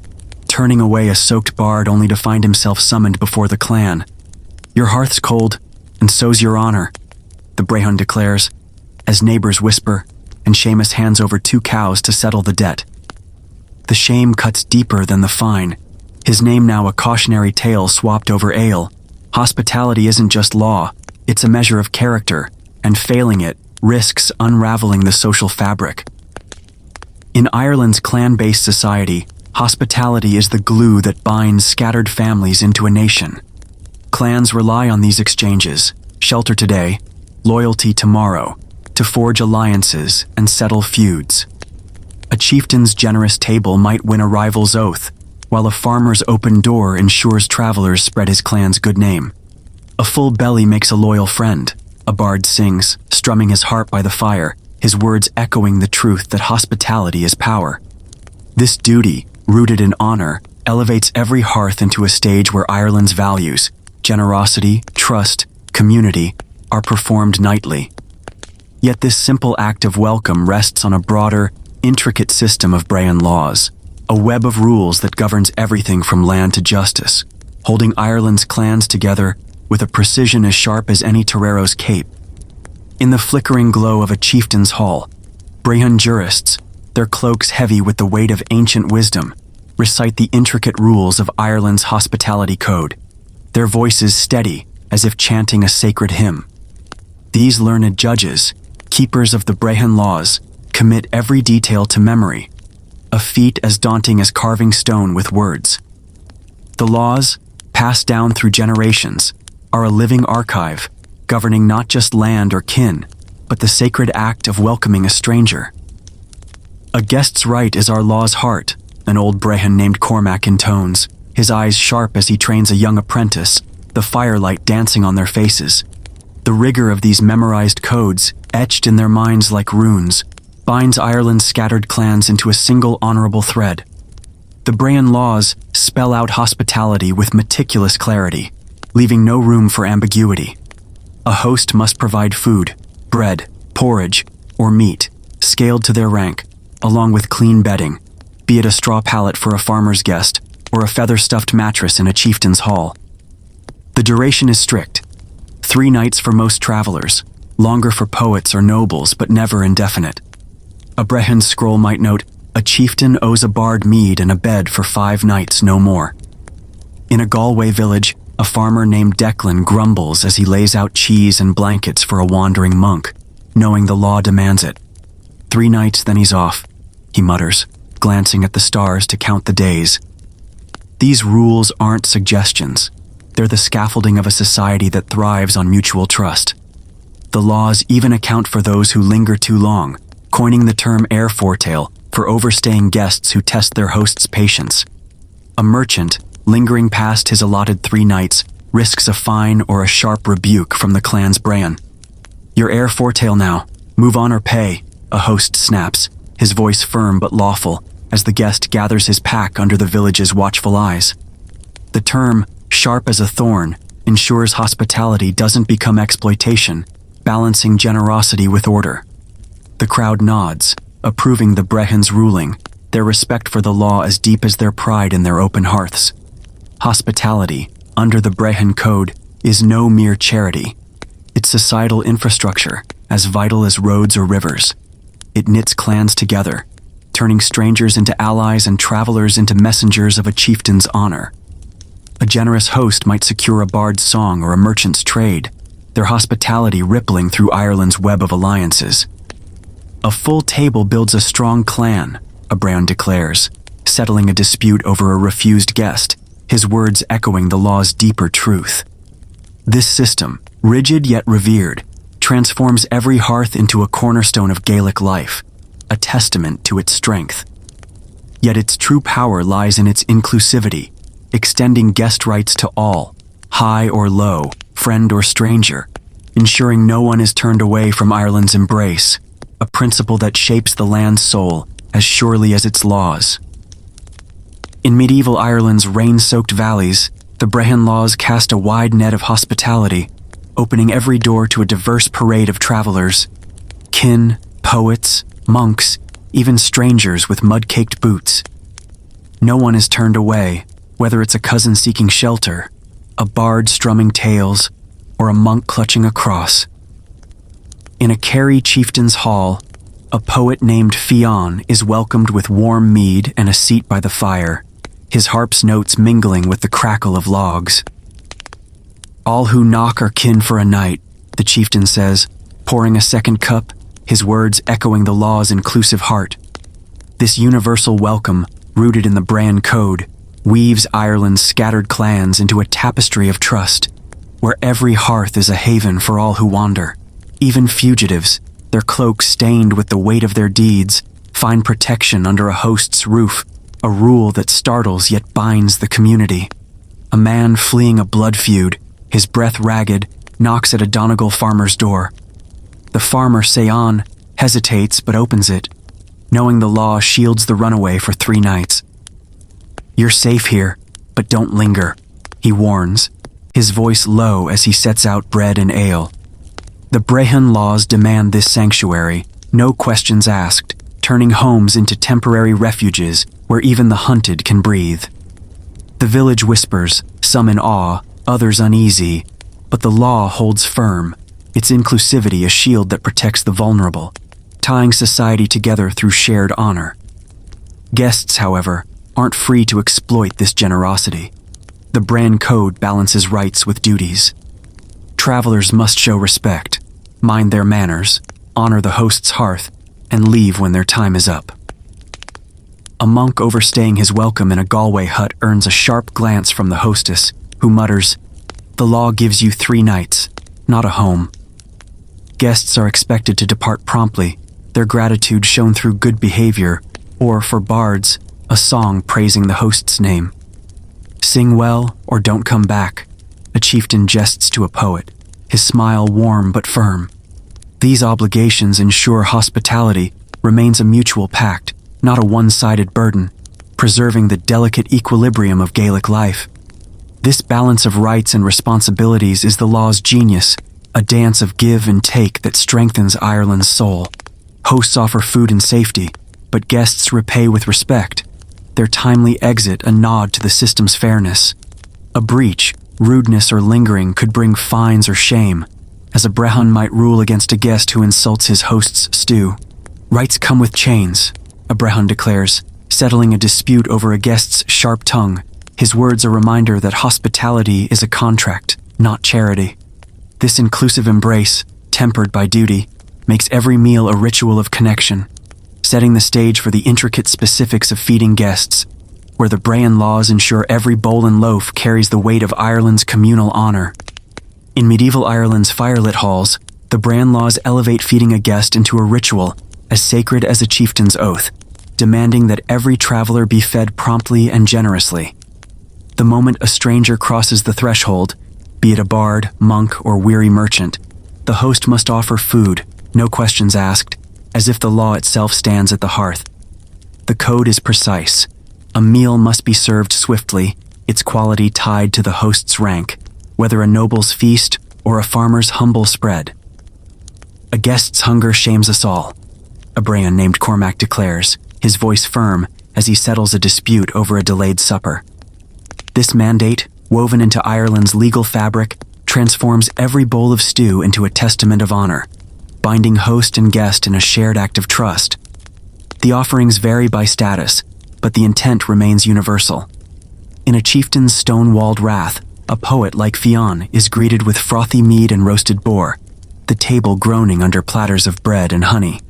turning away a soaked bard only to find himself summoned before the clan. "Your hearth's cold, and so's your honor," the Brehon declares, as neighbors whisper, and Seamus hands over 2 cows to settle the debt. The shame cuts deeper than the fine, his name now a cautionary tale swapped over ale. Hospitality isn't just law, it's a measure of character, and failing it risks unraveling the social fabric. In Ireland's clan-based society, hospitality is the glue that binds scattered families into a nation. Clans rely on these exchanges, shelter today, loyalty tomorrow, to forge alliances and settle feuds. A chieftain's generous table might win a rival's oath, while a farmer's open door ensures travelers spread his clan's good name. "A full belly makes a loyal friend," a bard sings, strumming his harp by the fire, his words echoing the truth that hospitality is power. This duty, rooted in honor, elevates every hearth into a stage where Ireland's values, generosity, trust, community, are performed nightly. Yet this simple act of welcome rests on a broader, intricate system of Bran laws, a web of rules that governs everything from land to justice, holding Ireland's clans together with a precision as sharp as any torero's cape. In the flickering glow of a chieftain's hall, Brehon jurists, their cloaks heavy with the weight of ancient wisdom, recite the intricate rules of Ireland's hospitality code, their voices steady as if chanting a sacred hymn. These learned judges, keepers of the Brehon laws commit every detail to memory, a feat as daunting as carving stone with words. The laws, passed down through generations, are a living archive governing not just land or kin, but the sacred act of welcoming a stranger. A guest's right is our law's heart, an old Brehon named Cormac intones, his eyes sharp as he trains a young apprentice, the firelight dancing on their faces. The rigor of these memorized codes, etched in their minds like runes, binds Ireland's scattered clans into a single honorable thread. The Brehon laws spell out hospitality with meticulous clarity, leaving no room for ambiguity. A host must provide food, bread, porridge, or meat, scaled to their rank, along with clean bedding, be it a straw pallet for a farmer's guest or a feather-stuffed mattress in a chieftain's hall. The duration is strict. 3 nights for most travelers, longer for poets or nobles, but never indefinite. A Brehon scroll might note, "A chieftain owes a bard mead and a bed for 5 nights, no more." In a Galway village, a farmer named Declan grumbles as he lays out cheese and blankets for a wandering monk, knowing the law demands it. 3 nights, then he's off, he mutters, glancing at the stars to count the days. These rules aren't suggestions. They're the scaffolding of a society that thrives on mutual trust. The laws even account for those who linger too long, coining the term air foretail for overstaying guests who test their host's patience. A merchant, lingering past his allotted 3 nights, risks a fine or a sharp rebuke from the clan's Brehon. "You're air foretail now. Move on or pay," a host snaps, his voice firm but lawful, as the guest gathers his pack under the village's watchful eyes. The term, sharp as a thorn, ensures hospitality doesn't become exploitation, balancing generosity with order. The crowd nods, approving the Brehon's ruling, their respect for the law as deep as their pride in their open hearths. Hospitality, under the Brehon code, is no mere charity. It's societal infrastructure, as vital as roads or rivers. It knits clans together, turning strangers into allies and travelers into messengers of a chieftain's honor. A generous host might secure a bard's song or a merchant's trade, their hospitality rippling through Ireland's web of alliances. "A full table builds a strong clan," a Brehon declares, settling a dispute over a refused guest, his words echoing the law's deeper truth. This system, rigid yet revered, transforms every hearth into a cornerstone of Gaelic life, a testament to its strength. Yet its true power lies in its inclusivity, extending guest rights to all, high or low, friend or stranger, ensuring no one is turned away from Ireland's embrace, a principle that shapes the land's soul as surely as its laws. In medieval Ireland's rain-soaked valleys, the Brehon laws cast a wide net of hospitality, opening every door to a diverse parade of travelers. Kin, poets, monks, even strangers with mud-caked boots. No one is turned away, whether it's a cousin seeking shelter, a bard strumming tales, or a monk clutching a cross. In a Kerry chieftain's hall, a poet named Fionn is welcomed with warm mead and a seat by the fire, his harp's notes mingling with the crackle of logs. "All who knock are kin for a night," the chieftain says, pouring a second cup, his words echoing the law's inclusive heart. This universal welcome, rooted in the Brehon code, weaves Ireland's scattered clans into a tapestry of trust, where every hearth is a haven for all who wander. Even fugitives, their cloaks stained with the weight of their deeds, find protection under a host's roof, a rule that startles yet binds the community. A man fleeing a blood feud, his breath ragged, knocks at a Donegal farmer's door. The farmer, Sean, hesitates but opens it, knowing the law shields the runaway for 3 nights. "You're safe here, but don't linger," he warns, his voice low as he sets out bread and ale. The Brehon laws demand this sanctuary, no questions asked, turning homes into temporary refuges where even the hunted can breathe. The village whispers, some in awe, others uneasy, but the law holds firm, its inclusivity a shield that protects the vulnerable, tying society together through shared honor. Guests, however, aren't free to exploit this generosity. The Brehon code balances rights with duties. Travelers must show respect, mind their manners, honor the host's hearth, and leave when their time is up. A monk overstaying his welcome in a Galway hut earns a sharp glance from the hostess, who mutters, "The law gives you 3 nights, not a home." Guests are expected to depart promptly, their gratitude shown through good behavior, or, for bards, a song praising the host's name. "Sing well or don't come back," a chieftain jests to a poet, his smile warm but firm. These obligations ensure hospitality remains a mutual pact, not a one-sided burden, preserving the delicate equilibrium of Gaelic life. This balance of rights and responsibilities is the law's genius, a dance of give and take that strengthens Ireland's soul. Hosts offer food and safety, but guests repay with respect, their timely exit a nod to the system's fairness. A breach, rudeness, or lingering could bring fines or shame, as a brehon might rule against a guest who insults his host's stew. "Rights come with chains," a brehon declares, settling a dispute over a guest's sharp tongue, his words a reminder that hospitality is a contract, not charity. This inclusive embrace, tempered by duty, makes every meal a ritual of connection, setting the stage for the intricate specifics of feeding guests, where the Bréan laws ensure every bowl and loaf carries the weight of Ireland's communal honor. In medieval Ireland's firelit halls, the Bran laws elevate feeding a guest into a ritual as sacred as a chieftain's oath, demanding that every traveler be fed promptly and generously. The moment a stranger crosses the threshold, be it a bard, monk, or weary merchant, the host must offer food, no questions asked, as if the law itself stands at the hearth. The code is precise. A meal must be served swiftly, its quality tied to the host's rank, whether a noble's feast or a farmer's humble spread. "A guest's hunger shames us all," a Bréan named Cormac declares, his voice firm as he settles a dispute over a delayed supper. This mandate, woven into Ireland's legal fabric, transforms every bowl of stew into a testament of honor, binding host and guest in a shared act of trust. The offerings vary by status, but the intent remains universal. In a chieftain's stone-walled rath, a poet like Fionn is greeted with frothy mead and roasted boar, the table groaning under platters of bread and honey.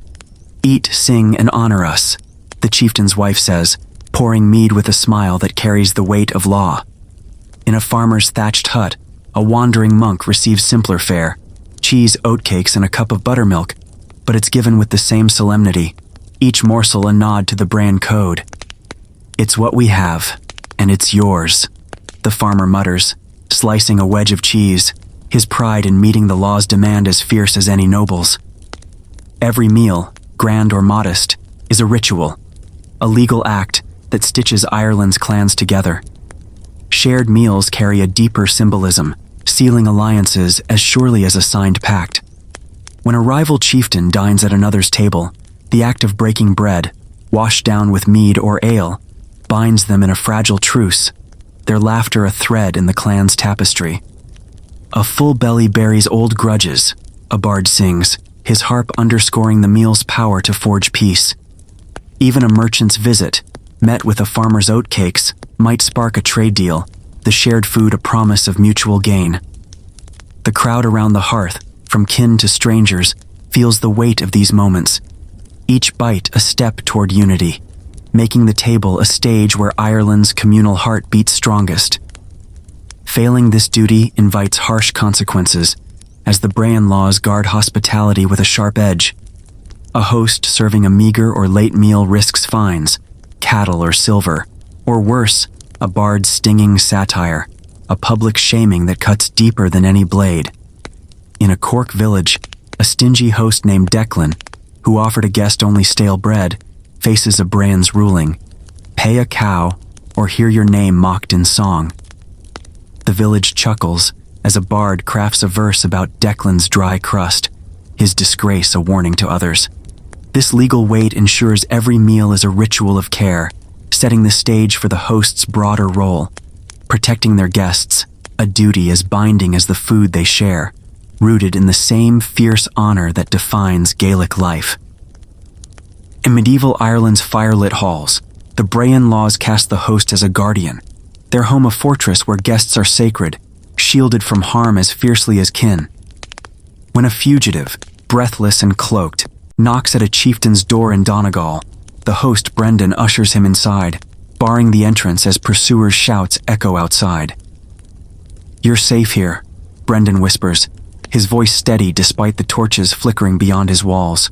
"Eat, sing, and honor us," the chieftain's wife says, pouring mead with a smile that carries the weight of law. In a farmer's thatched hut, a wandering monk receives simpler fare, cheese, oatcakes, and a cup of buttermilk, but it's given with the same solemnity, each morsel a nod to the Bran code. "It's what we have, and it's yours," the farmer mutters, slicing a wedge of cheese, his pride in meeting the law's demand as fierce as any noble's. Every meal, grand or modest, is a ritual, a legal act that stitches Ireland's clans together. Shared meals carry a deeper symbolism, sealing alliances as surely as a signed pact. When a rival chieftain dines at another's table, the act of breaking bread, washed down with mead or ale, binds them in a fragile truce, their laughter a thread in the clan's tapestry. "A full belly buries old grudges," a bard sings, his harp underscoring the meal's power to forge peace. Even a merchant's visit, met with a farmer's oatcakes, might spark a trade deal, the shared food a promise of mutual gain. The crowd around the hearth, from kin to strangers, feels the weight of these moments, each bite a step toward unity, making the table a stage where Ireland's communal heart beats strongest. Failing this duty invites harsh consequences, as the Bréan laws guard hospitality with a sharp edge. A host serving a meager or late meal risks fines, cattle or silver, or worse, a bard's stinging satire, a public shaming that cuts deeper than any blade. In a Cork village, a stingy host named Declan, who offered a guest only stale bread, faces a Bréan's ruling: pay a cow or hear your name mocked in song. The village chuckles as a bard crafts a verse about Declan's dry crust, his disgrace a warning to others. This legal weight ensures every meal is a ritual of care, setting the stage for the host's broader role, protecting their guests, a duty as binding as the food they share, rooted in the same fierce honor that defines Gaelic life. In medieval Ireland's firelit halls, the Bréan laws cast the host as a guardian, their home a fortress where guests are sacred, shielded from harm as fiercely as kin. When a fugitive, breathless and cloaked, knocks at a chieftain's door in Donegal. The host, Brendan, ushers him inside, barring the entrance as pursuers' shouts echo outside. "You're safe here," Brendan whispers, his voice steady despite the torches flickering beyond his walls.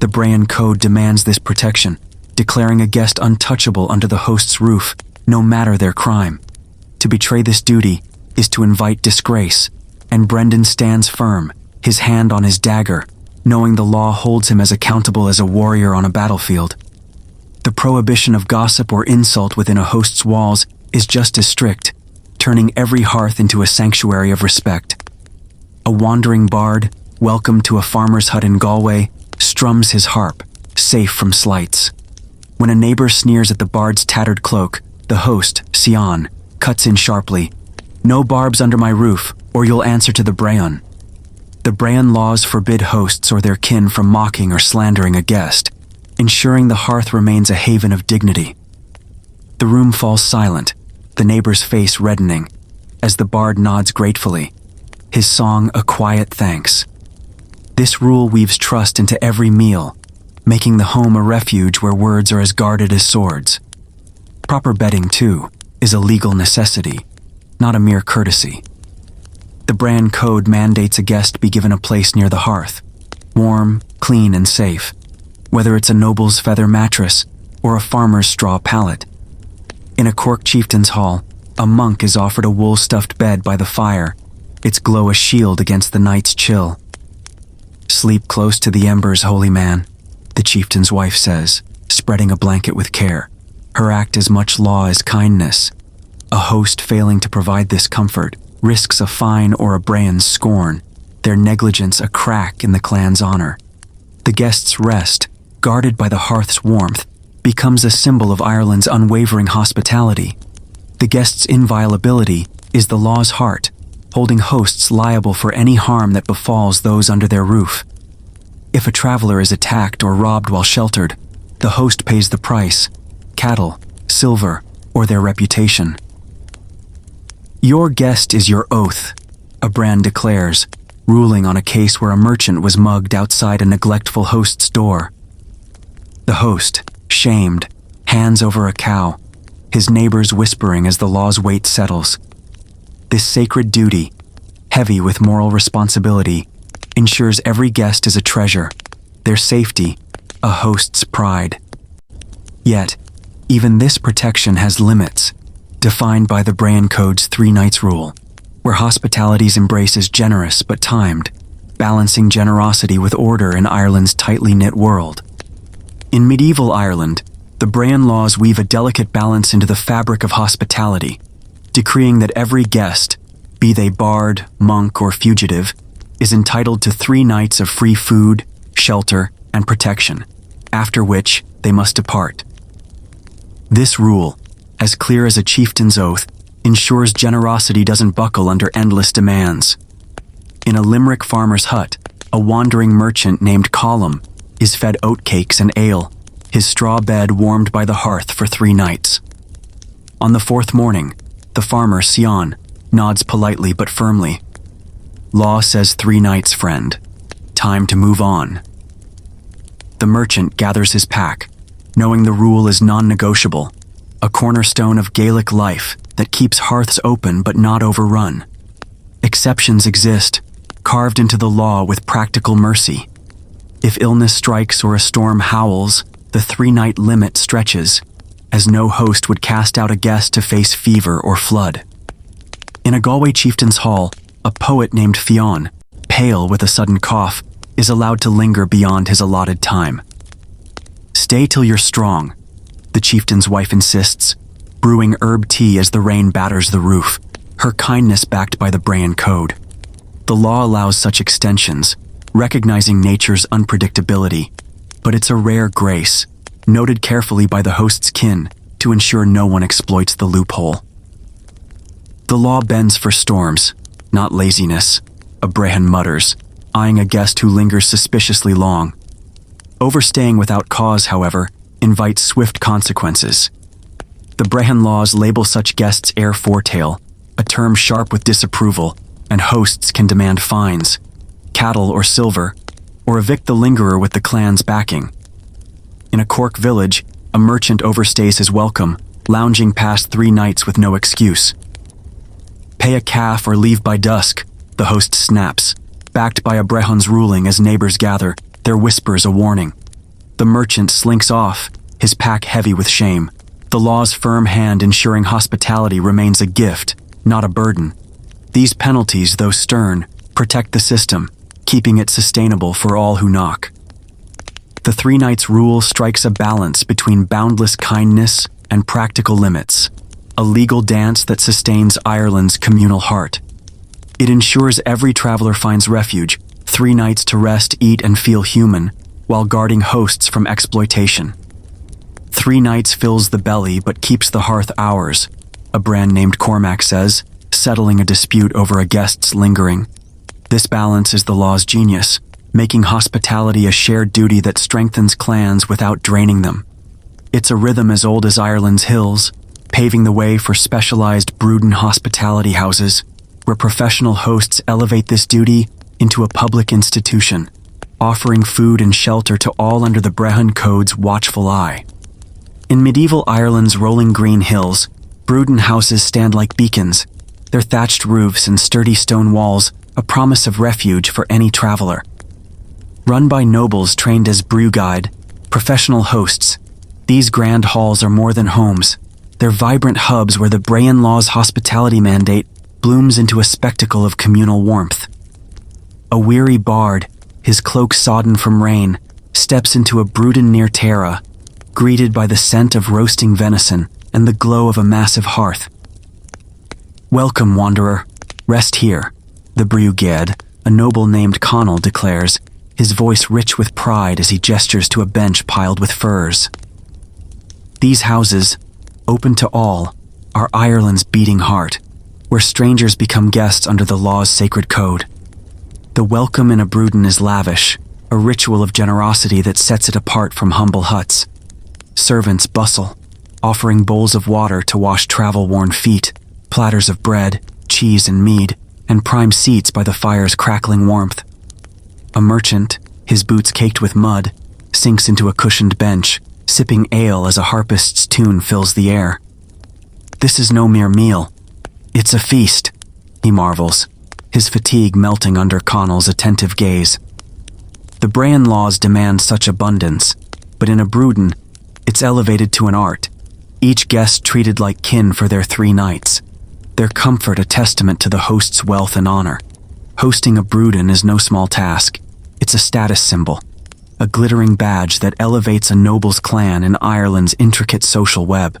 The Brean Code demands this protection, declaring a guest untouchable under the host's roof, no matter their crime. To betray this duty is to invite disgrace, and Brendan stands firm, his hand on his dagger, knowing the law holds him as accountable as a warrior on a battlefield. The prohibition of gossip or insult within a host's walls is just as strict, turning every hearth into a sanctuary of respect. A wandering bard, welcome to a farmer's hut in Galway, strums his harp, safe from slights. When a neighbor sneers at the bard's tattered cloak, the host, Sion, cuts in sharply, "No barbs under my roof, or you'll answer to the Breon." The Breon laws forbid hosts or their kin from mocking or slandering a guest, ensuring the hearth remains a haven of dignity. The room falls silent, the neighbor's face reddening, as the bard nods gratefully, his song a quiet thanks. This rule weaves trust into every meal, making the home a refuge where words are as guarded as swords. Proper bedding, too, is a legal necessity, not a mere courtesy. The Bran Code mandates a guest be given a place near the hearth, warm, clean, and safe, whether it's a noble's feather mattress or a farmer's straw pallet. In a Cork chieftain's hall, a monk is offered a wool-stuffed bed by the fire, its glow a shield against the night's chill. "Sleep close to the embers, holy man," the chieftain's wife says, spreading a blanket with care, her act as much law as kindness. A host failing to provide this comfort risks a fine or a Brean's scorn, their negligence a crack in the clan's honor. The guest's rest, guarded by the hearth's warmth, becomes a symbol of Ireland's unwavering hospitality. The guest's inviolability is the law's heart, holding hosts liable for any harm that befalls those under their roof. If a traveler is attacked or robbed while sheltered, the host pays the price: cattle, silver, or their reputation. "Your guest is your oath," a Bran declares, ruling on a case where a merchant was mugged outside a neglectful host's door. The host, shamed, hands over a cow, his neighbors whispering as the law's weight settles. This sacred duty, heavy with moral responsibility, ensures every guest is a treasure, their safety, a host's pride. Yet, even this protection has limits, defined by the Brean Code's 3 nights rule, where hospitality's embrace is generous but timed, balancing generosity with order in Ireland's tightly knit world. In medieval Ireland, the Brean laws weave a delicate balance into the fabric of hospitality, decreeing that every guest, be they bard, monk, or fugitive, is entitled to 3 nights of free food, shelter, and protection, after which they must depart. This rule, as clear as a chieftain's oath, ensures generosity doesn't buckle under endless demands. In a Limerick farmer's hut, a wandering merchant named Colum is fed oatcakes and ale, his straw bed warmed by the hearth for 3 nights. On the 4th morning, the farmer, Sion, nods politely but firmly. "Law says 3 nights, friend. Time to move on." The merchant gathers his pack, knowing the rule is non-negotiable, a cornerstone of Gaelic life that keeps hearths open but not overrun. Exceptions exist, carved into the law with practical mercy. If illness strikes or a storm howls, the 3-night limit stretches, as no host would cast out a guest to face fever or flood. In a Galway chieftain's hall, a poet named Fionn, pale with a sudden cough, is allowed to linger beyond his allotted time. "Stay till you're strong," the chieftain's wife insists, brewing herb tea as the rain batters the roof, her kindness backed by the Brean Code. The law allows such extensions, recognizing nature's unpredictability, but it's a rare grace, noted carefully by the host's kin to ensure no one exploits the loophole. The law bends for storms, not laziness, a Brehan mutters, eyeing a guest who lingers suspiciously long. Overstaying without cause, however, invites swift consequences. The Brehan laws label such guests air foretail, a term sharp with disapproval, and hosts can demand fines, cattle or silver, or evict the lingerer with the clan's backing. In a Cork village, a merchant overstays his welcome, lounging past 3 nights with no excuse. Pay a calf or leave by dusk, the host snaps, backed by a brehon's ruling as neighbors gather, their whispers a warning. The merchant slinks off, his pack heavy with shame, the law's firm hand ensuring hospitality remains a gift, not a burden. These penalties, though stern, protect the system, keeping it sustainable for all who knock. The 3 nights rule strikes a balance between boundless kindness and practical limits, a legal dance that sustains Ireland's communal heart. It ensures every traveler finds refuge, 3 nights to rest, eat, and feel human, while guarding hosts from exploitation. 3 nights fills the belly but keeps the hearth ours, a brand named Cormac says, settling a dispute over a guest's lingering. This balance is the law's genius, making hospitality a shared duty that strengthens clans without draining them. It's a rhythm as old as Ireland's hills, paving the way for specialized Bruden hospitality houses, where professional hosts elevate this duty into a public institution, offering food and shelter to all under the Brehon Code's watchful eye. In medieval Ireland's rolling green hills, Bruden houses stand like beacons, their thatched roofs and sturdy stone walls a promise of refuge for any traveler. Run by nobles trained as brew guide, professional hosts, these grand halls are more than homes. They're vibrant hubs where the Brehan law's hospitality mandate blooms into a spectacle of communal warmth. A weary bard, his cloak sodden from rain, steps into a Bruden near Tara, greeted by the scent of roasting venison and the glow of a massive hearth. "Welcome, wanderer. Rest here," the brewged, a noble named Conall, declares, his voice rich with pride as he gestures to a bench piled with furs. These houses, open to all, are Ireland's beating heart, where strangers become guests under the law's sacred code. The welcome in a Bruden is lavish, a ritual of generosity that sets it apart from humble huts. Servants bustle, offering bowls of water to wash travel-worn feet, platters of bread, cheese, and mead, and prime seats by the fire's crackling warmth. A merchant, his boots caked with mud, sinks into a cushioned bench, sipping ale as a harpist's tune fills the air. This is no mere meal. It's a feast, he marvels, his fatigue melting under Conall's attentive gaze. The Brehan laws demand such abundance, but in a Bruden, it's elevated to an art, each guest treated like kin for their 3 nights, their comfort a testament to the host's wealth and honor. Hosting a Bruden is no small task. It's a status symbol, a glittering badge that elevates a noble's clan in Ireland's intricate social web.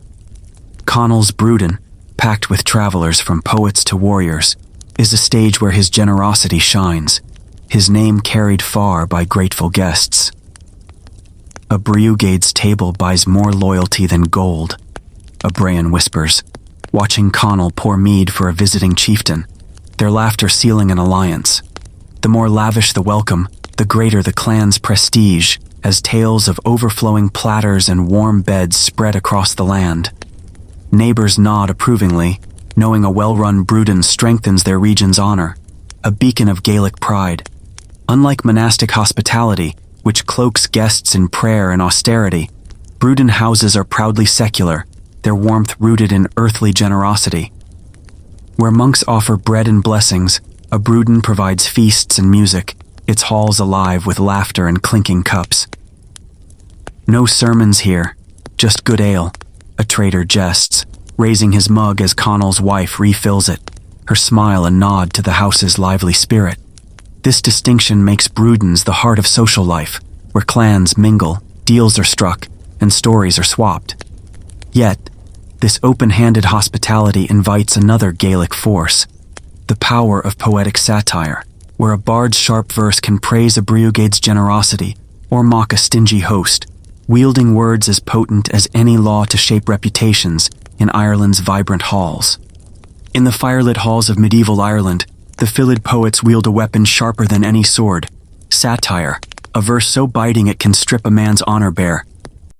Conall's Bruden, packed with travelers from poets to warriors, is a stage where his generosity shines, his name carried far by grateful guests. A brewgade's table buys more loyalty than gold, a Brehan whispers, watching Conall pour mead for a visiting chieftain, their laughter sealing an alliance. The more lavish the welcome, the greater the clan's prestige, as tales of overflowing platters and warm beds spread across the land. Neighbors nod approvingly, knowing a well-run Bruden strengthens their region's honor, a beacon of Gaelic pride. Unlike monastic hospitality, which cloaks guests in prayer and austerity, Bruden houses are proudly secular, their warmth rooted in earthly generosity. Where monks offer bread and blessings, a Bruden provides feasts and music, its halls alive with laughter and clinking cups. No sermons here, just good ale, a trader jests, raising his mug as Conall's wife refills it, her smile a nod to the house's lively spirit. This distinction makes Brudens the heart of social life, where clans mingle, deals are struck, and stories are swapped. Yet, this open-handed hospitality invites another Gaelic force, the power of poetic satire, where a bard's sharp verse can praise a brewgade's generosity or mock a stingy host, wielding words as potent as any law to shape reputations in Ireland's vibrant halls. In the firelit halls of medieval Ireland, the filled poets wield a weapon sharper than any sword, satire, a verse so biting it can strip a man's honor bare.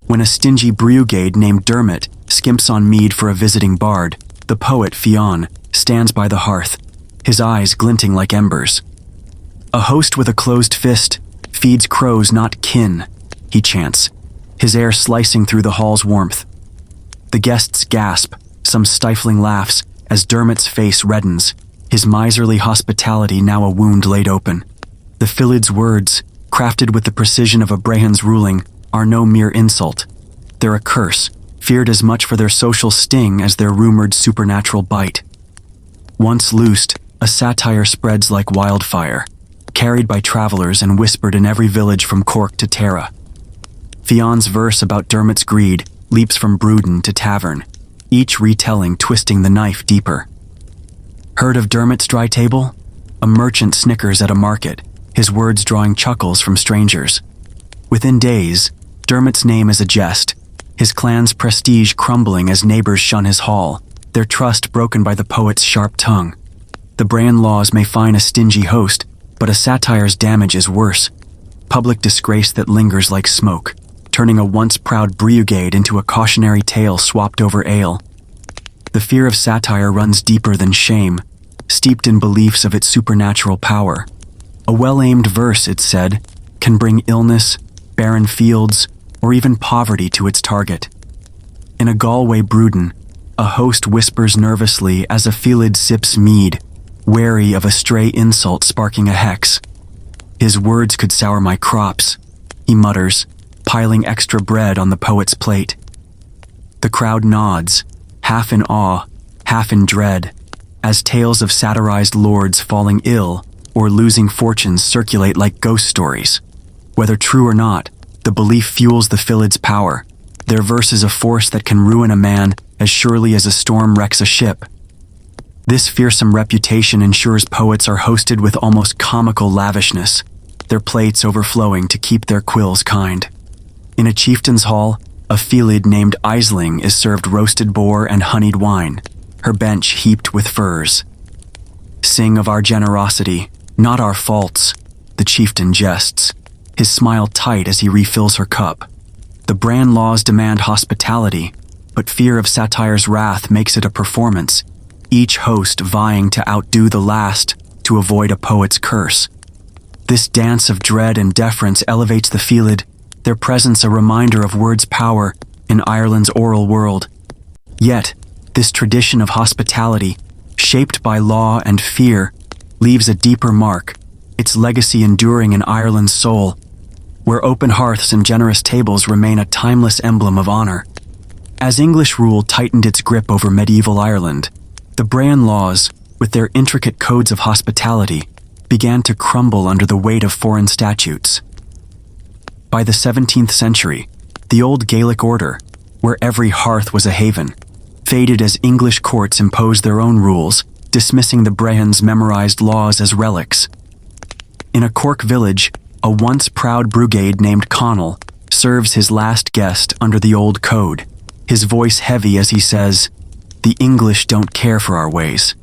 When a stingy brewgade named Dermot skimps on mead for a visiting bard, the poet Fionn stands by the hearth, his eyes glinting like embers. A host with a closed fist, Feeds crows, not kin, he chants, his air slicing through the hall's warmth. The guests gasp, some stifling laughs, as Dermot's face reddens, his miserly hospitality now a wound laid open. The Philid's words, crafted with the precision of a Brehon's ruling, are no mere insult. They're a curse, feared as much for their social sting as their rumored supernatural bite. Once loosed, a satire spreads like wildfire, carried by travelers and whispered in every village from Cork to Tara. Fionn's verse about Dermot's greed leaps from Brewdon to Tavern, each retelling twisting the knife deeper. Heard of Dermot's dry table? A merchant snickers at a market, his words drawing chuckles from strangers. Within days, Dermot's name is a jest, his clan's prestige crumbling as neighbors shun his hall, their trust broken by the poet's sharp tongue. The Bran laws may fine a stingy host, but a satire's damage is worse. Public disgrace that lingers like smoke, turning a once proud brigade into a cautionary tale swapped over ale. The fear of satire runs deeper than shame, steeped in beliefs of its supernatural power. A well-aimed verse, it said, can bring illness, barren fields, or even poverty to its target. In a Galway Brewdon, a host whispers nervously as a Philid sips mead, wary of a stray insult sparking a hex. His words could sour my crops, he mutters, piling extra bread on the poet's plate. The crowd nods, half in awe, half in dread, as tales of satirized lords falling ill or losing fortunes circulate like ghost stories. Whether true or not, the belief fuels the Philid's power. Their verse is a force that can ruin a man as surely as a storm wrecks a ship. This fearsome reputation ensures poets are hosted with almost comical lavishness, their plates overflowing to keep their quills kind. In a chieftain's hall, a Philid named Aisling is served roasted boar and honeyed wine, her bench heaped with furs. Sing of our generosity, not our faults, the chieftain jests, his smile tight as he refills her cup. The Bran laws demand hospitality, but fear of satire's wrath makes it a performance, each host vying to outdo the last to avoid a poet's curse. This dance of dread and deference elevates the Philid, their presence a reminder of words' power in Ireland's oral world. Yet, this tradition of hospitality, shaped by law and fear, leaves a deeper mark, its legacy enduring in Ireland's soul, where open hearths and generous tables remain a timeless emblem of honor. As English rule tightened its grip over medieval Ireland, the Bran laws, with their intricate codes of hospitality, began to crumble under the weight of foreign statutes. By the 17th century, the old Gaelic order, where every hearth was a haven, faded as English courts imposed their own rules, dismissing the Brehons' memorized laws as relics. In a Cork village, a once proud brigade named Conall serves his last guest under the old code, his voice heavy as he says, "The English don't care for our ways."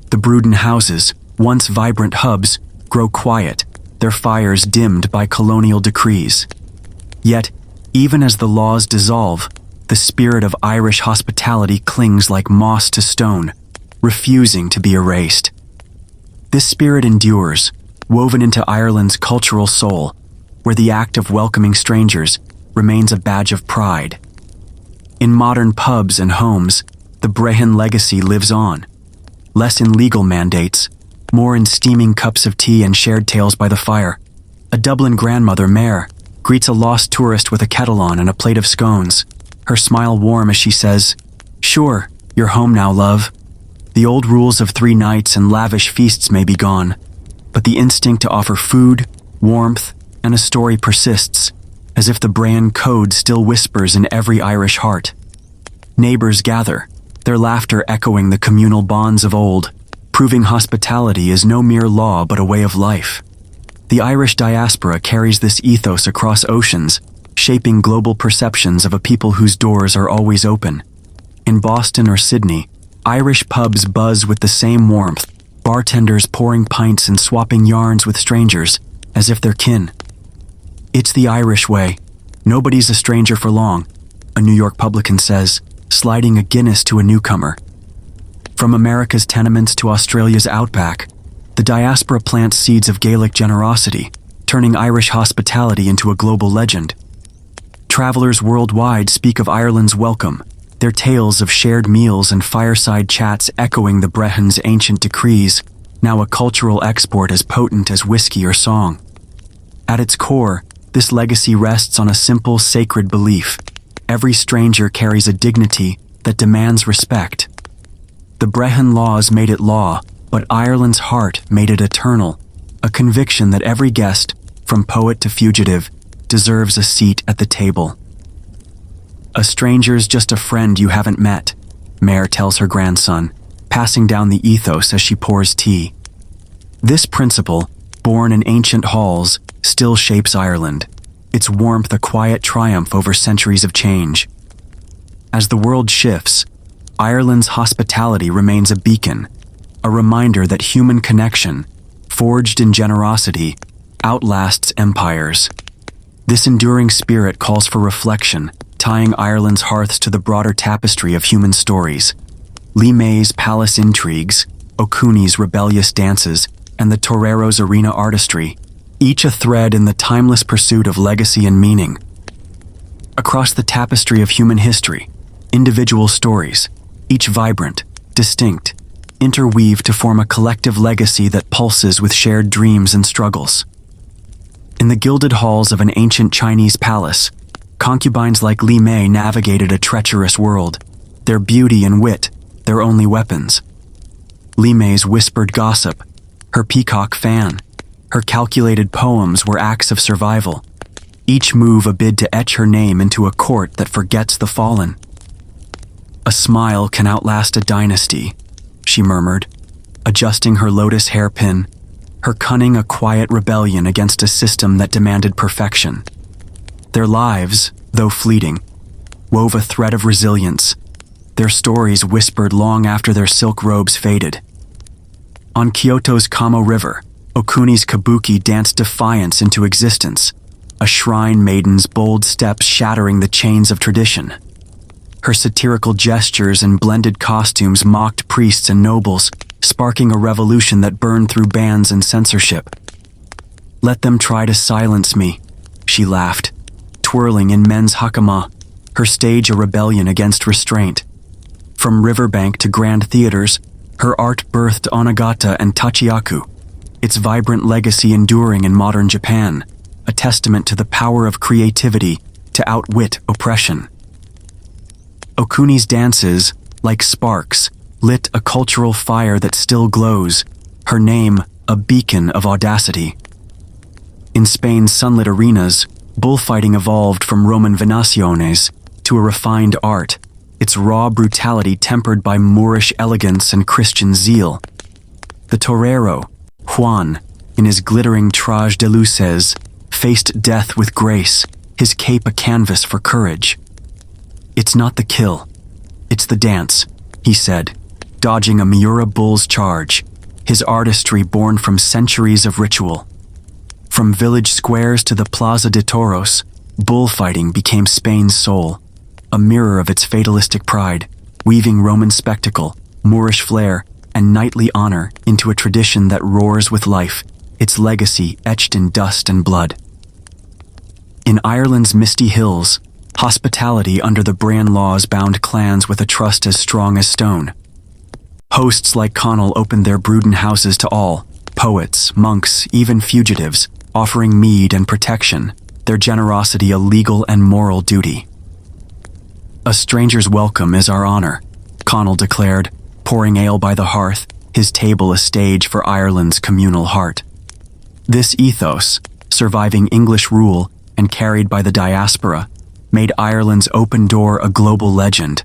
The Brewdon houses, once vibrant hubs, grow quiet, their fires dimmed by colonial decrees. Yet, even as the laws dissolve, the spirit of Irish hospitality clings like moss to stone, refusing to be erased. This spirit endures, woven into Ireland's cultural soul, where the act of welcoming strangers remains a badge of pride. In modern pubs and homes, the Brehon legacy lives on, less in legal mandates, more in steaming cups of tea and shared tales by the fire. A Dublin grandmother, Mare, greets a lost tourist with a kettle on and a plate of scones, her smile warm as she says, "Sure, you're home now, love." The old rules of 3 nights and lavish feasts may be gone, but the instinct to offer food, warmth, and a story persists, as if the Bran code still whispers in every Irish heart. Neighbors gather, their laughter echoing the communal bonds of old, proving hospitality is no mere law but a way of life. The Irish diaspora carries this ethos across oceans, shaping global perceptions of a people whose doors are always open. In Boston or Sydney, Irish pubs buzz with the same warmth, bartenders pouring pints and swapping yarns with strangers, as if they're kin. It's the Irish way. Nobody's a stranger for long, a New York publican says, sliding a Guinness to a newcomer. From America's tenements to Australia's outback, the diaspora plants seeds of Gaelic generosity, turning Irish hospitality into a global legend. Travelers worldwide speak of Ireland's welcome, their tales of shared meals and fireside chats echoing the Brehon's ancient decrees, now a cultural export as potent as whiskey or song. At its core, this legacy rests on a simple, sacred belief. Every stranger carries a dignity that demands respect. The Brehon laws made it law, but Ireland's heart made it eternal, a conviction that every guest, from poet to fugitive, deserves a seat at the table. A stranger's just a friend you haven't met, Mare tells her grandson, passing down the ethos as she pours tea. This principle, born in ancient halls, still shapes Ireland, its warmth a quiet triumph over centuries of change. As the world shifts, Ireland's hospitality remains a beacon, a reminder that human connection, forged in generosity, outlasts empires. This enduring spirit calls for reflection, tying Ireland's hearths to the broader tapestry of human stories. Li-Mei's palace intrigues, Okuni's rebellious dances, and the toreros' arena artistry, each a thread in the timeless pursuit of legacy and meaning. Across the tapestry of human history, individual stories, each vibrant, distinct, interweave to form a collective legacy that pulses with shared dreams and struggles. In the gilded halls of an ancient Chinese palace, concubines like Li-Mei navigated a treacherous world, their beauty and wit their only weapons. Li-Mei's whispered gossip, her peacock fan, her calculated poems were acts of survival, each move a bid to etch her name into a court that forgets the fallen. A smile can outlast a dynasty, she murmured, adjusting her lotus hairpin, her cunning a quiet rebellion against a system that demanded perfection. Their lives, though fleeting, wove a thread of resilience, their stories whispered long after their silk robes faded. On Kyoto's Kamo River, Okuni's kabuki danced defiance into existence, a shrine maiden's bold steps shattering the chains of tradition. Her satirical gestures and blended costumes mocked priests and nobles, sparking a revolution that burned through bans and censorship. "Let them try to silence me," she laughed, twirling in men's hakama, her stage a rebellion against restraint. From riverbank to grand theaters, her art birthed onagata and tachiaku, its vibrant legacy enduring in modern Japan, a testament to the power of creativity to outwit oppression. Okuni's dances, like sparks, lit a cultural fire that still glows, her name a beacon of audacity. In Spain's sunlit arenas, bullfighting evolved from Roman venaciones to a refined art, its raw brutality tempered by Moorish elegance and Christian zeal. The torero, Juan, in his glittering traje de luces, faced death with grace, his cape a canvas for courage. "It's not the kill, it's the dance," he said, dodging a Miura bull's charge, his artistry born from centuries of ritual. From village squares to the Plaza de Toros, bullfighting became Spain's soul, a mirror of its fatalistic pride, weaving Roman spectacle, Moorish flair, and knightly honor into a tradition that roars with life, its legacy etched in dust and blood. In Ireland's misty hills, hospitality under the Brehon laws bound clans with a trust as strong as stone. Hosts like Conall opened their Bruden houses to all, poets, monks, even fugitives, offering mead and protection, their generosity a legal and moral duty. "A stranger's welcome is our honor," Conall declared, pouring ale by the hearth, his table a stage for Ireland's communal heart. This ethos, surviving English rule and carried by the diaspora, made Ireland's open door a global legend,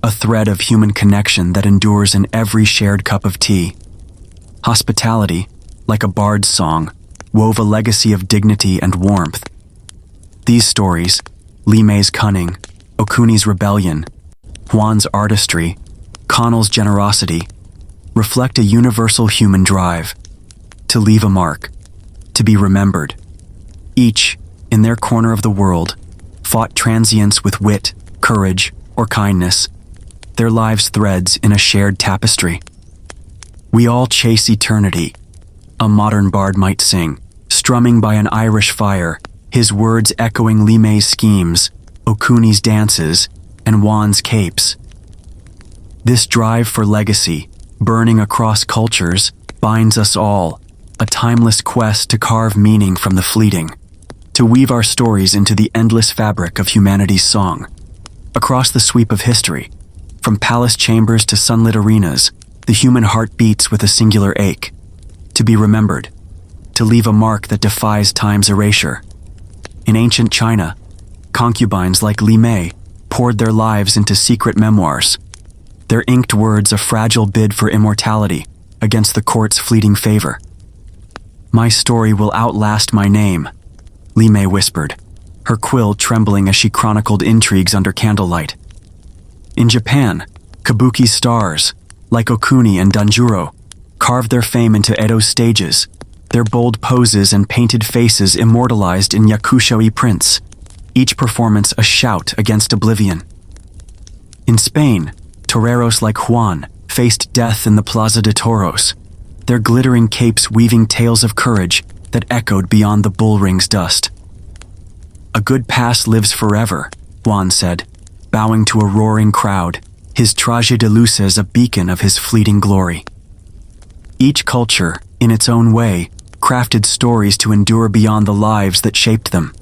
a thread of human connection that endures in every shared cup of tea. Hospitality, like a bard's song, wove a legacy of dignity and warmth. These stories, Li-Mei's cunning, Okuni's rebellion, Juan's artistry, Conall's generosity, reflect a universal human drive, to leave a mark, to be remembered. Each, in their corner of the world, fought transience with wit, courage, or kindness, their lives threads in a shared tapestry. "We all chase eternity," a modern bard might sing, strumming by an Irish fire, his words echoing Li-Mei's schemes, Okuni's dances, and Juan's capes. This drive for legacy, burning across cultures, binds us all, a timeless quest to carve meaning from the fleeting, to weave our stories into the endless fabric of humanity's song. Across the sweep of history, from palace chambers to sunlit arenas, the human heart beats with a singular ache, to be remembered, to leave a mark that defies time's erasure. In ancient China, concubines like Li-Mei poured their lives into secret memoirs, their inked words a fragile bid for immortality against the court's fleeting favor. "My story will outlast my name," Li-Mei whispered, her quill trembling as she chronicled intrigues under candlelight. In Japan, kabuki stars, like Okuni and Danjuro, carved their fame into Edo's stages, their bold poses and painted faces immortalized in yakushoi prints, each performance a shout against oblivion. In Spain, toreros like Juan faced death in the Plaza de Toros, their glittering capes weaving tales of courage that echoed beyond the bullring's dust. "A good past lives forever," Juan said, bowing to a roaring crowd, his traje de luces a beacon of his fleeting glory. Each culture, in its own way, crafted stories to endure beyond the lives that shaped them.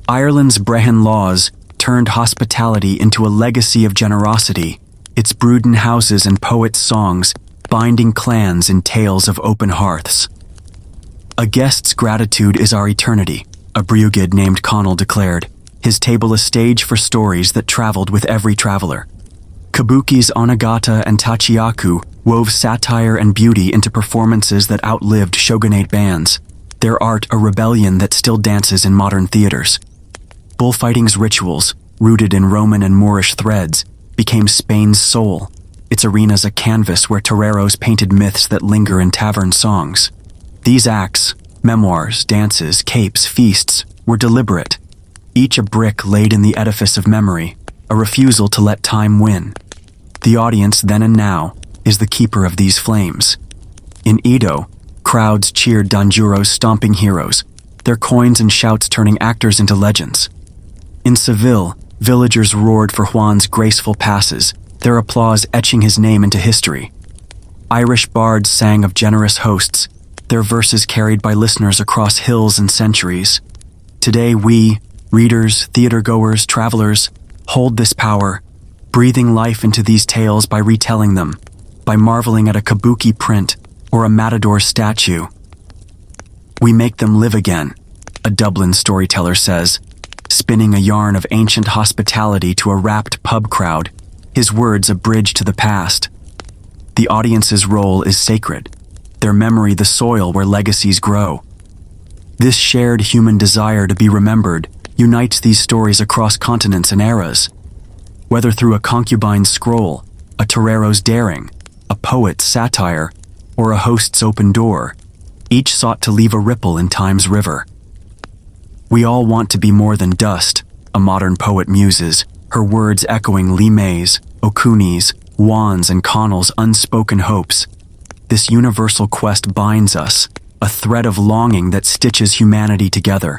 Ireland's Brehon laws turned hospitality into a legacy of generosity, its Brewden houses and poets' songs binding clans in tales of open hearths. "A guest's gratitude is our eternity," a Brugid named Conall declared, his table a stage for stories that traveled with every traveler. Kabuki's Onagata and Tachiyaku wove satire and beauty into performances that outlived shogunate bands, their art a rebellion that still dances in modern theaters. Bullfighting's rituals, rooted in Roman and Moorish threads, became Spain's soul, its arenas a canvas where toreros painted myths that linger in tavern songs. These acts, memoirs, dances, capes, feasts, were deliberate, each a brick laid in the edifice of memory, a refusal to let time win. The audience then and now is the keeper of these flames. In Edo, crowds cheered Danjuro's stomping heroes, their coins and shouts turning actors into legends. In Seville, villagers roared for Juan's graceful passes, their applause etching his name into history. Irish bards sang of generous hosts, their verses carried by listeners across hills and centuries. Today we, readers, theatergoers, travelers, hold this power, breathing life into these tales by retelling them, by marveling at a kabuki print or a matador statue. "We make them live again," a Dublin storyteller says, spinning a yarn of ancient hospitality to a rapt pub crowd, his words a bridge to the past. The audience's role is sacred, their memory the soil where legacies grow. This shared human desire to be remembered unites these stories across continents and eras. Whether through a concubine's scroll, a torero's daring, a poet's satire, or a host's open door, each sought to leave a ripple in time's river. "We all want to be more than dust," a modern poet muses, her words echoing Li-Mei's, Okuni's, Juan's and Conall's unspoken hopes. This universal quest binds us, a thread of longing that stitches humanity together.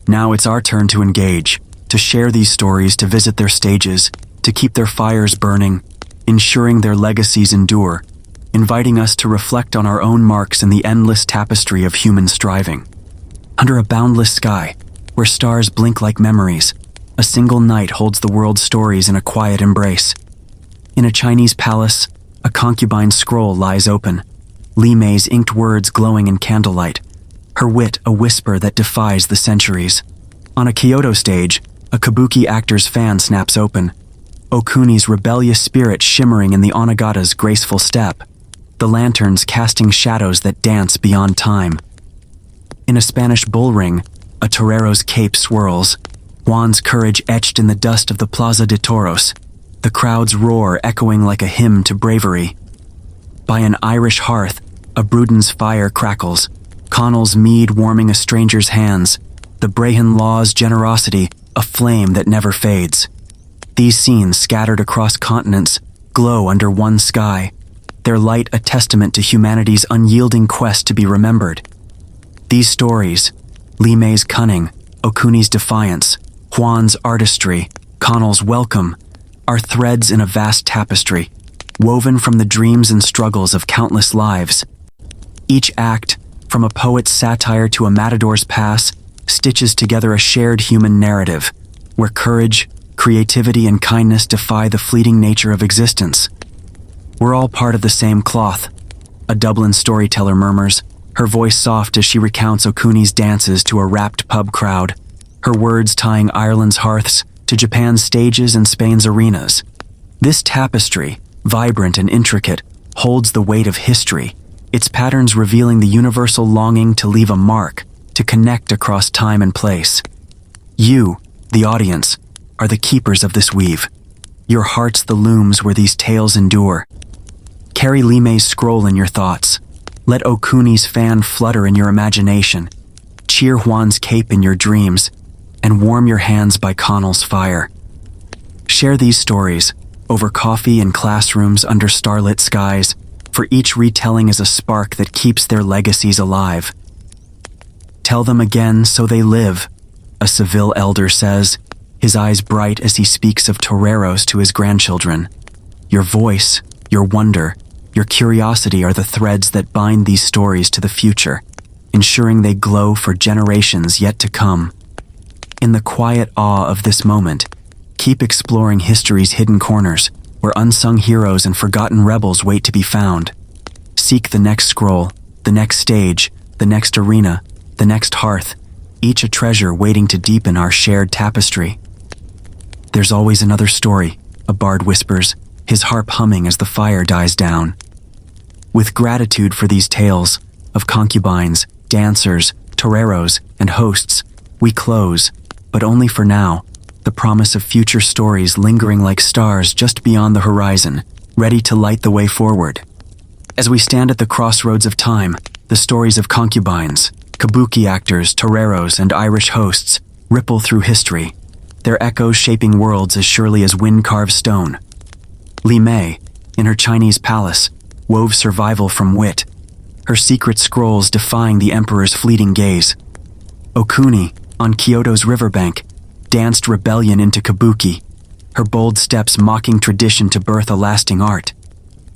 Now it's our turn to engage, to share these stories, to visit their stages, to keep their fires burning, ensuring their legacies endure, inviting us to reflect on our own marks in the endless tapestry of human striving. Under a boundless sky, where stars blink like memories, a single night holds the world's stories in a quiet embrace. In a Chinese palace, a concubine's scroll lies open, Li-Mei's inked words glowing in candlelight, her wit a whisper that defies the centuries. On a Kyoto stage, a kabuki actor's fan snaps open, Okuni's rebellious spirit shimmering in the Onagata's graceful step, the lanterns casting shadows that dance beyond time. In a Spanish bullring, a torero's cape swirls, Juan's courage etched in the dust of the Plaza de Toros, the crowd's roar echoing like a hymn to bravery. By an Irish hearth, a Brewden's fire crackles, Conall's mead warming a stranger's hands, the Brehon law's generosity a flame that never fades. These scenes scattered across continents glow under one sky, their light a testament to humanity's unyielding quest to be remembered. These stories, Li-Mei's cunning, Okuni's defiance, Juan's artistry, Conall's welcome, are threads in a vast tapestry, woven from the dreams and struggles of countless lives. Each act, from a poet's satire to a matador's pass, stitches together a shared human narrative, where courage, creativity, and kindness defy the fleeting nature of existence. We're all part of the same cloth, a Dublin storyteller murmurs, her voice soft as she recounts Okuni's dances to a rapt pub crowd, her words tying Ireland's hearths to Japan's stages and Spain's arenas. This tapestry, vibrant and intricate, holds the weight of history, its patterns revealing the universal longing to leave a mark, to connect across time and place. You, the audience, are the keepers of this weave. Your heart's the looms where these tales endure. Carry Li-Mei's scroll in your thoughts. Let Okuni's fan flutter in your imagination. Cheer Juan's cape in your dreams, and warm your hands by Conall's fire. Share these stories, over coffee in classrooms under starlit skies, for each retelling is a spark that keeps their legacies alive. Tell them again so they live, a Seville elder says, his eyes bright as he speaks of toreros to his grandchildren. Your voice, your wonder, your curiosity are the threads that bind these stories to the future, ensuring they glow for generations yet to come. In the quiet awe of this moment, keep exploring history's hidden corners, where unsung heroes and forgotten rebels wait to be found. Seek the next scroll, the next stage, the next arena, the next hearth, each a treasure waiting to deepen our shared tapestry. There's always another story, a bard whispers, his harp humming as the fire dies down. With gratitude for these tales of concubines, dancers, toreros, and hosts, we close, but only for now, the promise of future stories lingering like stars just beyond the horizon, ready to light the way forward. As we stand at the crossroads of time, the stories of concubines, kabuki actors, toreros, and Irish hosts ripple through history, their echoes shaping worlds as surely as wind carves stone. Li-Mei, in her Chinese palace, wove survival from wit, her secret scrolls defying the emperor's fleeting gaze. Okuni, on Kyoto's riverbank, danced rebellion into kabuki, her bold steps mocking tradition to birth a lasting art.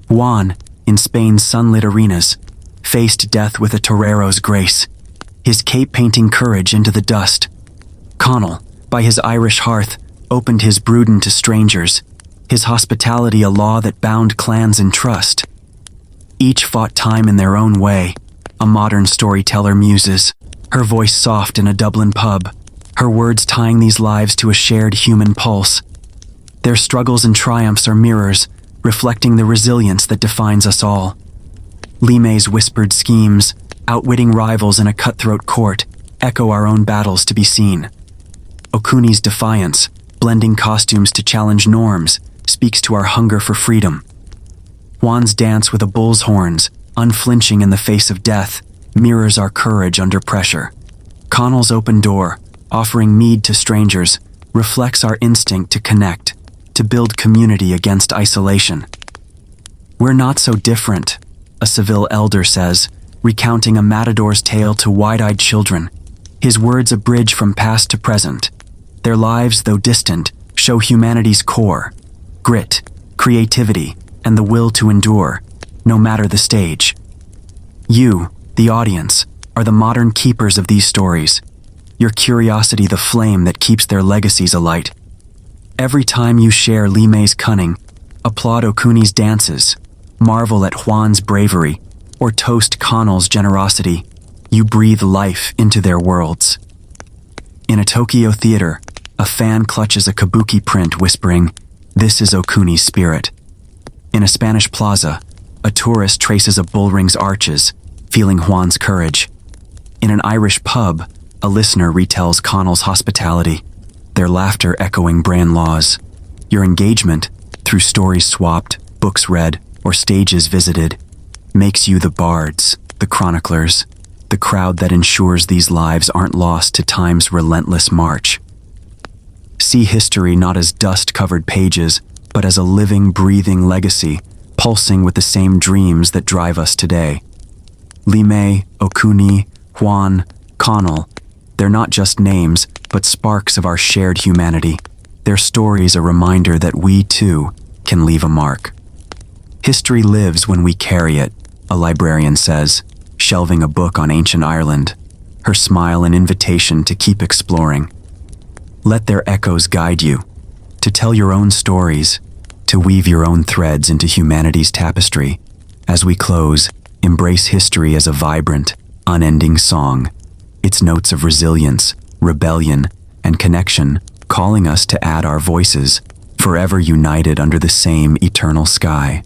Juan, in Spain's sunlit arenas, faced death with a torero's grace, his cape painting courage into the dust. Conall, by his Irish hearth, opened his bruden to strangers, his hospitality a law that bound clans in trust. Each fought time in their own way, a modern storyteller muses, her voice soft in a Dublin pub, her words tying these lives to a shared human pulse. Their struggles and triumphs are mirrors, reflecting the resilience that defines us all. Li-Mei's whispered schemes, outwitting rivals in a cutthroat court, echo our own battles to be seen. Okuni's defiance, blending costumes to challenge norms, speaks to our hunger for freedom. Juan's dance with a bull's horns, unflinching in the face of death, mirrors our courage under pressure. Conall's open door, offering mead to strangers, reflects our instinct to connect, to build community against isolation. We're not so different, a Seville elder says, recounting a matador's tale to wide-eyed children, his words a bridge from past to present. Their lives, though distant, show humanity's core, grit, creativity, and the will to endure, no matter the stage. You, the audience, are the modern keepers of these stories, your curiosity the flame that keeps their legacies alight. Every time you share Li-Mei's cunning, applaud Okuni's dances, marvel at Juan's bravery, or toast Conall's generosity, you breathe life into their worlds. In a Tokyo theater, a fan clutches a kabuki print whispering, "This is Okuni's spirit." In a Spanish plaza, a tourist traces a bullring's arches, feeling Juan's courage. In an Irish pub, a listener retells Conall's hospitality, their laughter echoing Bran laws. Your engagement, through stories swapped, books read, or stages visited, makes you the bards, the chroniclers, the crowd that ensures these lives aren't lost to time's relentless march. See history not as dust-covered pages, but as a living, breathing legacy, pulsing with the same dreams that drive us today. Li-Mei, Okuni, Juan, Conall, they're not just names, but sparks of our shared humanity. Their stories a reminder that we, too, can leave a mark. History lives when we carry it, a librarian says, shelving a book on ancient Ireland, her smile an invitation to keep exploring. Let their echoes guide you, to tell your own stories, to weave your own threads into humanity's tapestry. As we close, embrace history as a vibrant, unending song, its notes of resilience, rebellion, and connection calling us to add our voices, forever united under the same eternal sky.